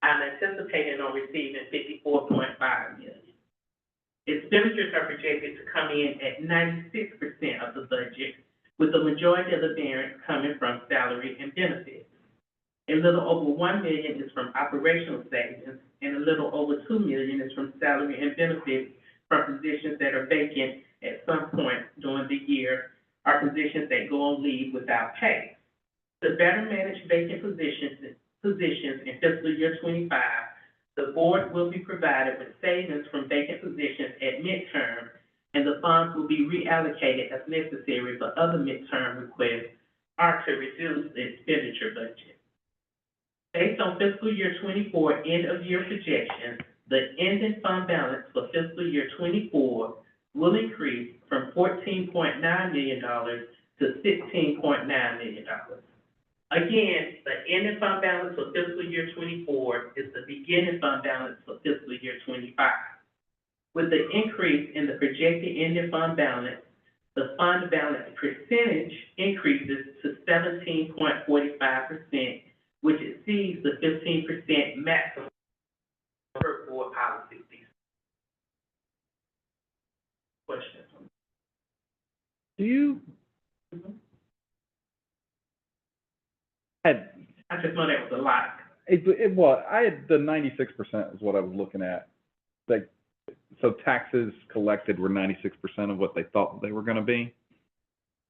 I'm anticipating on receiving $54.5 million. Expenditures are projected to come in at 96% of the budget, with the majority of the variance coming from salary and benefits. A little over $1 million is from operational savings, and a little over $2 million is from salary and benefits from positions that are vacant at some point during the year, or positions that go on leave without pay. To better manage vacant positions in fiscal year 25, the board will be provided with savings from vacant positions at midterm, and the funds will be reallocated as necessary for other midterm requests or to reduce the expenditure budget. Based on fiscal year 24 end-of-year projections, the ending fund balance for fiscal year 24 will increase from $14.9 million to $16.9 million. Again, the ending fund balance for fiscal year 24 is the beginning fund balance for fiscal year 25. With the increase in the projected ending fund balance, the fund balance percentage increases to 17.45%, which exceeds the 15% maximum per board policy. Questions? Do you? I just know that was a lot. Well, I had the 96% is what I was looking at. Like, so taxes collected were 96% of what they thought they were going to be.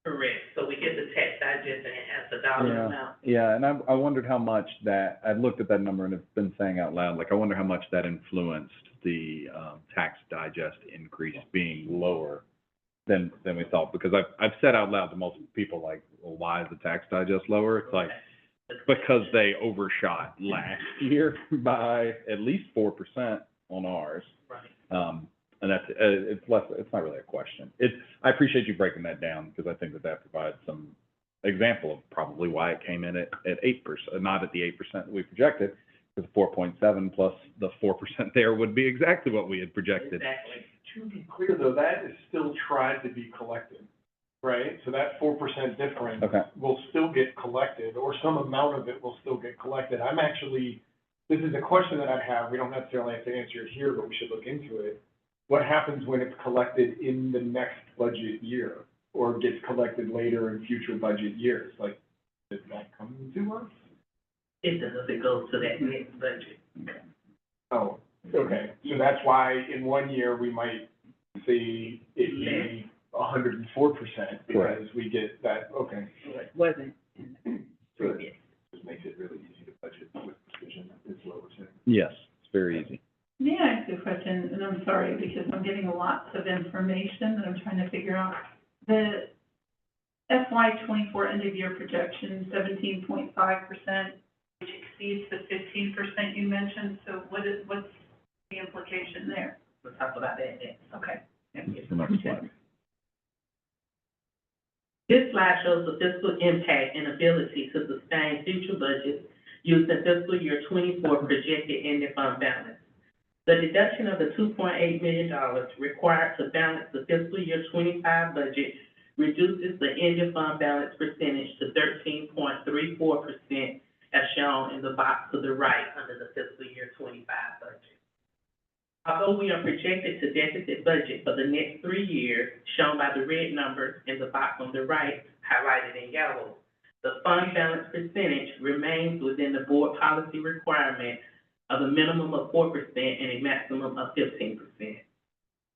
Correct. So we get the tax digest and it has the dollar amount. Yeah, and I wondered how much that, I looked at that number and it's been saying out loud, like, I wonder how much that influenced the tax digest increase being lower than we thought. Because I've said out loud to most people, like, well, why is the tax digest lower? It's like, because they overshot last year by at least 4% on ours. Right. And that's, it's not really a question. I appreciate you breaking that down, because I think that provides some example of probably why it came in at 8%, not at the 8% that we projected, because 4.7 plus the 4% there would be exactly what we had projected. Exactly. To be clear, though, that is still tried to be collected, right? So that 4% difference Okay. will still get collected, or some amount of it will still get collected. This is a question that I have, we don't necessarily have to answer it here, but we should look into it. What happens when it's collected in the next budget year, or gets collected later in future budget years? Like, does that come to us? It does, it goes to that next budget. Oh, okay, so that's why in one year, we might see it be 104%, because we get that, okay. It wasn't in the previous. Just makes it really easy to budget with precision, is what we're saying. Yes, it's very easy. May I ask you a question, and I'm sorry, because I'm getting lots of information that I'm trying to figure out. The FY '24 end of year projection, 17.5%, which exceeds the 15% you mentioned, so what's the implication there? We'll talk about that next. Okay. That's the next slide. This slide shows the fiscal impact and ability to sustain future budgets using fiscal year '24 projected ending fund balance. The deduction of the $2.8 million required to balance the fiscal year '25 budget reduces the ending fund balance percentage to 13.34%, as shown in the box to the right under the fiscal year '25 budget. Although we are projected to deficit budget for the next 3 years, shown by the red numbers in the box on the right, highlighted in yellow, the fund balance percentage remains within the board policy requirement of a minimum of 4% and a maximum of 15%.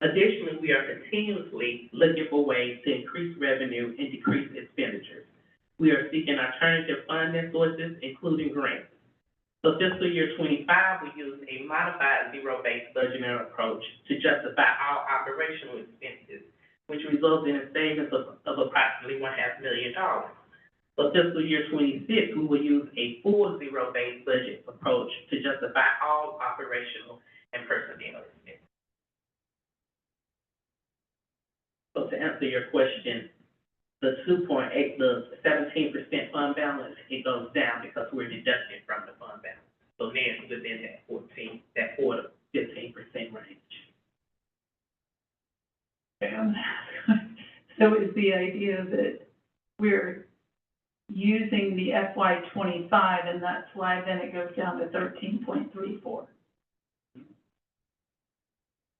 Additionally, we are continuously looking for ways to increase revenue and decrease expenditures. We are seeking alternative funding sources, including grants. For fiscal year '25, we use a modified zero-based budgeting approach to justify all operational expenses, which results in a savings of approximately $500,000. For fiscal year '26, we will use a full zero-based budget approach to justify all operational and personnel expenses. So to answer your question, the 2.8, the 17% fund balance, it goes down because we're deducting from the fund balance. So then it's within that 4 to 15% range. So is the idea that we're using the FY '25, and that's why then it goes down to 13.34?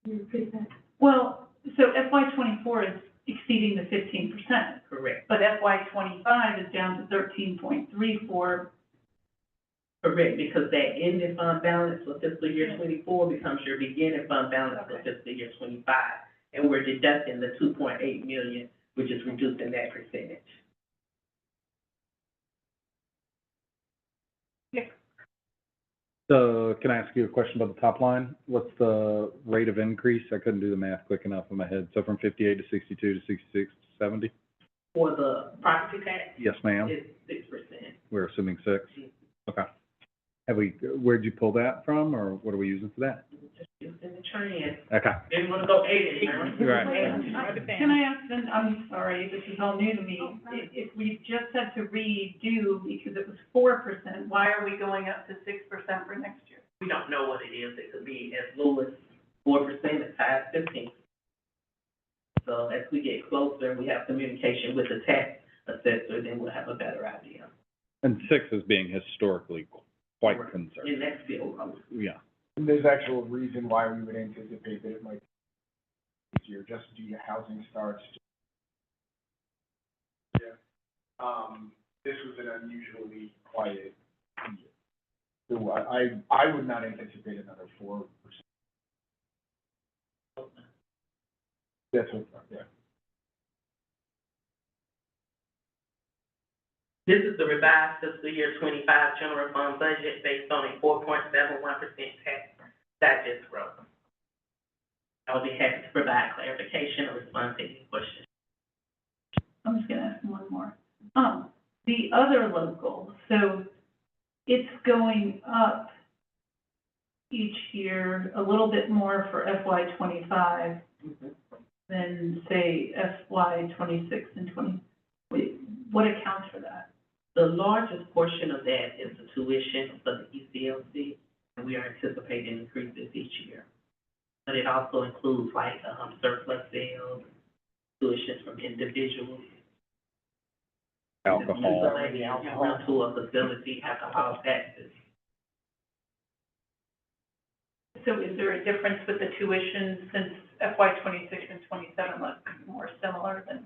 You repeat that? Well, so FY '24 is exceeding the 15%. Correct. But FY '25 is down to 13.34. Correct, because that ending fund balance for fiscal year '24 becomes your beginning fund balance for fiscal year '25. And we're deducting the $2.8 million, which is reducing that percentage. So can I ask you a question about the top line? What's the rate of increase? I couldn't do the math quick enough in my head. So from 58 to 62 to 66 to 70? For the property tax, Yes, ma'am. it's 6%. We're assuming 6? Okay. Where'd you pull that from, or what are we using for that? Just using the trend. Okay. Didn't want to go 80. Right. Can I ask then, I'm sorry, this is all new to me. If we just had to redo because it was 4%, why are we going up to 6% for next year? We don't know what it is. It could be as low as 4%, as high as 15%. So as we get closer and we have communication with the tax assessor, then we'll have a better idea. And 6 is being historically quite conservative. And that's still low. Yeah. And there's actual reason why we would anticipate that it might be this year, just due to housing starts. Yeah. This was an unusually quiet year. So I would not anticipate another 4%. That's what, yeah. This is the revised fiscal year '25 general fund budget based on a 4.71% tax digest growth. I would be happy to provide clarification or respond to any questions. I'm just gonna ask one more. The other local, so it's going up each year, a little bit more for FY '25 than, say, FY '26 and what accounts for that? The largest portion of that is the tuition for the ECLC, and we are anticipating increases each year. But it also includes like, surplus sales, tuitions from individuals. Alcohol. Rental of facility, alcohol taxes. So is there a difference with the tuition since FY '26 and '27 look more similar than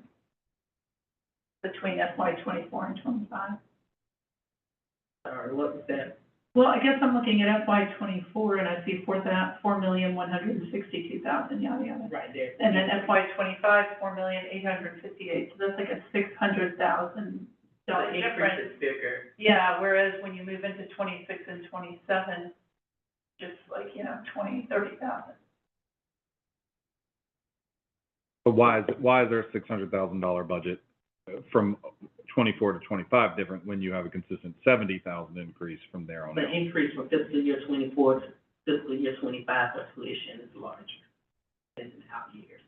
between FY '24 and '25? Sorry, what was that? Well, I guess I'm looking at FY '24 and I see 4,162,000, yada, yada. Right there. And then FY '25, 4,858,000, so that's like a $600,000 The increase difference. is bigger. Yeah, whereas when you move into '26 and '27, just like, 20, 30,000. But why is there a $600,000 budget from 24 to 25 different when you have a consistent 70,000 increase from there on The out? increase from fiscal year '24 to fiscal year '25 for tuition is larger than in out years.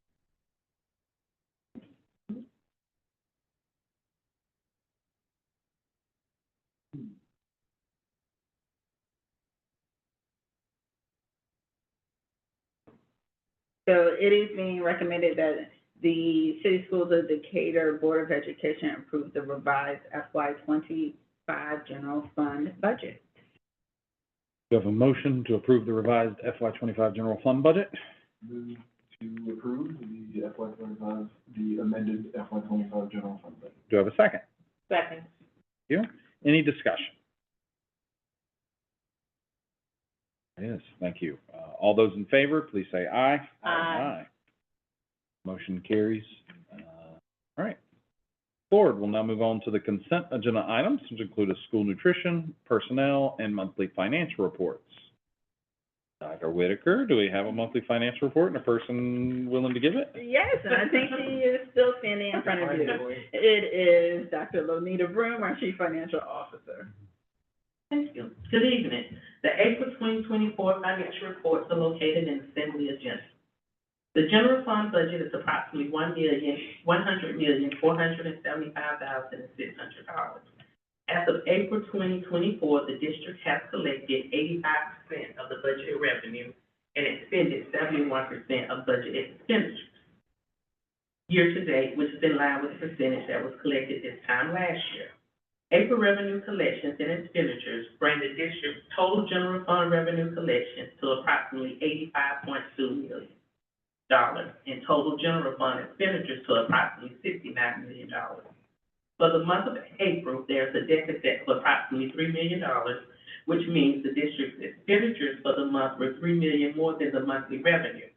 So it is being recommended that the City Schools of Decatur Board of Education approve the revised FY '25 general fund budget. Do you have a motion to approve the revised FY '25 general fund budget? Move to approve the FY '25, the amended FY '25 general fund budget. Do I have a second? Second. Thank you. Any discussion? Yes, thank you. All those in favor, please say aye. Aye. Motion carries. All right. Board will now move on to the consent agenda items, which include a school nutrition, personnel, and monthly financial reports. Dr. Whitaker, do we have a monthly financial report and a person willing to give it? Yes, and I think she is still standing in front of you. It is Dr. Lonita Broom, our Chief Financial Officer. Thank you. Good evening. The April 2024 financial reports are located in Assembly agenda. The general fund budget is approximately $1,475,600. As of April 2024, the district has collected 85% of the budgeted revenue and expended 71% of budgeted expenditures. Year to date, which is in line with the percentage that was collected this time last year. April revenue collections and expenditures bring the district's total general fund revenue collections to approximately $85.2 million, and total general fund expenditures to approximately $69 million. For the month of April, there's a deficit of approximately $3 million, which means the district's expenditures for the month were $3 million more than the monthly revenue.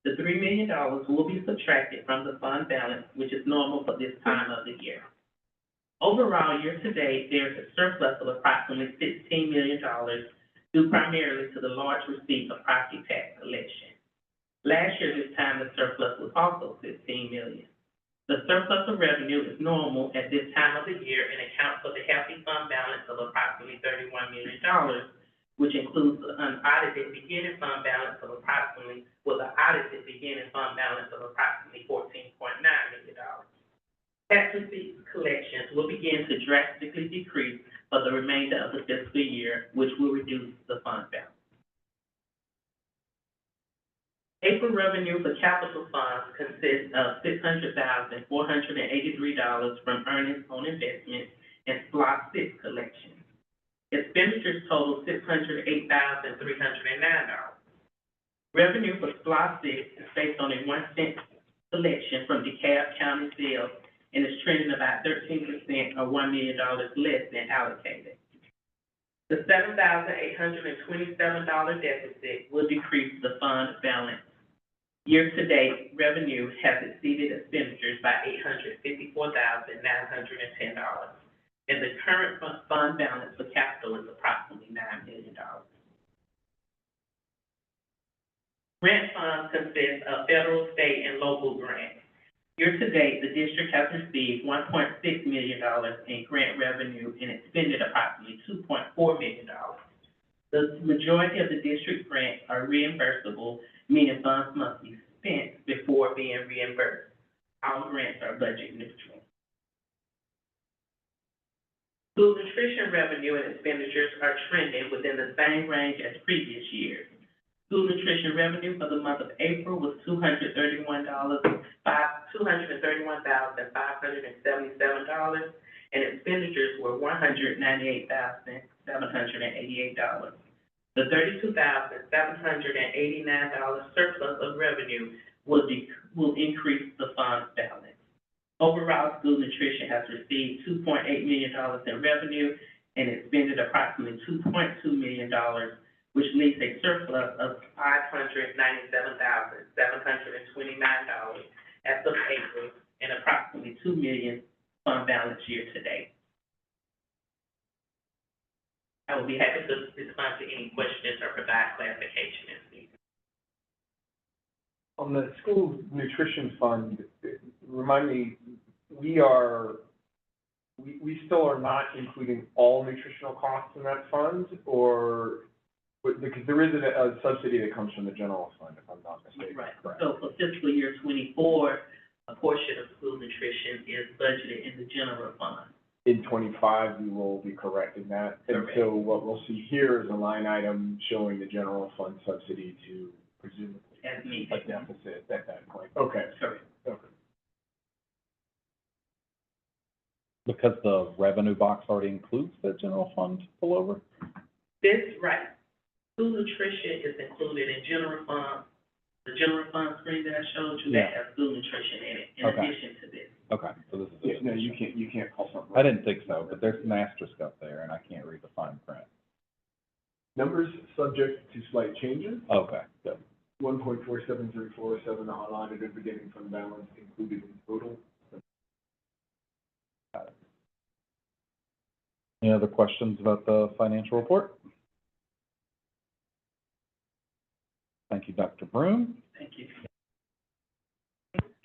The $3 million will be subtracted from the fund balance, which is normal for this time of the year. Overall, year to date, there's a surplus of approximately $16 million, due primarily to the large receipt of property tax collection. Last year, this time, the surplus was also $15 million. The surplus of revenue is normal at this time of the year and accounts for the healthy fund balance of approximately $31 million, which includes the unaudited beginning fund balance of approximately $14.9 million. Tax receipts collections will begin to drastically decrease for the remainder of the fiscal year, which will reduce the fund balance. April revenue for capital funds consists of $600,483 from earnings on investments and SLOSS 6 collections. Expenditures total $608,309. Revenue for SLOSS 6 is based on a 1 cent collection from DeKalb County sales and is trending about 13% or $1 million less than allocated. The $7,827 deficit will decrease the fund balance. Year to date, revenue has exceeded expenditures by $854,910, and the current fund balance for capital is approximately $9 million. Grant funds consist of federal, state, and local grants. Year to date, the district has received $1.6 million in grant revenue and expended approximately $2.4 million. The majority of the district grants are reimbursable, meaning funds must be spent before being reimbursed. Our grants are budget neutral. School nutrition revenue and expenditures are trending within the same range as previous years. School nutrition revenue for the month of April was $231,577, and expenditures were $198,788. The $32,789 surplus of revenue will increase the fund's balance. Overall, school nutrition has received $2.8 million in revenue and expended approximately $2.2 million, which leaves a surplus of $597,729 as of April and approximately $2 million fund balance year to date. I will be happy to respond to any questions or provide clarification as needed. On the school nutrition fund, remind me, we still are not including all nutritional costs in that fund, or, because there is a subsidy that comes from the general fund, if I'm not mistaken. Right. Correct. So for fiscal year '24, a portion of school nutrition is budgeted in the general fund. In '25, we will be correcting that. And Correct. so what we'll see here is a line item showing the general fund subsidy to presumably As a needed. deficit at that point. Okay. Correct. Okay. Because the revenue box already includes the general fund pullover? That's right. School nutrition is included in general fund. The general fund screen that I showed you, that has school nutrition in it, in Okay. addition to this. Okay, so this is. Yeah, no, you can't call something. I didn't think so, but there's an asterisk up there, and I can't read the fine print. Numbers subject to slight changes. Okay, 1.473407 unaudited beginning fund balance included in total. got it. Any other questions about the financial report? Thank you, Dr. Broom. Thank you.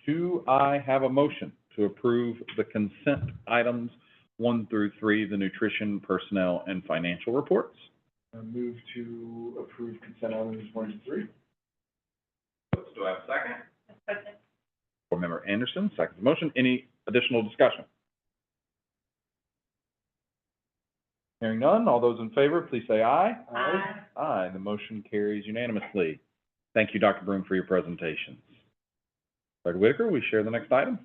Do I have a motion to approve the consent items 1 through 3, the nutrition, personnel, and financial reports? Move to approve consent items 1 to 3. Do I have a second? Board Member Anderson, seconds the motion. Any additional discussion? Hearing none, all those in favor, please say aye. Aye. Aye, the motion carries unanimously. Thank you, Dr. Broom, for your presentations. Dr. Whitaker, we share the next item.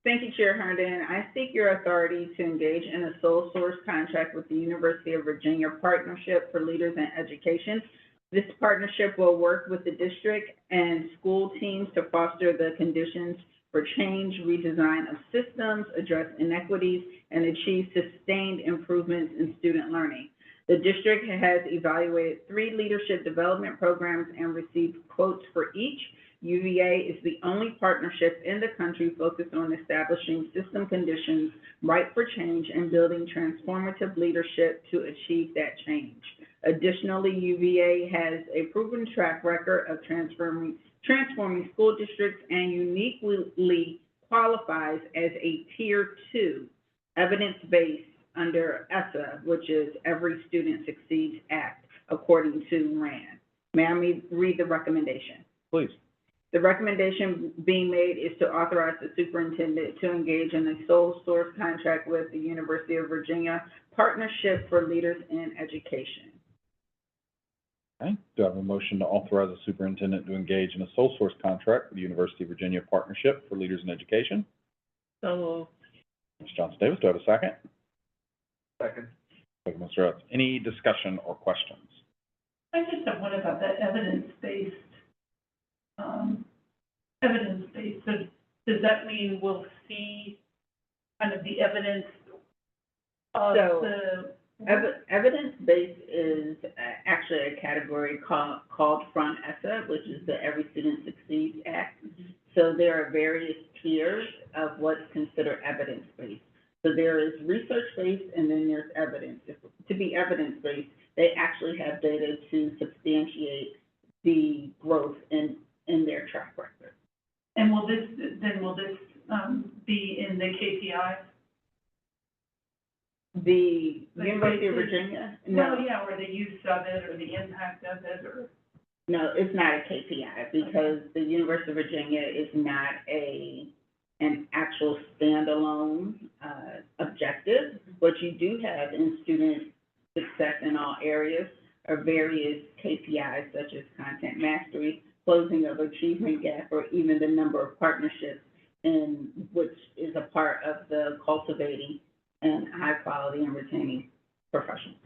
Thank you, Chair Herndon. I seek your authority to engage in a sole source contract with the University of Virginia Partnership for Leaders in Education. This partnership will work with the district and school teams to foster the conditions for change, redesign of systems, address inequities, and achieve sustained improvements in student learning. The district has evaluated 3 leadership development programs and received quotes for each. UVA is the only partnership in the country focused on establishing system conditions ripe for change and building transformative leadership to achieve that change. Additionally, UVA has a proven track record of transforming school districts and uniquely qualifies as a Tier 2 evidence-based under ESSA, which is Every Student Succeeds Act, according to RAND. May I read the recommendation? Please. The recommendation being made is to authorize the superintendent to engage in a sole source contract with the University of Virginia Partnership for Leaders in Education. Okay, do I have a motion to authorize the superintendent to engage in a sole source contract with the University of Virginia Partnership for Leaders in Education? So, Ms. Johnson Davis, do I have a second? Second. Thank you, Mr. Rhodes. Any discussion or questions? I just have one about that evidence-based. So does that mean we'll see kind of the evidence of So, the? Evidence-based is actually a category called from ESSA, which is the Every Student Succeeds Act. So there are various tiers of what's considered evidence-based. So there is research-based and then there's evidence. To be evidence-based, they actually have data to substantiate the growth in their track record. And will this be in the KPIs? The Like, University of they- Virginia? Well, No, yeah, or the use of it, or the impact of it, or, no, it's not a KPI because the University of Virginia is not an actual standalone, objective. What you do have in student success in all areas are various KPIs such as content mastery, closing of achievement gap, or even the number of partnerships, and which is a part of the cultivating and high quality and retaining professionals.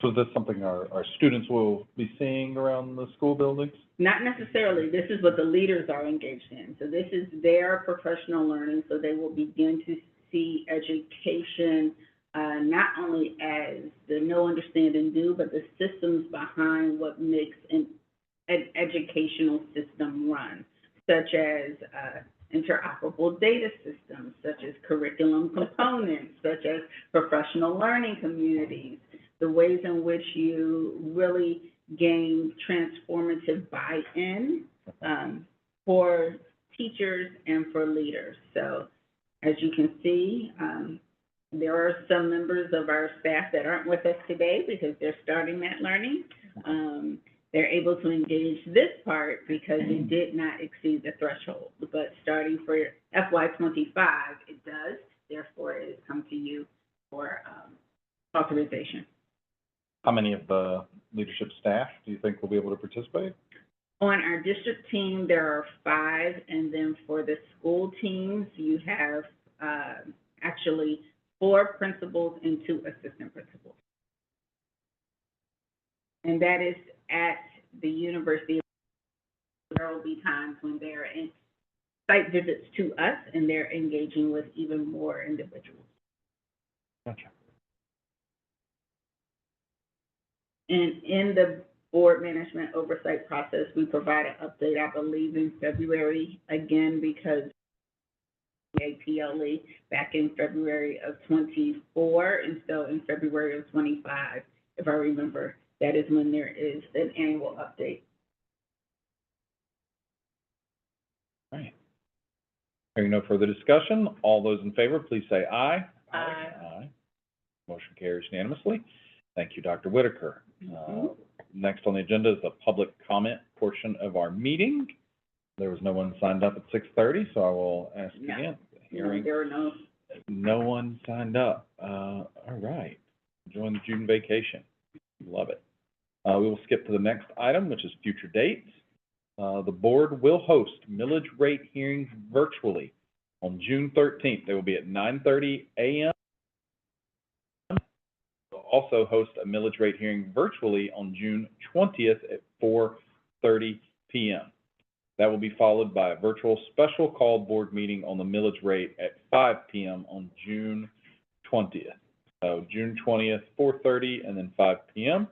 So is this something our students will be seeing around the school buildings? Not necessarily, this is what the leaders are engaged in. So this is their professional learning, so they will begin to see education, not only as the know, understand, and do, but the systems behind what makes an educational system run, such as, interoperable data systems, such as curriculum components, such as professional learning communities, the ways in which you really gain transformative buy-in for teachers and for leaders. So as you can see, there are some members of our staff that aren't with us today because they're starting that learning. They're able to engage this part because it did not exceed the threshold. But starting for FY '25, it does. Therefore, it has come to you for authorization. How many of the leadership staff do you think will be able to participate? On our district team, there are 5, and then for the school teams, you have actually 4 principals and 2 assistant principals. And that is at the university. There will be times when they're in site visits to us and they're engaging with even more individuals. Gotcha. And in the board management oversight process, we provide an update, I believe, in February, again, because PLE back in February of '24, and so in February of '25, if I remember, that is when there is an annual update. Right. Hearing no further discussion, all those in favor, please say aye. Aye. Aye. Motion carries unanimously. Thank you, Dr. Whitaker. Next on the agenda is the public comment portion of our meeting. There was no one signed up at 6:30, so I will ask No. again. No, Hearing there are no, no one signed up. All right. Enjoying the June vacation. Love it. We will skip to the next item, which is future dates. The board will host millage rate hearings virtually on June 13th. They will be at 9:30 a.m. We'll also host a millage rate hearing virtually on June 20th at 4:30 p.m. That will be followed by a virtual special called board meeting on the millage rate at 5 p.m. on June 20th. So June 20th, 4:30, and then 5 p.m.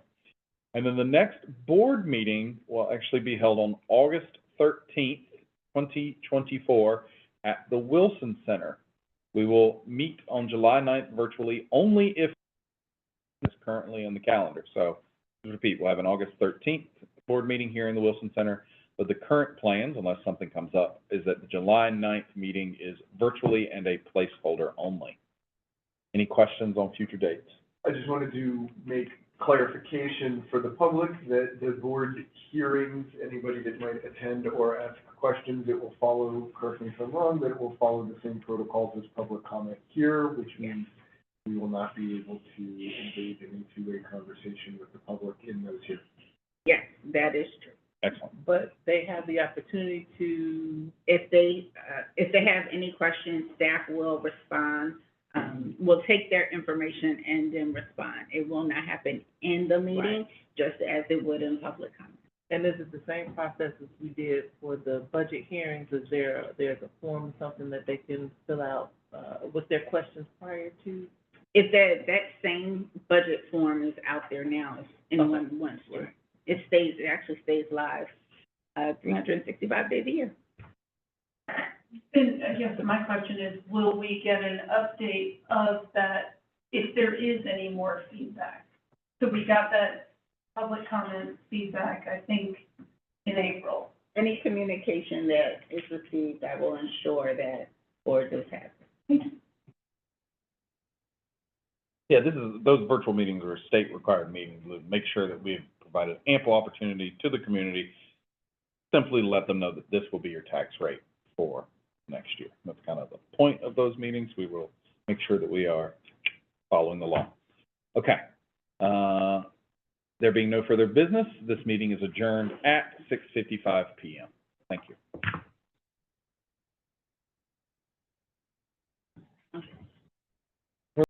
And then the next board meeting will actually be held on August 13th, 2024 at the Wilson Center. We will meet on July 9th virtually only if it's currently on the calendar. So to repeat, we'll have an August 13th board meeting here in the Wilson Center, but the current plans, unless something comes up, is that the July 9th meeting is virtually and a placeholder only. Any questions on future dates? I just wanted to make clarification for the public that the board hearings, anybody that might attend or ask questions, it will follow, correct me if I'm wrong, that it will follow the same protocols as public comment here, which means we will not be able to engage in a two-way conversation with the public in those hearings. yes, that is true. Excellent. But they have the opportunity to, If they have any questions, staff will respond. Will take their information and then respond. It will not happen in the meeting, just as it would in public comment. and this is the same process as we did for the budget hearings. Is there's a form, something that they can fill out, with their questions prior to? If that same budget form is out there now, if anyone wants to. It actually stays live, 365 days a year. And I guess my question is, will we get an update of that if there is any more feedback? So we got that public comment feedback, I think, in April. Any communication that is received, I will ensure that board does have. Yeah, those virtual meetings are state-required meetings. Make sure that we've provided ample opportunity to the community. Simply let them know that this will be your tax rate for next year. That's kind of the point of those meetings. We will make sure that we are following the law. Okay. There being no further business, this meeting is adjourned at 6:55 p.m. Thank you.